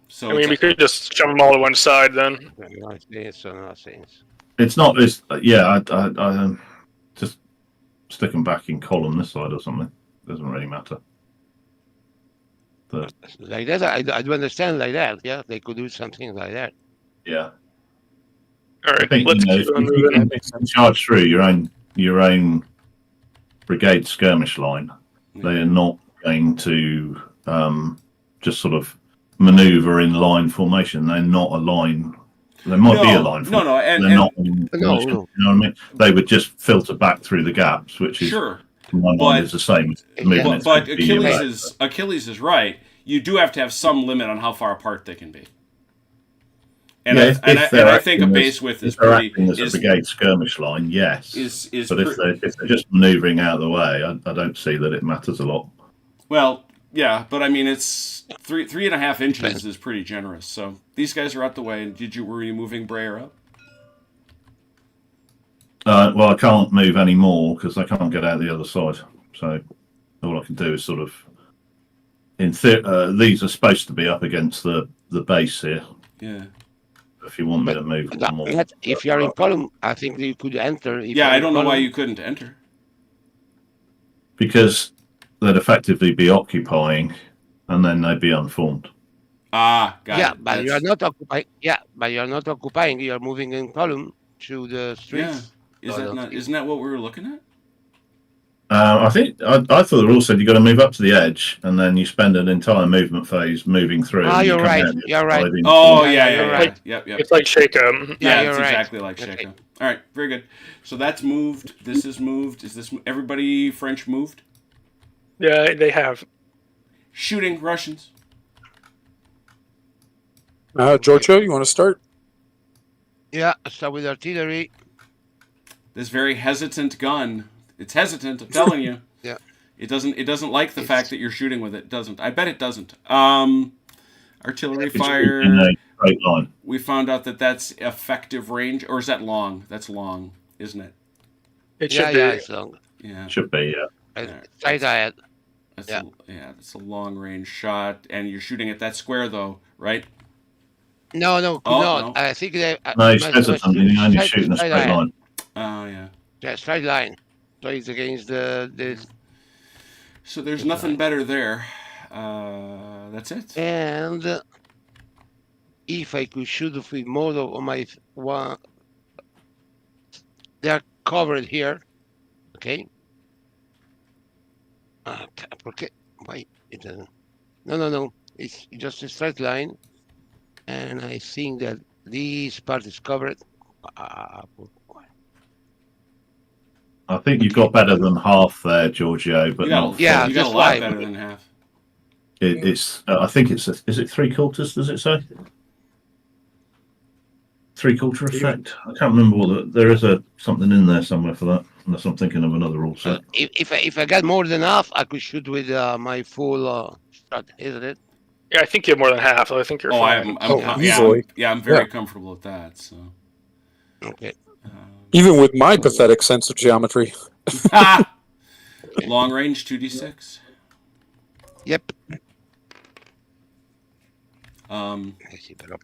So we could just shove them all to one side then. It's not this. Yeah, I just stick them back in column this side or something. Doesn't really matter. But, like that, I do understand like that. Yeah, they could do something like that. Yeah. All right. I think, Let's if you can charge through your own brigade skirmish line, they are not going to just sort of maneuver in line formation. They're not a line. They might be a line formation. They're not. You know what I mean? They would just filter back through the gaps, which is one line is the same. But Achilles is right. You do have to have some limit on how far apart they can be. And I think a base width is pretty. As a brigade skirmish line, yes. But if they're just manoeuvring out of the way, I don't see that it matters a lot. Well, yeah, but I mean, it's 3.5 inches is pretty generous. So these guys are out the way. And were you moving Breyer up? Well, I can't move any more because I can't get out the other side. So all I can do is sort of. These are supposed to be up against the base here. Yeah. If you want me to move one more. If you're in column, I think you could enter. I don't know why you couldn't enter. Because they'd effectively be occupying, and then they'd be unformed. Got it. But you're not occupying. Yeah, but you're not occupying. You're moving in column through the streets. Yeah. Isn't that what we were looking at? I think I thought the rule said you got to move up to the edge, and then you spend an entire movement phase moving through. You're right. You're right. Oh yeah. Yep. It's like Shaco. Yeah, it's exactly like Shaco. All right, very good. So that's moved. This is moved. Is this everybody French moved? Yeah, they have. Shooting Russians. Giorgio, you want to start? Yeah, start with artillery. This very hesitant gun. It's hesitant, I'm telling you. Yeah. It doesn't like the fact that you're shooting with it. It doesn't. I bet it doesn't. Artillery fire. In a straight line. We found out that that's effective range, or is that long? That's long, isn't it? It should be. Yeah, it's long. Yeah. Should be, yeah. Straight ahead. That's a long range shot, and you're shooting at that square though, right? No. I think they. No, he's hesitant. He's only shooting a straight line. Oh yeah. Yeah, straight line. So it's against the. So there's nothing better there. That's it. And if I could shoot with more on my one, they are covered here. Okay. Okay. Why it doesn't? No. It's just a straight line, and I think that this part is covered. I think you've got better than half there, Giorgio, but not. Yeah, you got a lot better than half. It's. I think it's. Is it 3/4? Does it say? 3/4 effect. I can't remember what there is something in there somewhere for that. Unless I'm thinking of another rule set. If I got more than half, I could shoot with my full shot, isn't it? Yeah, I think you have more than half. So I think you're fine. I'm very comfortable with that. So. Okay. Even with my pathetic sense of geometry. Long range 2d6. Yep.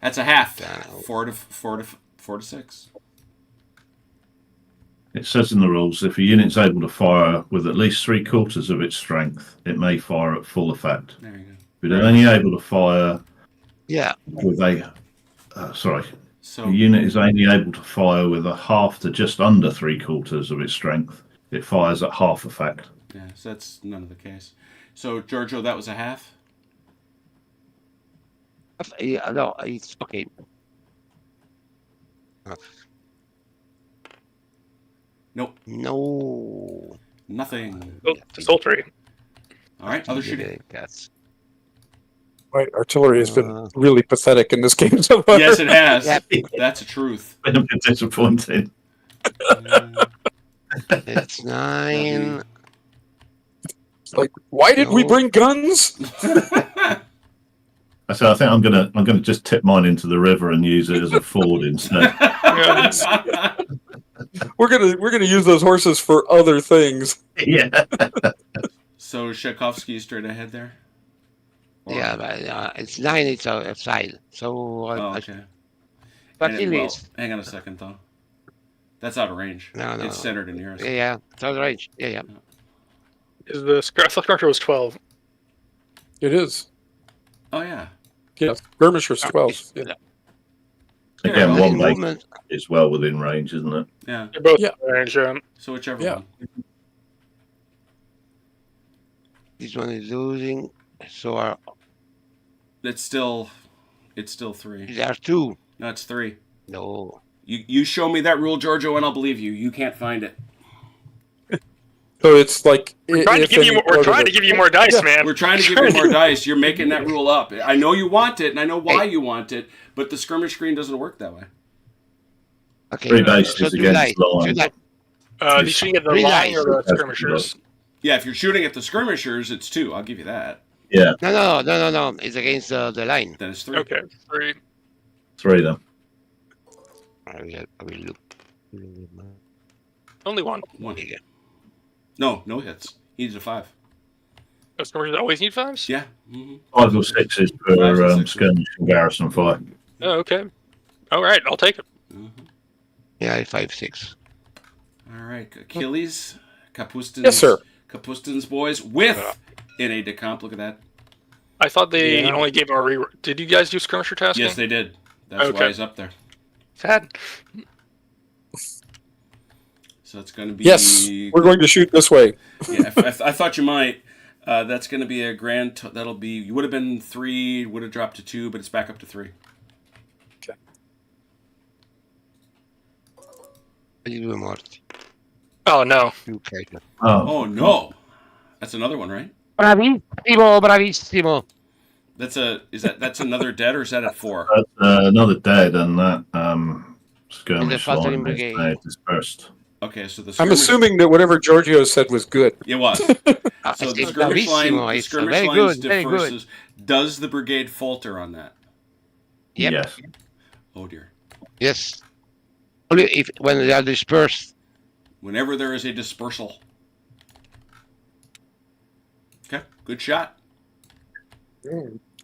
That's a half. 4 to 6. It says in the rules, if a unit's able to fire with at least 3/4 of its strength, it may fire at full effect. There you go. If it's only able to fire with a the unit is only able to fire with a half to just under 3/4 of its strength, it fires at half effect. Yeah, so that's none of the case. So, Giorgio, that was a half? No, it's okay. Nope. No. Nothing. Oh, it's faltering. All right. Other shooting. That's Right, artillery has been really pathetic in this game so far. Yes, it has. Yep. That's a truth. Been a bit disappointing. it's 9. It's like, why did we bring guns? So I think I'm gonna just tip mine into the river and use it as a ford instead. We're gonna use those horses for other things. Yeah. So Tchaikovsky straight ahead there. Or- Yeah, but it's 9. It's outside. So Oh, okay. but And it well, is. hang on a second though. That's out of range. No, It's centered in here. Yeah, it's out of range. Yeah. Is the skirmisher was 12? It is. Oh yeah. Yes, skirmisher's 12. Yeah. Again, Yeah, one base movement. is well within range, isn't it? Yeah. They're both Yeah. in range. So whichever Yeah. one. This one is losing. So It's still 3. there are 2. No, it's 3. No. You show me that rule, Giorgio, and I'll believe you. You can't find it. So it's like We're trying to give you more dice, Yeah. man. We're trying to give you more dice. You're making that rule up. I know you want it, and I know why you want it, but the skirmish screen doesn't work that way. Okay. 3 bases So 2 against light. line. 2 light. The shooting at the Three line dice. or the skirmishers? Yeah, if you're shooting at the skirmishers, it's 2. I'll give you that. Yeah, No. It's against the line. Then it's 3. Okay, 3. 3 then. I will look. Only one. 1. No hits. He needs a 5. Oh, skirmishers always need 5s? Yeah. Mm-hmm. 5 or 6s per 5s and 6s. skirmish and garrison fire. Oh, okay. All right, I'll take it. Mm-hmm. Yeah, 5, 6. All right, Achilles, Kapustin's, Yes, sir. Kapustin's boys with an aide de camp. Look at that. I thought they Yeah. only gave him a re. Did you guys do skirmisher tasking? Yes, they did. That's why Okay. he's up there. Sad. So it's going to be. Yes, we're going to shoot this way. Yeah, I thought you might. That's going to be a grand. That'll be. You would have been 3. Would have dropped to 2, but it's back up to 3. Okay. Oh no. Okay. Oh no, that's another one, right? Bravissimo. That's another dead, or is that at 4? That's another dead, and that skirmish faltering line is brigade. now dispersed. Okay, so the. I'm skirmish- assuming that whatever Giorgio said was good. It was. So the It's skirmish line. bravissimo. The It's skirmish very line good. Very good. versus. Does the brigade falter on that? Yep. Yes. Oh dear. Yes. Only when they are dispersed. Whenever there is a dispersal. Okay, good shot.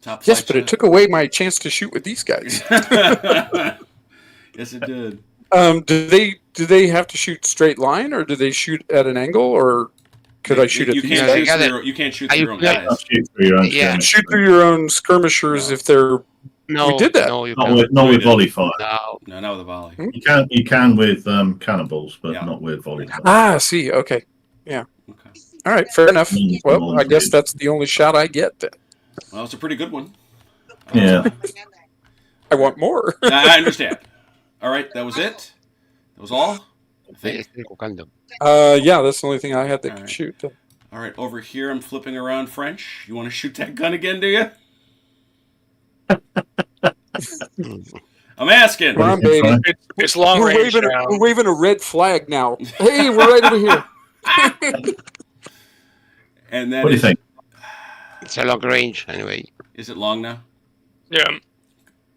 Top Yes, 5 but it took away my chance to shoot with these guys. Yes, it did. Do they have to shoot straight line, or do they shoot at an angle, or could I shoot at You these can't guys? shoot guys? through you can't shoot Are through you your own playing- guys. Shoot through your own Yeah. skirmish. Shoot through your own skirmishers if they're. No, We did that. No, you Not can't. with, not with volley fire. No. No, not with a volley. You can with cannonballs, but Yeah. not with volley fire. Ah, see, okay, Okay. all right, fair enough. Mm, Well, I guess that's the only shot I get. Then Well, it's a pretty good one. Yeah. I want more. I understand. All right, that was it. That was all. I think. Yeah, that's the only thing I had that All could right. shoot. All right, over here I'm flipping around French. You want to shoot that gun again, do you? I'm asking. Come on, baby. It's long We're range waving, now. we're waving a red flag now. Hey, we're right over here. And that What do you is- think? It's a long range anyway. Is it long now? Yeah.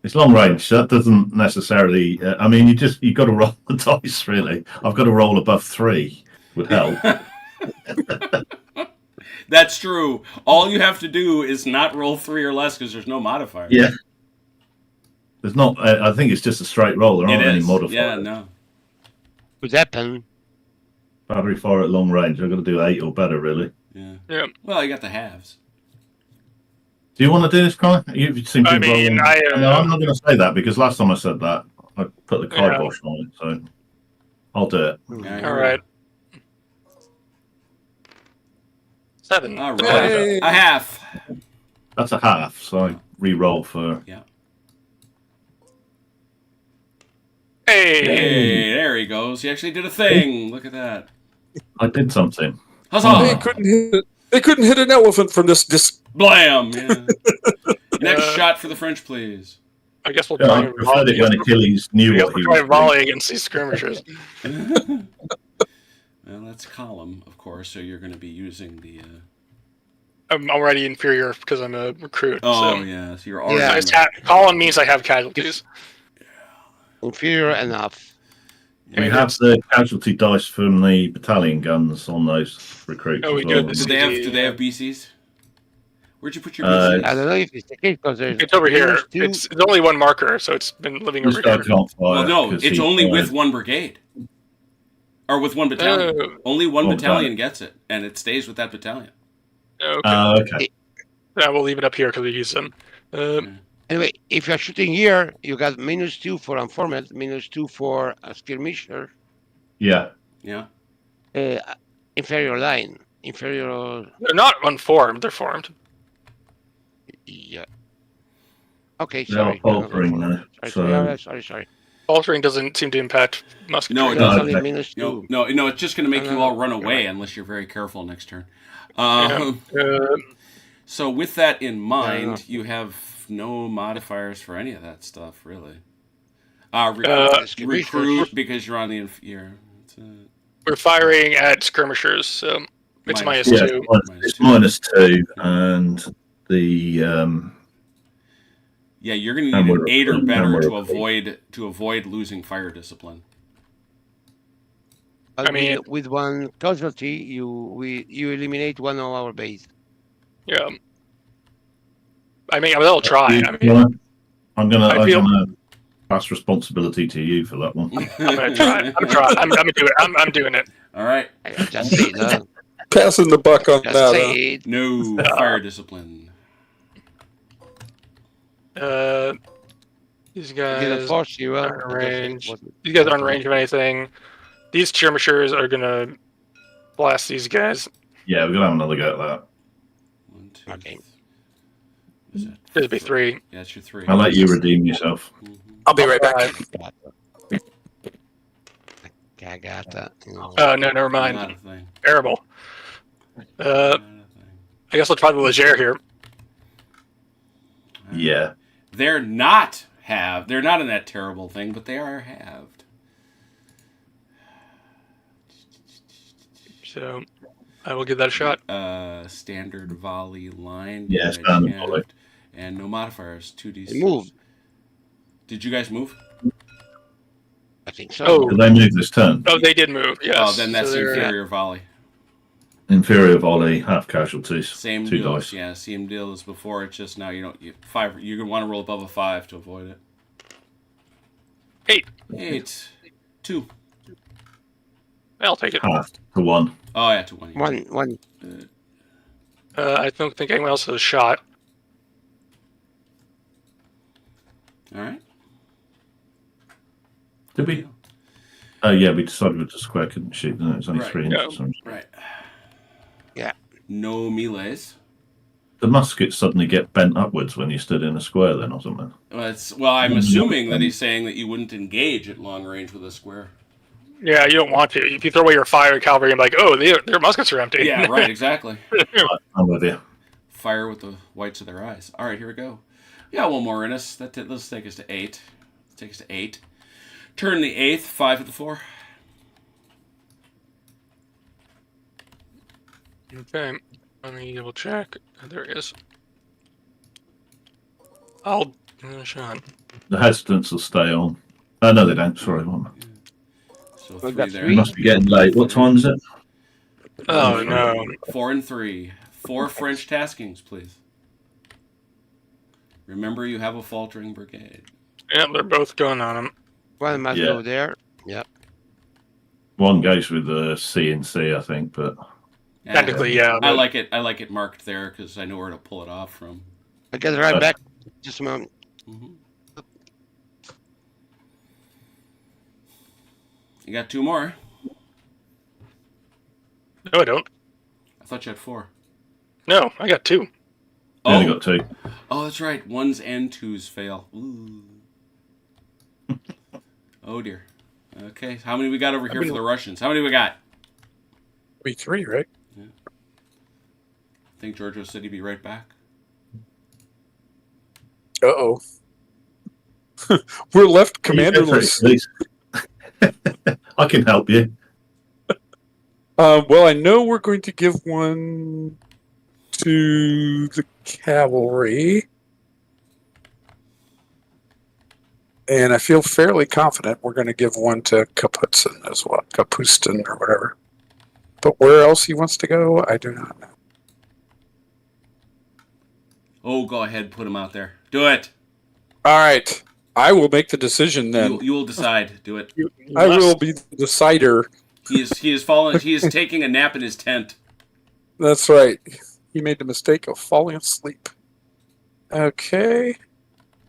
It's long range. That doesn't necessarily. I mean, you got to roll the dice. Really, I've got to roll above 3 would help. That's true. All you have to do is not roll 3 or less because there's no modifier. Yeah. There's not. I think it's just a straight roll. There It aren't any is. modifiers. Yeah, no. Could happen. Battery fire at long range. I've got to do 8 or better. Really. Yeah. Yeah. Well, you got the halves. Do you want to do this, Kai? You seem to I be mean, rolling. No, I'm not going to say that because last time I said that, I put the kibosh on it. So I'll do it. All right. 7. All right. Hey. A half. That's a half. So I re-roll for Yeah. Hey, there he goes. He actually did a thing. Look at that. I did something. Huzzah! They couldn't hit an elephant from this disc. Blam! Yeah. Next shot for the French, please. I guess we'll Yeah, try I and preferred it when Achilles knew what he was doing. volley against these skirmishers. Well, that's column, of course, so you're going to be using the... I'm already inferior because I'm a recruit. Oh, so. yeah, so you're already... Column means I have casualties. Inferior enough. We have the casualty dice from the battalion guns on those recruits. Oh, we as do. well. Do they have BCs? Where'd you put your Uh, BCs? I don't know if it's the case because there's. It's over here. minus two. It's only one marker, so it's been living This over guy here. can't fire. Well, no, 'cause it's he only fired. with one brigade. Or with one battalion. Oh. Only one One battalion gets it, and it stays with that battalion. Okay. Okay. Yeah, we'll leave it up here because we use them. Anyway, if you're shooting here, you got -2 for unformed, -2 for a skirmisher, Yeah. Yeah. inferior line, inferior. They're not unformed. They're formed. Yeah. Okay, They are sorry. faltering now. Sorry. Faltering doesn't seem to impact musketry. No, it It's doesn't. only okay. -2. No, it's just going to make No, you no, all no. run You're away right. unless you're very careful next turn. Yeah. So with that in mind, No. you have no modifiers for any of that stuff, really. Skirmishers. Recruit because you're on the We're firing at skirmishers, so it's Minus minus Yeah, two. it's -2, and the yeah, you're going to And need an we're 8 or recruiting, better and we're to recruiting. avoid losing fire discipline. But I mean- with one casualty, you eliminate one of our base. Yeah. I mean, they'll try. I mean, Yeah. I'm gonna feel- pass responsibility to you for that one. I'm gonna try. I'm gonna do it. I'm doing it. All right. I just say that. Passing the buck on Just that. say it. No fire discipline. These Didn't guys. force you. Well, aren't range. wasn't- These guys aren't in range of anything. These skirmishers are gonna blast these guys. Yeah, we're gonna have another go at that. 1, 2. Okay. Is that There'd be 3. Yeah, it's your 3. I'll let you redeem yourself. I'll be right back. I got that. You know. Oh no, never Not mind. a thing. Terrible. Not a thing. I guess I'll try the Leger here. Yeah. They're not in that terrible thing, but they are halved. So I will give that a shot. Standard volley line. Yeah, standard halved, volley. And no modifiers. 2d6. They moved. Did you guys move? I think so. Oh. Did they move this turn? Oh, they did move. Yes. Oh, then that's So they're- inferior volley. Inferior volley, half casualties. Same 2 deal. dice. Yeah, same deal as before. It's just now you're gonna want to roll above a 5 to avoid it. 8. 8. 2. I'll take it. Half to 1. Oh yeah, to 1. One. I don't think anyone else has a shot. All right. Did we? Oh yeah, we decided with the square couldn't shoot. No, it was only Right. 3 Yeah. inches. So Right. Yeah. No melees. the muskets suddenly get bent upwards when you stood in a square, then, or something. Well, I'm assuming that he's saying that you wouldn't engage at long range with a square. Yeah, you don't want to. If you throw away your fire cavalry, I'm like, oh, their muskets are empty. Yeah, right. Exactly. I'm with you. Fire with the whites of their eyes. All right, here we go. Yeah, one more in us. Let's take us to 8. Let's take us to 8. Turn the 8th. 5 at the 4. Okay. Let me double check. There it is. I'll give it a shot. The hesitants will stay on. Oh, no, they don't. Sorry. So We've 3 got there. It must be getting late. What time is it? Oh, no. 4 and 3. 4 French taskings, please. Remember, you have a faltering brigade. Yeah, they're both going on them. One must Yeah. go there. One goes with the C and C, I think, but And Technically, yeah. I but- like it. I like it marked there because I know where to pull it off from. I get right back. Just a moment. Mhm. You got 2 more. No, I don't. I thought you had 4. No, I got 2. I only got 2. Oh, that's right. 1s and 2s fail. Ooh. Oh dear. Okay, how many we got over here for the Russians? How many we got? Be 3, right? Yeah. I think Giorgio said he'd be right back. Uh-oh. We're left commanderless. I can help you. Well, I know we're going to give one to the cavalry. And I feel fairly confident we're going to give one to Kapustin as well. Kapustin or whatever. But where else he wants to go, I do not know. Oh, go ahead, put him out there. Do it. All right. I will make the decision then. You will decide. Do it. I will be the decider. He is falling. He is taking a nap in his tent. That's right. He made the mistake of falling asleep. Okay.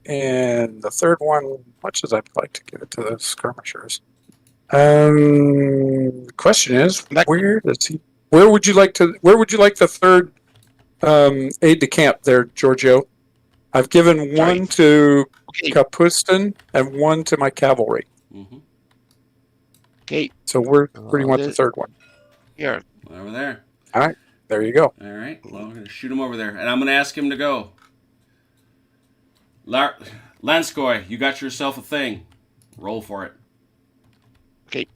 And the third one, much as I'd like to give it to the skirmishers. The question is, where would you like the third aide de camp there, Giorgio? I've given one to Kapustin and one to my cavalry. Mm-hmm. Okay. So where do you want the third one? Here. Over there. All right. There you go. All right. Well, we're going to shoot him over there. And I'm going to ask him to go. Lanskoy, you got yourself a thing. Roll for it. Okay.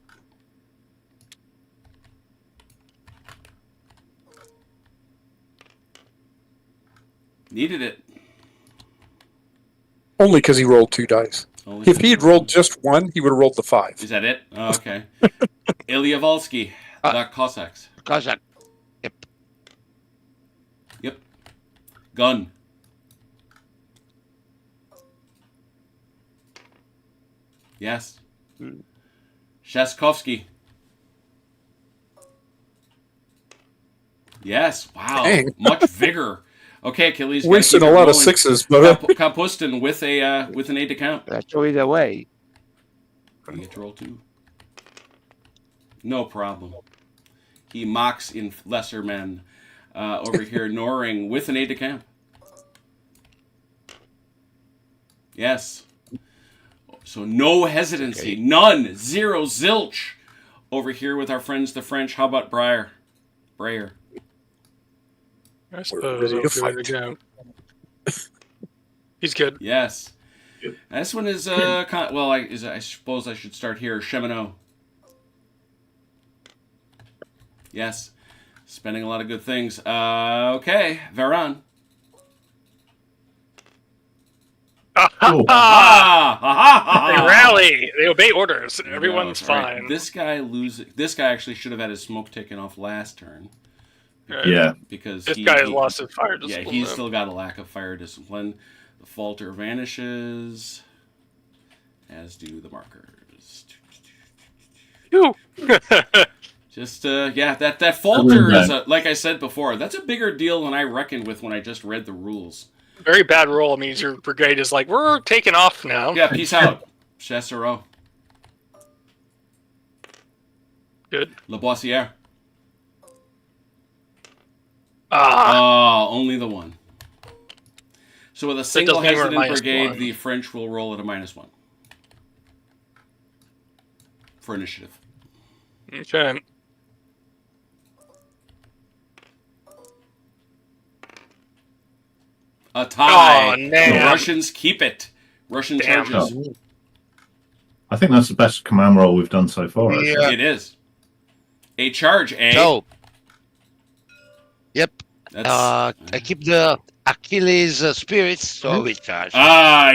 Needed it. Only because he rolled 2 dice. If he had rolled just 1, he would have rolled the 5. Is that it? Oh, okay. Ilya Volsky, the Cossacks. Cossack. Yep. Yep. Gun. Yes. Shaskovsky. Yes. Wow. Dang. Much vigor. Okay, Achilles. Wasted a lot of 6s, but Kapustin with an aide de camp. That's either way. You get to roll 2. No problem. He mocks in lesser men. Over here, Noring with an aide de camp. Yes. So no hesitancy. Okay. None. 0 zilch. Over here with our friends, the French. How about Breyer? I suppose I'll give it a go. He's good. Yes. Good. This one is, I suppose I should start here. Cheminot. Yes. Spending a lot of good things. Okay. Varan. They rally. They obey orders. Everyone's fine. Right. This guy actually should have had his smoke taken off last turn. Yeah. Because this guy has lost his fire discipline. Yeah, he's still got a lack of fire discipline. The falter vanishes, as do the markers. Just that falter is like I said before. That's a bigger deal than I reckoned with when I just read the rules. Very bad roll means your brigade is like, we're taking off now. Yeah, peace out. Chassereau. Good. Laboissière. Ah. Only the 1. So with a single hesitant brigade, 1. The French will roll at a -1 for initiative. Okay. A tie. Oh, the Russians keep it. Russian charges. I think that's the best command roll we've done so far. Yeah. It is. A charge, eh? So, yep. I keep the Achilles spirits, so we charge.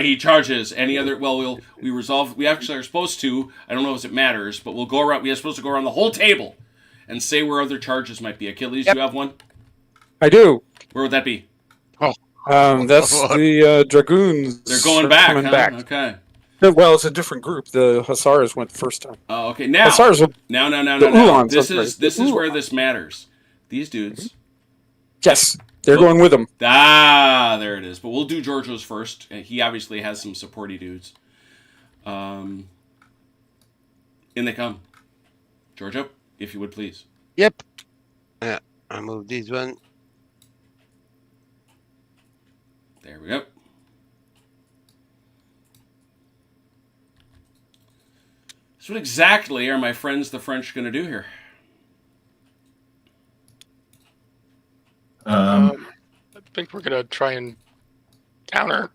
He charges. Any other? Well, we resolve. We actually are supposed to. I don't know if it matters, but we'll go around. We are supposed to go around the whole table and say where other charges might be. Achilles, you have one? I do. Where would that be? That's the dragoons. They're going back. Coming back. Okay. Well, it's a different group. The Hussars went the first time. Oh, okay. Now, Hussars. No. This is where this matters. These dudes. Yes, they're going with them. There it is. But we'll do Giorgio's first. He obviously has some supporty dudes. In they come. Giorgio, if you would please. Yep. I move this one. There we go. So what exactly are my friends the French going to do here? I think we're gonna try and counter.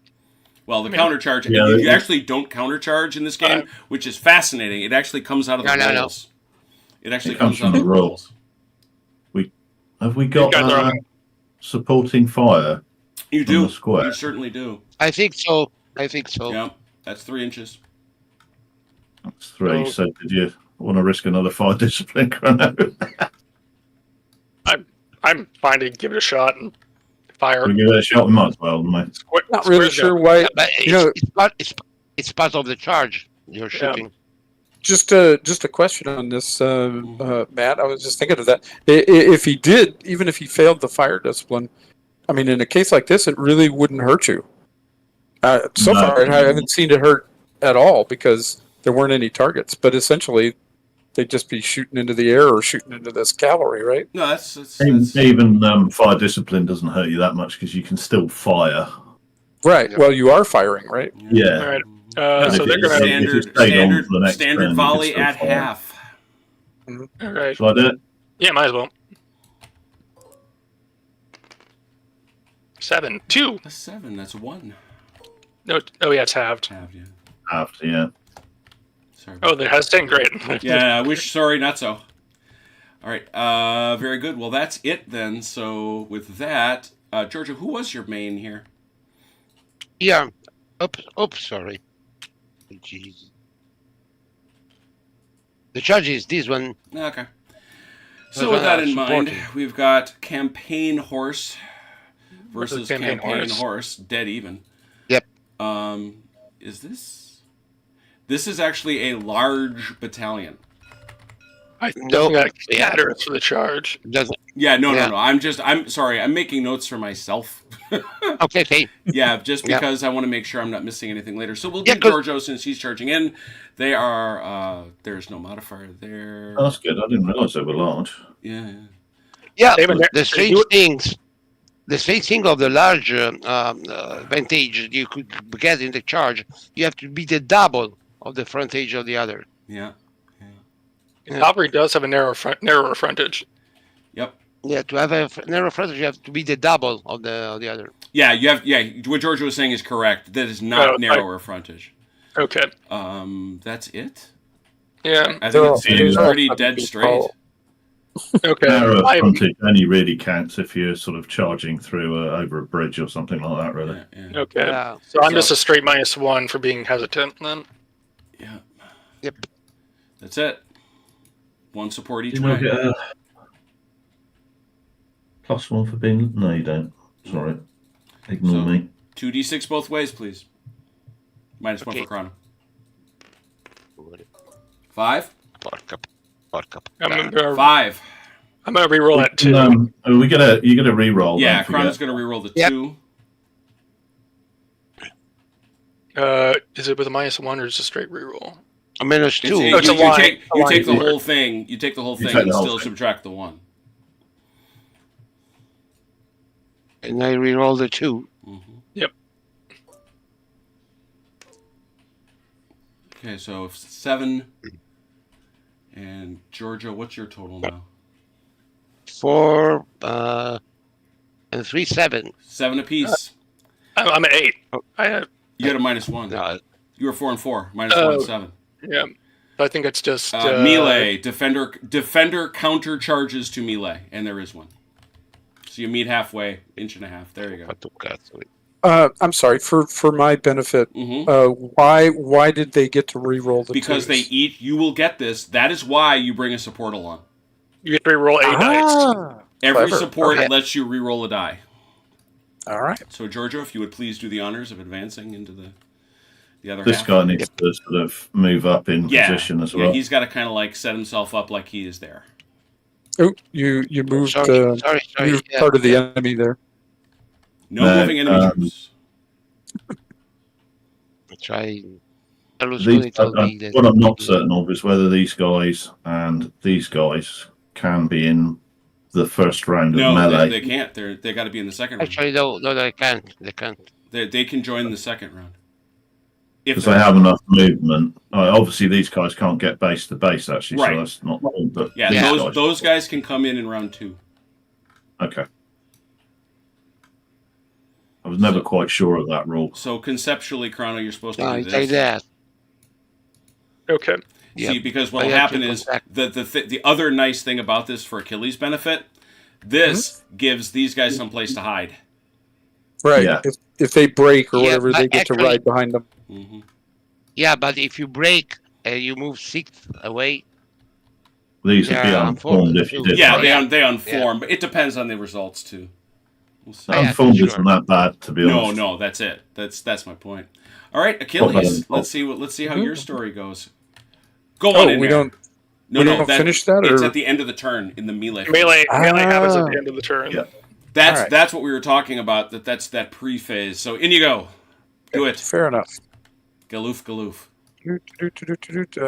Well, the countercharge, Yeah, you actually don't countercharge in this game, which is fascinating. It actually comes out of the rolls. It actually comes out of the rolls. Have we got supporting fire? You do. The square? You certainly do. I think so. Yeah, that's 3 inches. That's 3. So did you want to risk another fire discipline, Chrono? I'm fine to give it a shot and fire. We give it a shot. We might as well, mate. Not really sure why. Yeah, but you know, it's part of the charge you're shooting. just a question on this, Matt. I was just thinking of that. If he did, even if he failed the fire discipline, I mean, in a case like this, it really wouldn't hurt you. So far, I haven't seen it hurt at all because there weren't any targets. But essentially, they'd just be shooting into the air or shooting into this cavalry, right? No, that's even fire discipline doesn't hurt you that much because you can still fire. Right. Yeah. Well, you are firing, right? Yeah. All right. So they're standard gonna standard volley at half. All right. Shall I do it? Yeah, might as well. 7, 2. That's 7. That's 1. No. Oh yeah, it's halved. Halved, yeah. Halved, yeah. Sorry. Oh, that has 10. Great. Yeah, I wish. Sorry, not so. All right. Very good. Well, that's it then. So with that, Georgia, who was your main here? Yeah. Oops. Sorry. Jeez. The charge is this one. Okay. So with that in mind, we've got campaign horse versus campaign horse, dead even. Yep. Is this? This is actually a large battalion. I don't think that matters for the charge. Doesn't. Yeah, no. I'm sorry. I'm making notes for myself. Okay. Yeah, just because I want to make sure I'm not missing anything later. So we'll do Giorgio since he's charging in. They are. There's no modifier there. Oh, that's good. I didn't realise they were large. Yeah. The strange thing of the large advantage you could get in the charge, you have to be the double of the frontage of the other. Yeah. Cavalry does have a narrower frontage. Yep. Yeah, to have a narrow frontage, you have to be the double of the other. Yeah, you have. Yeah, what Georgia was saying is correct. That is not narrower frontage. Okay. That's it. Yeah. I think it's already dead straight. Okay. Narrow frontage only really counts if you're sort of charging through over a bridge or something like that, really. Yeah. Okay. So I'm just a straight -1 for being hesitant then. Yeah. Yep. That's it. 1 support each way. Get a +1 for being. No, you don't. Sorry. Ignore me. 2d6 both ways, please. -1 for Chrono. 5. 5. I'm gonna reroll that 2. You get a reroll. Yeah, Chrono's gonna reroll the 2. Is it with a -1 or just a straight reroll? A -2. You take the whole thing. You take the whole thing and still subtract the 1. And I reroll the 2. Mm-hmm. Yep. Okay, so 7. And Georgia, what's your total now? 4 and 3, 7. 7 apiece. I'm at 8. You had a -1. No. You were 4 and 4. -1 and 7. Yeah. I think it's just melee. Defender counter charges to melee, and there is one. So you meet halfway, 1.5 inches. There you go. I'm sorry, for my benefit. Why did they get to re-roll the because 2s? they eat. You will get this. That is why you bring a support along. You get to reroll 8 dice. Every support lets you re-roll a die. All right. So Giorgio, if you would please do the honors of advancing into the other this half. Guy needs to sort of move up in position as well. Yeah, he's got to kind of like set himself up like he is there. Oh, you moved, sorry, moved part of the enemy there. No moving enemy troops. What I'm not certain of is whether these guys and these guys can be in the first round of melee. No, they can't. They got to be in the second round. Actually, no, they can't. They can't. They can join the second round. because they have enough movement. Obviously, these guys can't get base to base, actually, Right. so that's not wrong. But yeah, those guys can come in round 2. Okay. I was never quite sure of that rule. So conceptually, Chrono, you're supposed to do you this. take that. Okay. See, because what Oh, will yeah, happen to is contact. the other nice thing about this for Achilles' benefit, this gives these guys some place to hide. Right. Yeah. If they break or Yeah, whatever, but they get to actually- ride behind them. Mm-hmm. Yeah, but if you break and you move 6 away, These would be Yeah, unformed if you did. Yeah, that. they unform, but it depends on the results too. We'll see. Yeah, Unformed sure. isn't that bad, to be honest. No, that's it. That's my point. All right, Achilles. Let's see how your story goes. Go on in we there. don't. No, we no, don't finish that, It's or- at the end of the turn in the melee. Melee happens at Ah. the end of the turn. Yeah. That's what we were talking about. That's that pre-phase. So in you go. Do it. Fair enough. Galoof.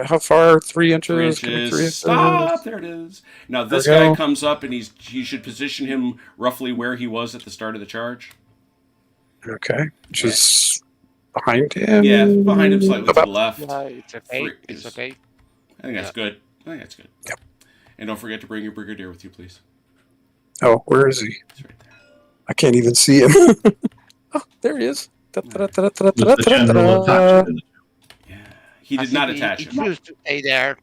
How far? 3 inches? 3 Give me inches. 3 inches. Stop. There it is. Now this There we guy go. comes up and he should position him roughly where he was at the start of the charge. Okay. Which is behind him. Yeah, behind him slightly to the About- left. it's okay. Three It's is- okay. I think that's good. Yep. And don't forget to bring your brigadier with you, please. Oh, where is he? It's right there. I can't even see him. Oh, there he is. Was the general attached? Yeah, he did not attach He him. chose to stay there.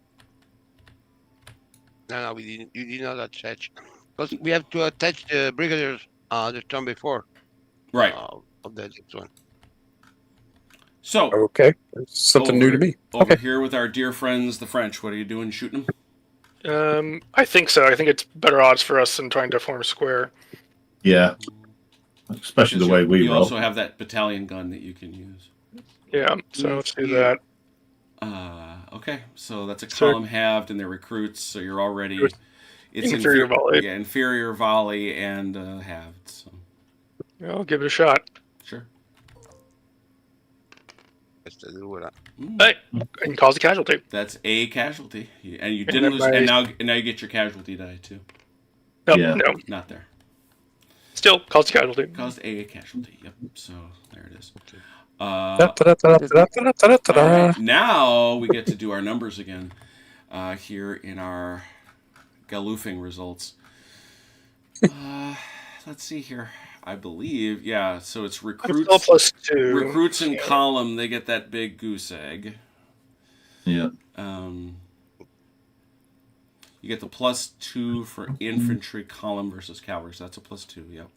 No, we didn't. You did not attach. Because we have to attach the brigadiers the turn before. Right. Of the next one. So Okay. Something new to me. over Okay. here with our dear friends, the French. What are you doing? Shooting them? I think so. I think it's better odds for us than trying to form a square. Yeah. Especially the way we You roll. also have that battalion gun that you can use. Yeah, so let's do that. Okay, so that's a So- column halved, and they're recruits. So you're already it's Inferior volley. Yeah, inferior volley and halved. So I'll give it a shot. sure. Let's do what Hey, and cause a casualty. That's a casualty, and you And didn't then lose. my- And now you get your casualty die too. No, Yeah. no. Not there. Still, cause a casualty. Caused a casualty. Yep. So there it is. Da-da-da-da-da-da-da-da-da. All right, now we get to do our numbers again here in our galoofing results. Let's see here. I believe, yeah. So it's I'm recruits. still +2. Recruits in column, they get that big goose egg. Yeah. You get the +2 for infantry column versus cavalry. So that's a +2. Yep.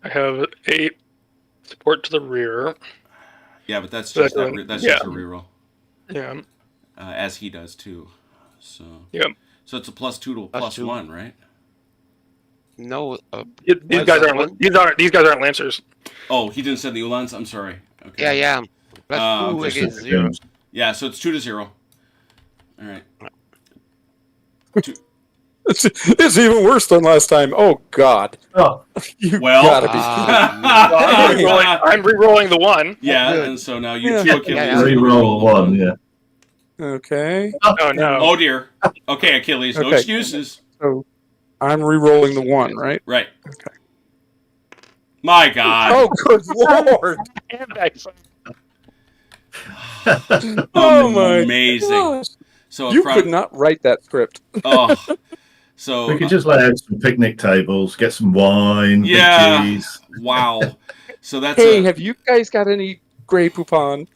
I have 8 support to the rear. Yeah, but that's So just that's that's yeah. just a reroll, Yeah. as he does too. So Yep. So it's a +2 to a +2. +1, right? No. These What's guys that aren't. one? These guys aren't lancers. Oh, he didn't send the Uhlans. I'm sorry. Okay. Yeah. +2 okay. against 0. Yeah, so it's 2 to 0. All right. It's even worse than last time. Oh God! Oh, You Well- gotta be kidding. I'm re-rolling the 1. Yeah, Good. and so now you Yeah. two Achilles. Yeah. re-roll one, yeah. Okay. Oh no. Oh dear. Okay, Achilles. No Okay. excuses. So I'm re-rolling the 1, right? Right. My God. Oh, good lord! Oh my Amazing. gosh. So You from, could not write that script. Oh. So We could just lay out some picnic tables, get some wine, Yeah. big cheese. wow. So that's Hey, have you guys got any Grey Poupon?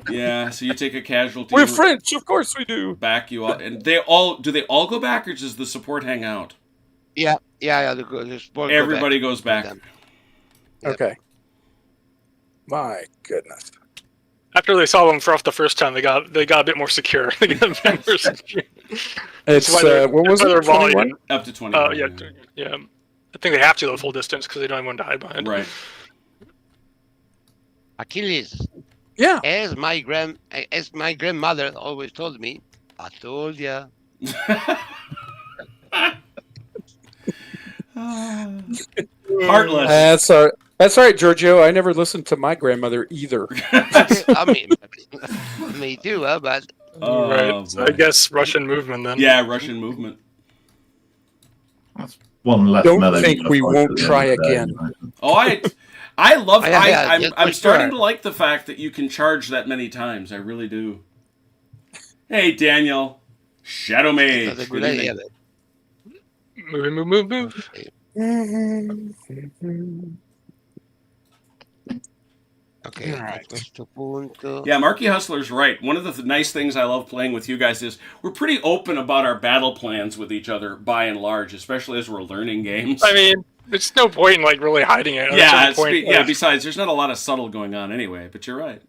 yeah. So you take a casualty. We're French, of course we do. Back you up, and do they all go back, or does the support hang out? Yeah. The support go Everybody back. goes back. Them. Yep. Okay. My goodness. After they saw them for off the first time, they got a bit more secure. They got a bit more secure. It's why they're- what was that's why it? they're volume. 21? Up to 20. Yeah. I think they have to go the full distance because they don't have one to hide behind. Right. Achilles, Yeah. as my grandmother always told me, I told ya. Heartless. That's all right, Giorgio. I never listened to my grandmother either. I mean, me too, but Oh, Right. So I boy. guess Russian movement then. Yeah, Russian movement. One less Don't melee think we're we gonna won't fight at the try end of the day, again. anyway. Oh, I love. Yeah, I'm for starting sure. to like the fact that you can charge that many times. I really do. Hey, Daniel, Shadow It's not a Mage. good Good idea. evening. Move. Okay, All right. questo punto. Yeah, Marky Hustler's right. One of the nice things I love playing with you guys is we're pretty open about our battle plans with each other, by and large, especially as we're learning games. I mean, there's no point in like really hiding it. yeah, At a point, yeah. Besides, there's not a lot of subtle going on anyway. But you're right.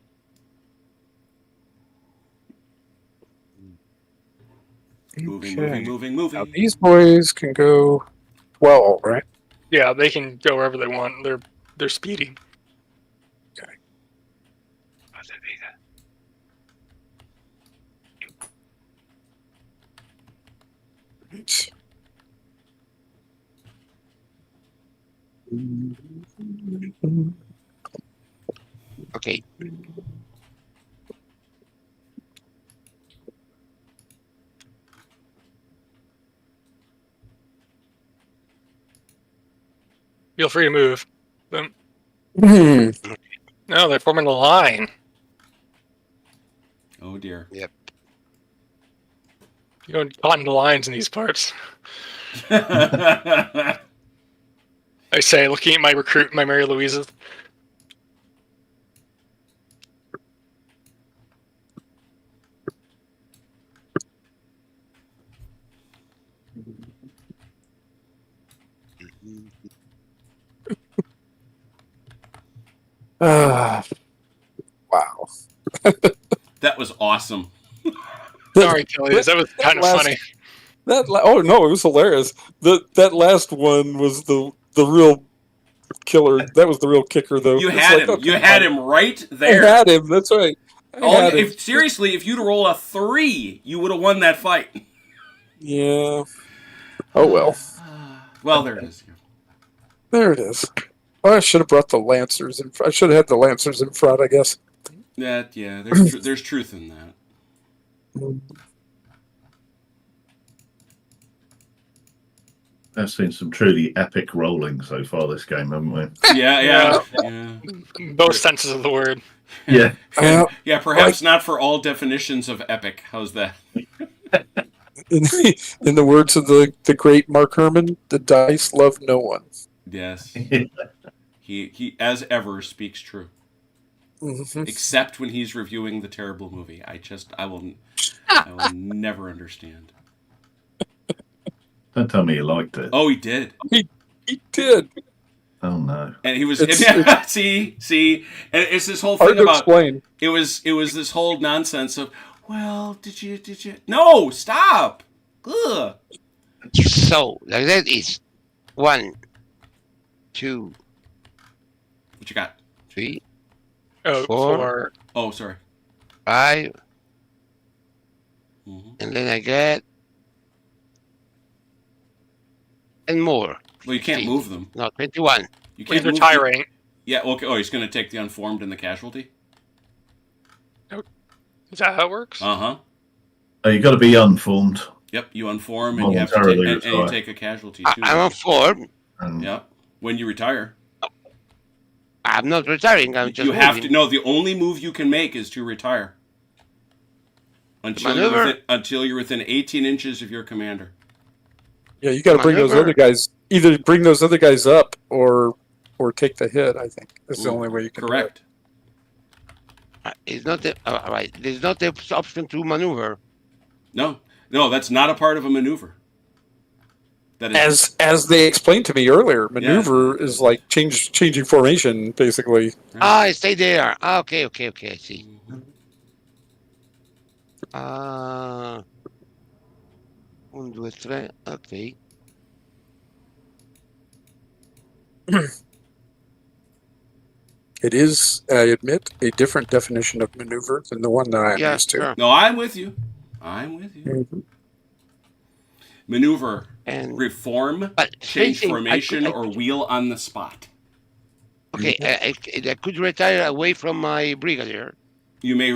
Moving. Now these boys can go 12, right? yeah, they can go wherever they want. They're speedy. Okay. Feel free to move. Hmm. No, they're forming a line. Oh dear. Yep. You don't caught into lines in these parts. yeah, I say, looking at my recruit, my Mary Louises. Wow. that was awesome. Sorry, Kelly, that was kind of funny. Oh no, it was hilarious. That last one was the real killer. That was the real kicker, though. You It's had like, him. oh, You come had on. him right I there. had him. That's right. I had him. Seriously, if you'd roll a 3, you would have won that fight. Yeah. Oh well. Well, there it is. There it is. Oh, I should have brought the Lancers in. I should have had the Lancers in front, I guess. There's truth in that. I've seen some truly epic rolling so far this game, haven't we? Yeah. Both senses of the word. Yeah. Yeah, perhaps not for all definitions of epic. How's that? In the words of the great Mark Herman, the dice love no one. Yes. He as ever speaks true. Mm-hmm. Except when he's reviewing the terrible movie. I will never understand. Don't tell me you liked it. Oh, he did. He did. Oh no. And he was It's see, and it's this whole hard thing to about explain. it was this whole nonsense of, well, did you no, stop. Ugh. So like that is 1, 2, What you got? 3, Oh, 4. for Oh, sorry. 5, Mm-hmm. and then I get and more. Well, you can't move them. No, 21. You can't he's move retiring. Yeah, okay. Oh, he's going to take the unformed and the casualty? Is that how it works? Uh-huh. Oh, you got to be unformed. Yep, you unform and you have to Voluntarily and you retire. take a casualty too. I'm on 4. And Yep. When you retire. I'm not retiring. I'm just You have to moving. no, the only move you can make is to retire. Maneuver? Until you're within 18 inches of your commander. Yeah, you got to bring those Maneuver. other guys. Either bring those other guys up or take the hit. I think that's the only way you can. Correct. It's not the right. There's not the option to maneuver. No, that's not a part of a maneuver. That is As they explained to me earlier, maneuver is like changing formation, basically. I stay there. Okay. I see. One, two, three. Okay. It is, I admit, a different definition of maneuver than the one that I'm Yeah, used to. sure. No, I'm with you. Mhm. Maneuver, And reform, but change same thing, formation, I or could- wheel on the spot. Okay, I could retire away from my brigadier. You may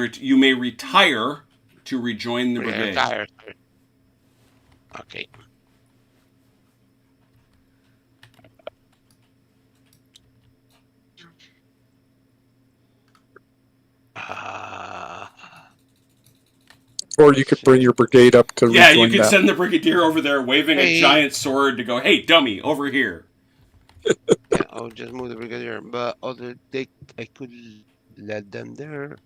retire to rejoin the brigade. Retire. Okay. Or you could bring your brigade up to Yeah, you rejoin could that. send the brigadier over there waving a giant sword to go, hey, dummy, over here. Yeah, I'll just move the brigadier, but I could let them there.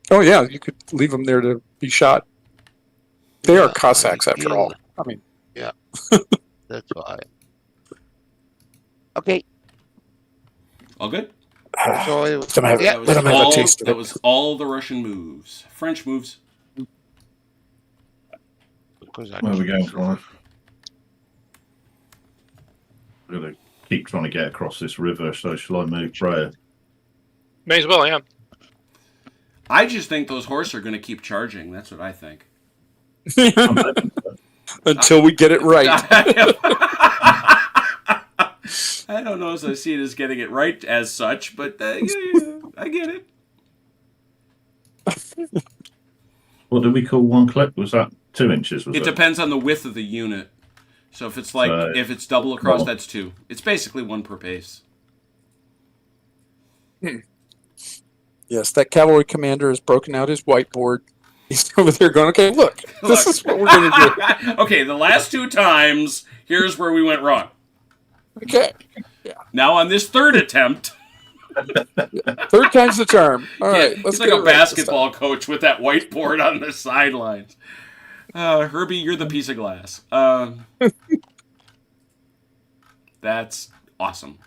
Oh yeah, you could leave them there to be shot. They are Cossacks after all. I mean, yeah, that's why. Okay. All good? So let them have, yeah, let them have a taste of That it. was all the Russian moves. French moves. Where are we going from? We're going to keep trying to get across this river, so shall I move Freya? May as well, yeah. I just think those horse are going to keep charging. That's what I think. Until we get it right. I don't know as I see it as getting it right as such, but yeah, I get it. What did we call one clip? Was that 2 inches? It depends on the width of the unit. So if it's if it's double across, that's 2. It's basically 1 per pace. Yes, that cavalry commander has broken out his whiteboard. He's over there going, okay, look, this is what we're going to do. Okay, the last 2 times, here's where we went wrong. Okay. Yeah. Now on this 3rd attempt. Third time's the charm. All right, let's He's like a basketball coach with that whiteboard on the sidelines. Herbie, you're the piece of glass. That's awesome.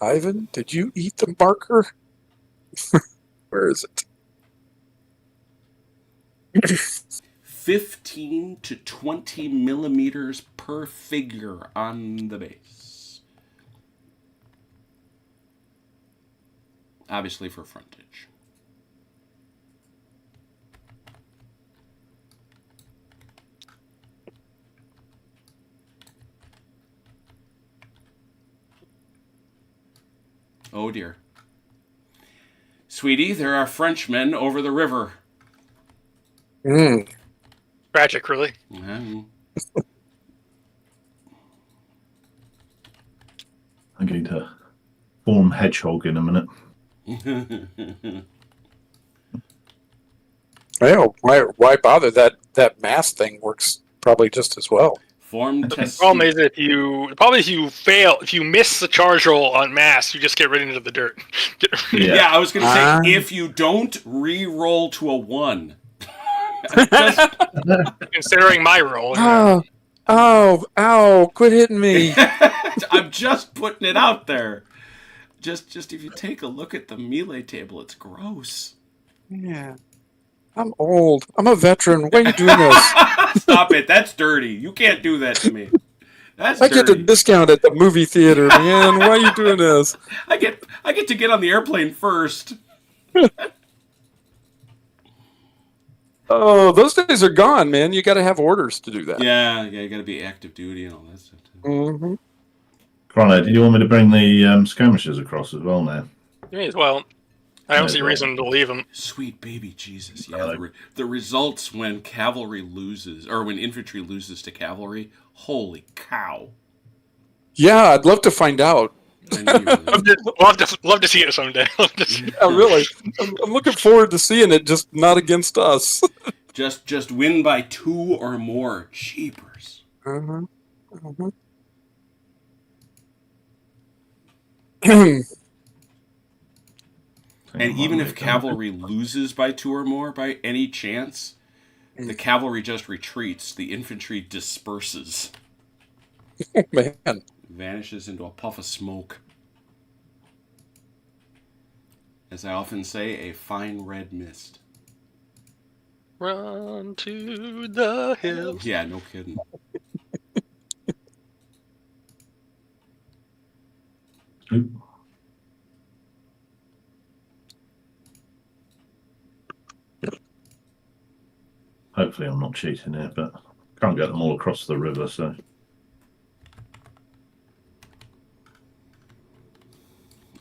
Ivan, did you eat the marker? Where is it? 15 to 20 millimeters per figure on the base. Obviously for frontage. Oh dear. Sweetie, there are Frenchmen over the river. Tragic, really. Mm. I'm going to form hedgehog in a minute. Well, why bother? That mass thing works probably just as well. The problem is if you miss the charge roll on mass, you just get right into the dirt. Yeah, I was going to say, if you don't re-roll to a 1. Considering my roll. Ow, quit hitting me. I'm just putting it out there. Just if you take a look at the melee table, it's gross. Yeah. I'm old. I'm a veteran. Why are you doing this? Stop it. That's dirty. You can't do that to me. That's I get the discount at the movie theater, man. Why are you doing this? I get to get on the airplane first. Oh, those days are gone, man. You got to have orders to do that. Yeah, you got to be active duty and all that stuff too. Mm-hmm. Chrono, do you want me to bring the skirmishers across as well now? You may as well. I don't see a reason to leave them. Sweet baby Jesus. Yeah, the results when cavalry loses, or when infantry loses to cavalry, holy cow. Yeah, I'd love to find out. Love to see it someday. Yeah, really. I'm looking forward to seeing it, just not against us. just win by 2 or more. Jeepers. Uh-huh. And even if cavalry loses by 2 or more, by any chance, the cavalry just retreats. The infantry disperses. Oh, man. Vanishes into a puff of smoke. As I often say, a fine red mist. Run to the hills. Yeah, no kidding. Hopefully I'm not cheating here, but can't get them all across the river, so...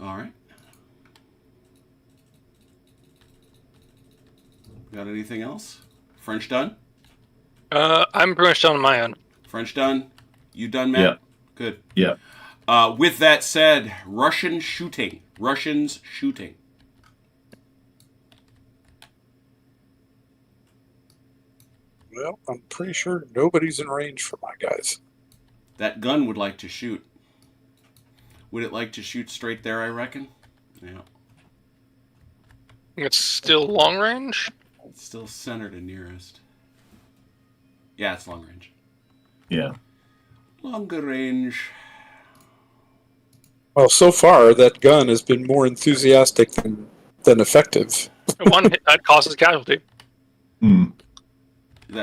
All right. Got anything else? French done? I'm pretty much done on my end. French done? You done, Matt? Yeah. Good. Yeah. With that said, Russians shooting. Well, I'm pretty sure nobody's in range for my guys. That gun would like to shoot. Would it like to shoot straight there, I reckon? Yeah. It's still long range. It's still centered and nearest. Yeah, it's long range. Yeah. Longer range. Well, so far, that gun has been more enthusiastic than effective. One hit, that causes casualty. Hmm.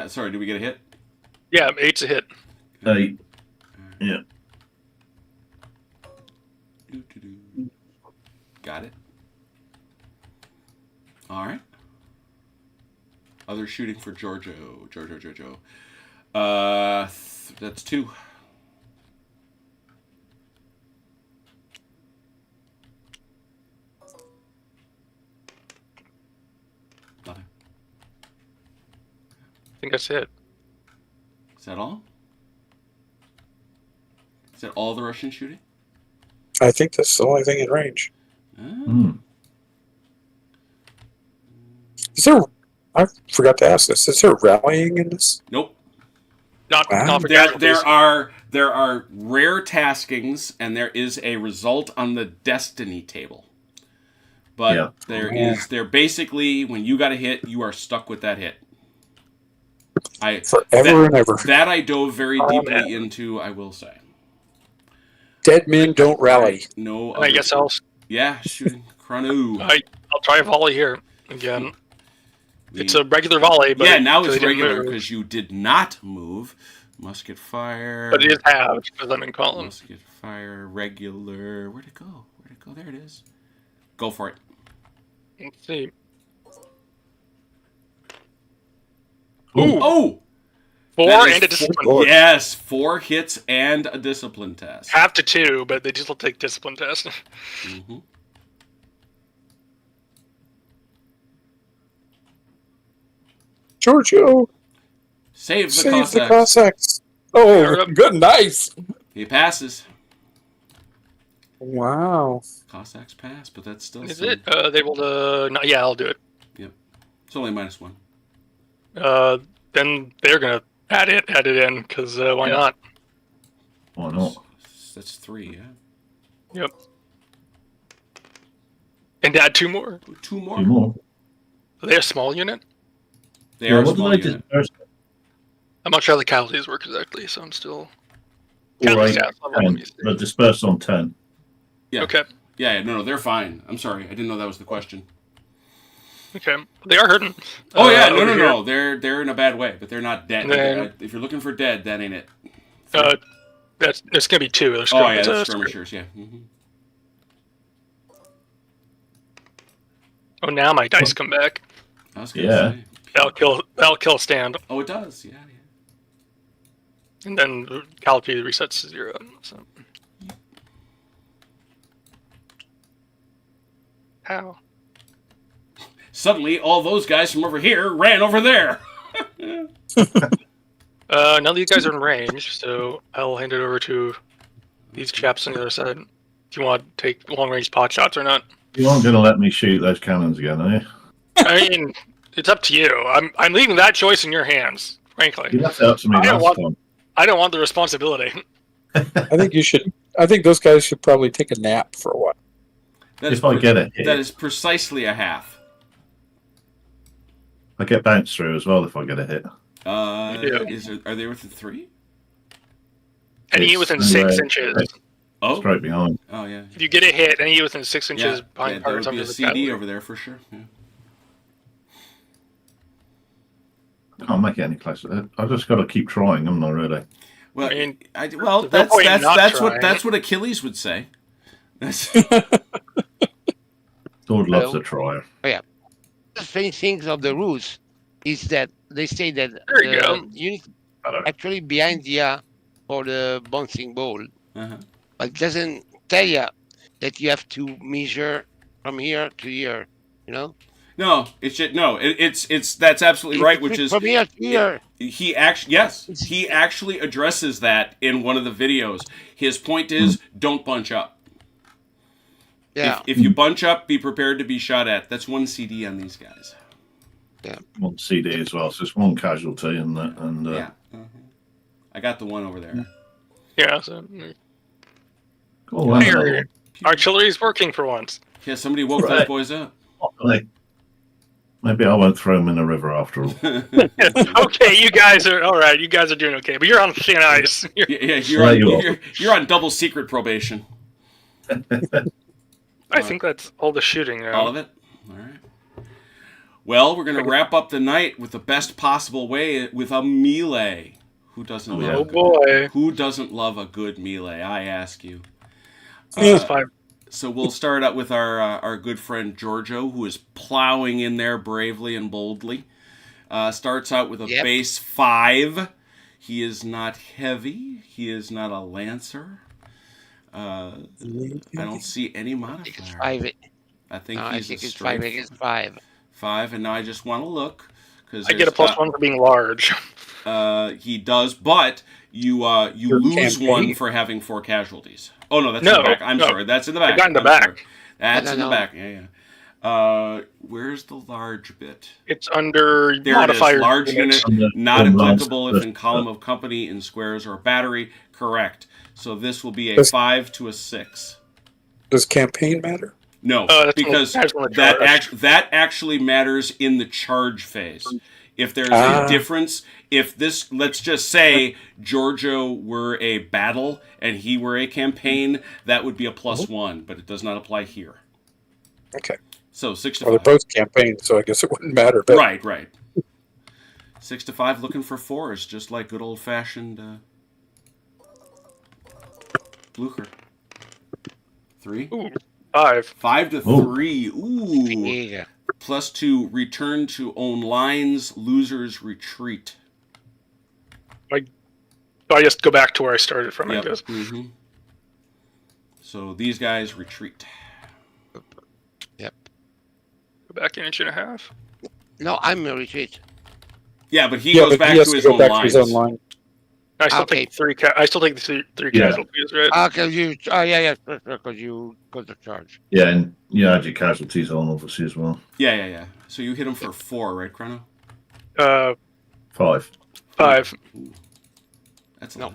Sorry, did we get a hit? Yeah, 8's a hit. 8. Yeah. Got it. All right. Other shooting for Giorgio. That's 2. Nothing. I think that's it. Is that all? Is that all the Russian shooting? I think that's the only thing in range. Hmm. Is there? I forgot to ask this. Is there rallying in this? Nope. Not for There casualties. are rare taskings, and there is a result on the destiny table. But Yeah. they're basically, when you got a hit, you are stuck with that hit. Forever and ever. That I dove very deeply into, I will say. Dead men don't rally. No. I guess I'll shooting Chrono. I'll try a volley here again. It's a regular volley, but now it's they didn't regular move. because you did not move. Musket fire. But it is halved because I'm in column. Musket fire, regular. Where'd it go? There it is. Go for it. Let's see. Ooh! Oh! 4 That is and a discipline. Yes, 4 hits and a discipline test. Half to 2, but they just will take discipline test. Mm-hmm. Giorgio, Save the save the Cossacks. Cossacks. Oh, good, nice. He passes. Wow. Cossacks pass, but that's still. Is it? They will. No, yeah, I'll do it. Yep. It's only -1. Then they're gonna add it in because why not? Why not? That's 3. Yeah. Yep. And add 2 more. 2 more. 2 more. Are they a small unit? They are a what small did unit. I disperse? I'm not sure how the casualties work exactly, so I'm still. All right, Casualty stats level, let me see. but dispersed on 10. Yeah. Okay. Yeah. No, they're fine. I'm sorry. I didn't know that was the question. Okay. They are hurting. Oh yeah. over here. No. They're in a bad way, but they're not dead. Then- If you're looking for dead, that ain't it. There's gonna be 2. There's Oh yeah, that's skirmishers. Yeah. Mm-hmm. Oh, now my dice come back. I was gonna Yeah. say. That'll kill stand, Oh, it does. Yeah. and then casualty resets to 0. So. How? Suddenly, all those guys from over here ran over there. None of these guys are in range, so I'll hand it over to these chaps on the other side. Do you want to take long-range pot shots or not? You aren't going to let me shoot those cannons again, are you? I mean, it's up to you. I'm leaving that choice in your hands, frankly. You left it up to me I don't last want- time. I don't want the responsibility. I think you should. I think those guys should probably take a nap for a while. That If I get a hit. that is precisely a half. I get bounced through as well if I get a hit. Yeah. Are they within 3? Any It's within anywhere 6 inches. Oh. Straight behind. Oh yeah. If you get a hit, any within 6 inches Yeah. behind There targets would be under a the CD battle. over there for sure. Yeah. Can't make it any closer. I just got to keep trying. I'm not ready. Well, I mean, that's there's no point in not trying. that's what Achilles would say. That's, Sword loves Hello? a trier. The strange things of the rules is that they say that There you go. the unit Hello. actually behind the for the bouncing ball, uh-huh. but it doesn't tell you that you have to measure from here to here. You know, No, it's just, no. It's that's absolutely right. Which is from here to here. He actually addresses that in one of the videos. His point is, don't bunch up. Yeah. If you bunch up, be prepared to be shot at. That's 1 CD on these guys. Yeah. 1 CD as well, so it's 1 casualty and that. And Yeah. I got the one over there. Yeah. So, oh, Here. Artillery's working for once. Yeah, somebody woke those boys up. Maybe I won't throw them in the river after all. Okay, you guys are all right. You guys are doing okay, but you're on thin ice. You're on double secret probation. I think that's all the shooting. All of it? All right. Well, we're going to wrap up the night with the best possible way with a melee. Who doesn't love a good melee, I ask you. So we'll start out with our good friend Giorgio, who is plowing in there bravely and boldly. Starts out with a base 5. He is not heavy. He is not a lancer. I don't see any modifier. I think it's 5 against 5. 5, and now I just want to look. I get a +1 for being large. He does, but you lose campaign. 1 for having 4 casualties. Oh no, that's in the back. I'm sorry, that's in the back. I got in the back. Sorry. That's in the back. Yeah. Where's the large bit? It's under there modifier. It is. Large unit, not applicable if in column of company, in squares, or battery. Correct. So this will be a 5 to a 6. Does campaign matter? No, because that actually matters in the charge phase. If there's a difference, if this, let's just say Giorgio were a battle and he were a campaign, that would be a +1, but it does not apply here. Okay. So 6 to 5. Well, they're both campaigns, so I guess it wouldn't matter. But... Right. 6 to 5 looking for 4s, just like good old-fashioned Blucher. 3? Ooh, 5. 5 to 3. Ooh. Yeah. +2, return to own lines, losers retreat. I just go back to where I started from, Yep. I guess. Mm-hmm. So these guys retreat. Yep. Go back an inch and a half. No, I'm a retreat. Yeah, but he goes back to his own lines. I still take 3. I still take the 3 casualties, right? Because you. Because you got the charge. Yeah, and you add your casualties on, obviously, as well. Yeah. So you hit him for 4, right, Chrono? 5. 5. Ooh. That's a lot.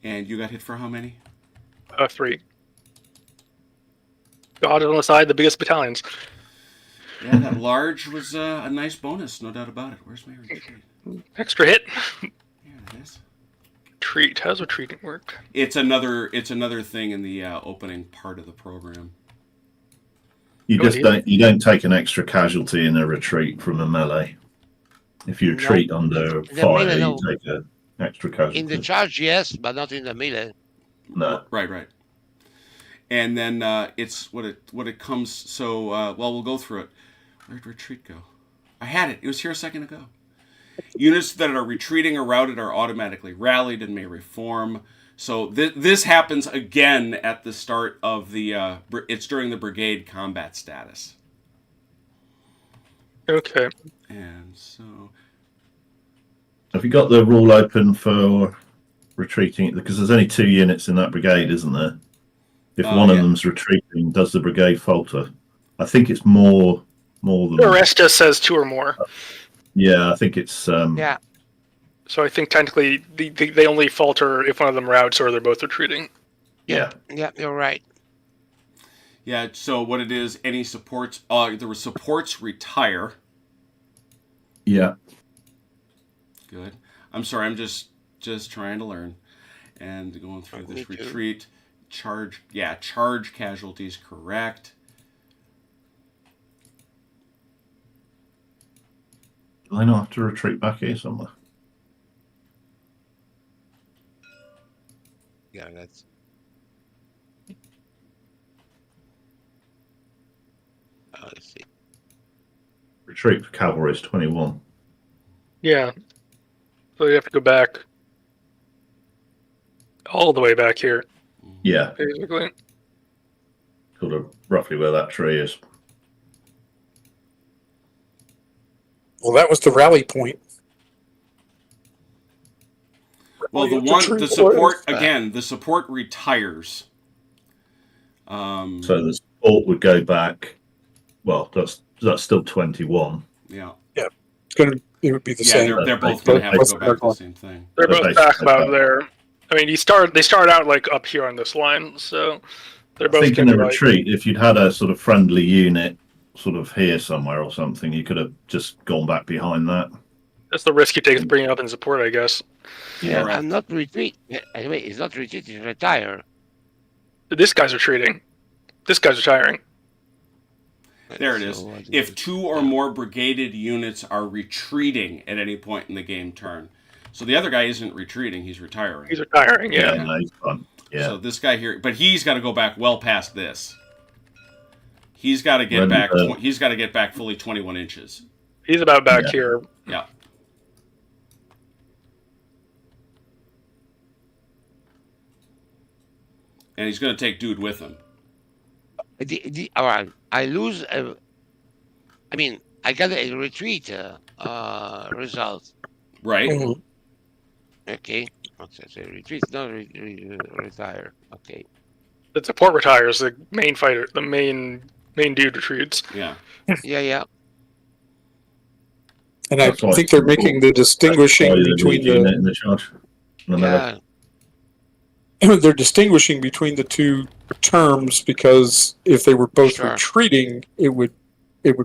And you got hit for how many? 3. God on the side, the biggest battalions. Yeah, that large was a nice bonus, no doubt about it. Where's my retreat? Extra hit. Here it is. Retreat. How's retreating work? It's another thing in the opening part of the program. You don't take an extra casualty in a retreat from a melee. If you retreat under fire, you take an extra casualty. In the charge, yes, but not in the melee. No. Right. And then it's what it comes. So we'll go through it. Where'd retreat go? I had it. It was here a second ago. Units that are retreating or routed are automatically rallied and may reform. So this happens again at the start of the. It's during the brigade combat status. Okay. And so. Have you got the rule open for retreating? Because there's only 2 units in that brigade, isn't there? If one of them's retreating, does the brigade falter? I think it's more than. The rest just says 2 or more. Yeah, I think it's. Yeah. So I think technically they only falter if one of them routes or they're both retreating. Yeah. Yeah, you're right. Yeah. So what it is? Any supports? There were supports retire. Yeah. Good. I'm sorry. I'm just trying to learn, and going through this retreat. Charge casualties, correct. Do I not have to retreat back here somewhere? Yeah, that's. Let's see. Retreat for cavalry is 21. Yeah. So you have to go back all the way back here. Yeah. Basically. Sort of roughly where that tree is. Well, that was the rally point. Well, the support retires. So the support would go back. Well, that's still 21. Yeah. It would be the same. They're both going to have to go back to the same thing. They're both back about there. I mean, they start out like up here on this line, so they're both. I think in the retreat, if you'd had a sort of friendly unit, sort of here somewhere or something, you could have just gone back behind that. That's the risk you take to bring it up in support, I guess. Yeah, I'm not retreat. Anyway, it's not retreat. It's retire. This guy's retreating. This guy's retiring. There it is. If 2 or more brigaded units are retreating at any point in the game turn. So the other guy isn't retreating, he's retiring. He's retiring, yeah. No, he's fun. Yeah. So this guy here, but he's got to go back well past this. He's got to get back. He's got to get back fully 21 inches. He's about back here. Yeah. And he's going to take dude with him. All right, I lose. I mean, I got a retreat result. Right. Mhm. Okay. So retreat, not retire. Okay. The support retires. The main fighter, the main dude retreats. Yeah. Yeah. And I think they're making the distinguishing between the charge. Yeah. They're distinguishing between the two terms because if they were both retreating, it would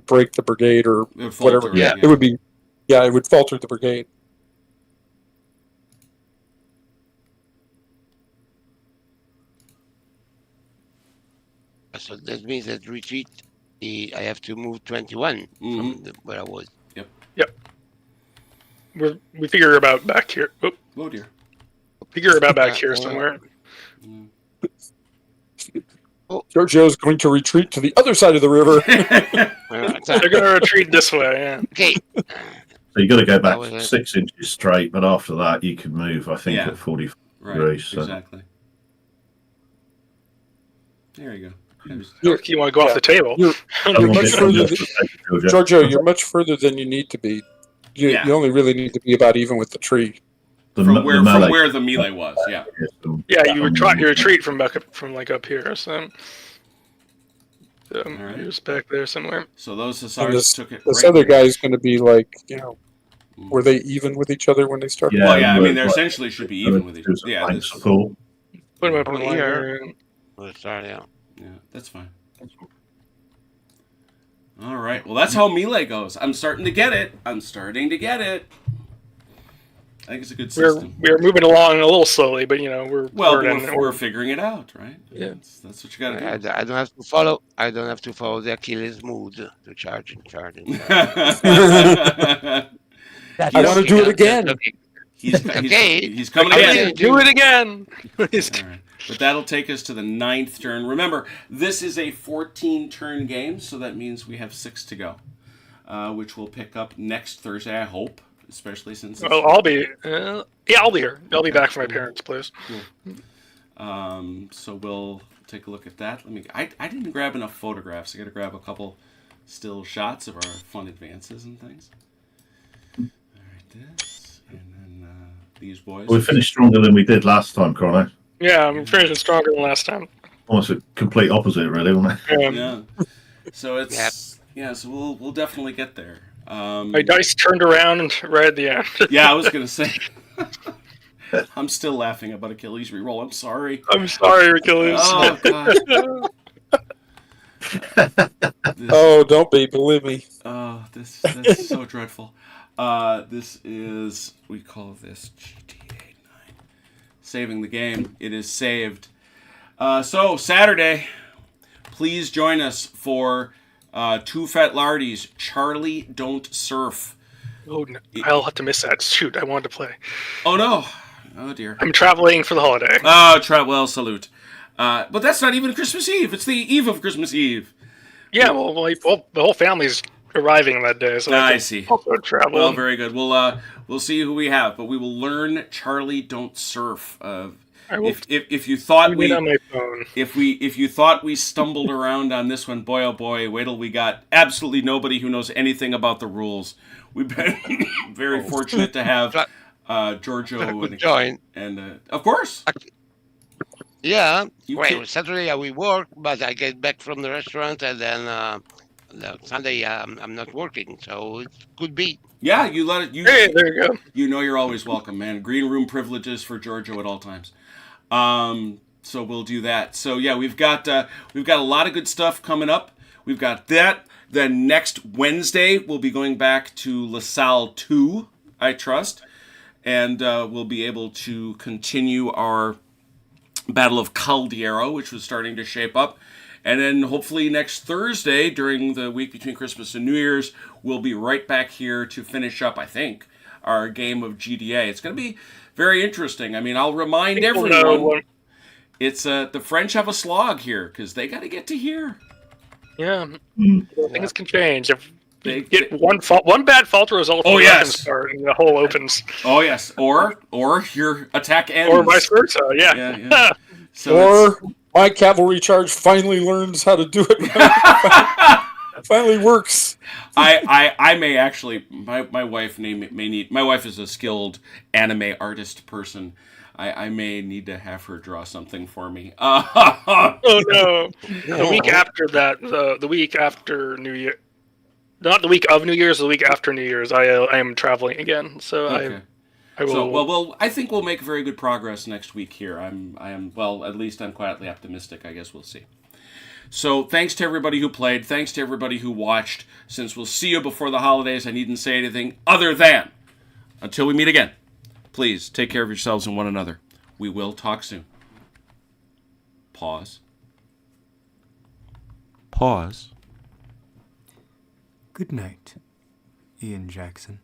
break the brigade or whatever. Yeah. It would be, it would falter the brigade. So that means that retreat, I have to move 21 from where I was. Yep. We figure about back here. Oh dear. Figure about back here somewhere. Giorgio's going to retreat to the other side of the river. They're going to retreat this way, yeah. Okay. So you got to go back 6 inches straight, but after that you can move, I think, at 45 degrees. So. Exactly. There you go. You want to go off the table. You're much further Giorgio, you're much further than you need to be. You only really need to be about even with the tree. From where the melee was, yeah. Yeah, you retreat from up here, so right. You're just back there somewhere. So those Hussars took it. This other guy's going to be like, were they even with each other when they started? Yeah, well, I mean, they essentially should be even with each other. Yeah, put them up on the here. Sorry, yeah, that's fine. All right. Well, that's how melee goes. I'm starting to get it. I think it's a good system. We're moving along a little slowly, but we're figuring it out, right? Yeah, that's what you got to do. I don't have to follow. I don't have to follow the Achilles mood to charge. I want to do it again. He's coming again. Do it again. All right. But that'll take us to the 9th turn. Remember, this is a 14-turn game, so that means we have 6 to go, which we'll pick up next Thursday, I hope, especially since... Well, I'll be here. I'll be back for my parents' place. Cool. So we'll take a look at that. I didn't grab enough photographs. I got to grab a couple still shots of our fun advances and things. All right, this, and then these boys. We finished stronger than we did last time, Chrono. Yeah, I'm finishing stronger than last time. Almost a complete opposite, really, wasn't it? Yeah. So it's so we'll definitely get there. My dice turned around right at the end. Yeah, I was gonna say. I'm still laughing about Achilles reroll. I'm sorry. I'm sorry, Achilles. Oh God. Don't be. Believe me. Oh, that's so dreadful. This is, we call this GTA 9. Saving the game. It is saved. So Saturday, please join us for Two Fat Lardies. Charlie Don't Surf. Oh, no. I'll have to miss that. Shoot, I wanted to play. Oh no. Oh dear. I'm traveling for the holiday. Oh, well, salute. But that's not even Christmas Eve. It's the eve of Christmas Eve. Yeah, well, the whole family's arriving that day, so I see. Also travel. Well, very good. We'll see who we have, but we will learn Charlie Don't Surf. If you thought on my phone. if you thought we stumbled around on this one, boy oh boy, wait till we got absolutely nobody who knows anything about the rules. We've been very fortunate to have Giorgio Could join. and of course. Yeah. You Well, can't- Saturday I will work, but I get back from the restaurant, and then Sunday I'm not working, so it could be. Yeah, you let it. Hey, there you go. You know you're always welcome, man. Green room privileges for Giorgio at all times. So we'll do that. So yeah, we've got a lot of good stuff coming up. We've got that. Then next Wednesday we'll be going back to LaSalle 2, I trust, and we'll be able to continue our Battle of Caldiero, which was starting to shape up. And then hopefully next Thursday, during the week between Christmas and New Year's, we'll be right back here to finish up, I think, our game of GDA. It's going to be very interesting. I mean, I'll remind everyone, it's the French have a slog here, because they got to get to here. Yeah, Mm. things can change. If They- you get one bad falter result, Oh, the yes. weapons start and the hole opens, Oh, yes. Or your attack ends. or vice versa. Yeah. Yeah, yeah. So Or my cavalry charge finally learns how to do it. Finally works. I may actually my wife may need, my wife is a skilled anime artist person. I may need to have her draw something for me. Oh no! No. The week after that, the week after New Year, not the week of New Year's, the week after New Year's, I am traveling again. So Okay. I will. So well, I think we'll make very good progress next week here. I am well, at least I'm quietly optimistic. I guess we'll see. So thanks to everybody who played. Thanks to everybody who watched. Since we'll see you before the holidays, I needn't say anything other than, until we meet again, please take care of yourselves and one another. We will talk soon. Pause. Pause. Good night, Ian Jackson.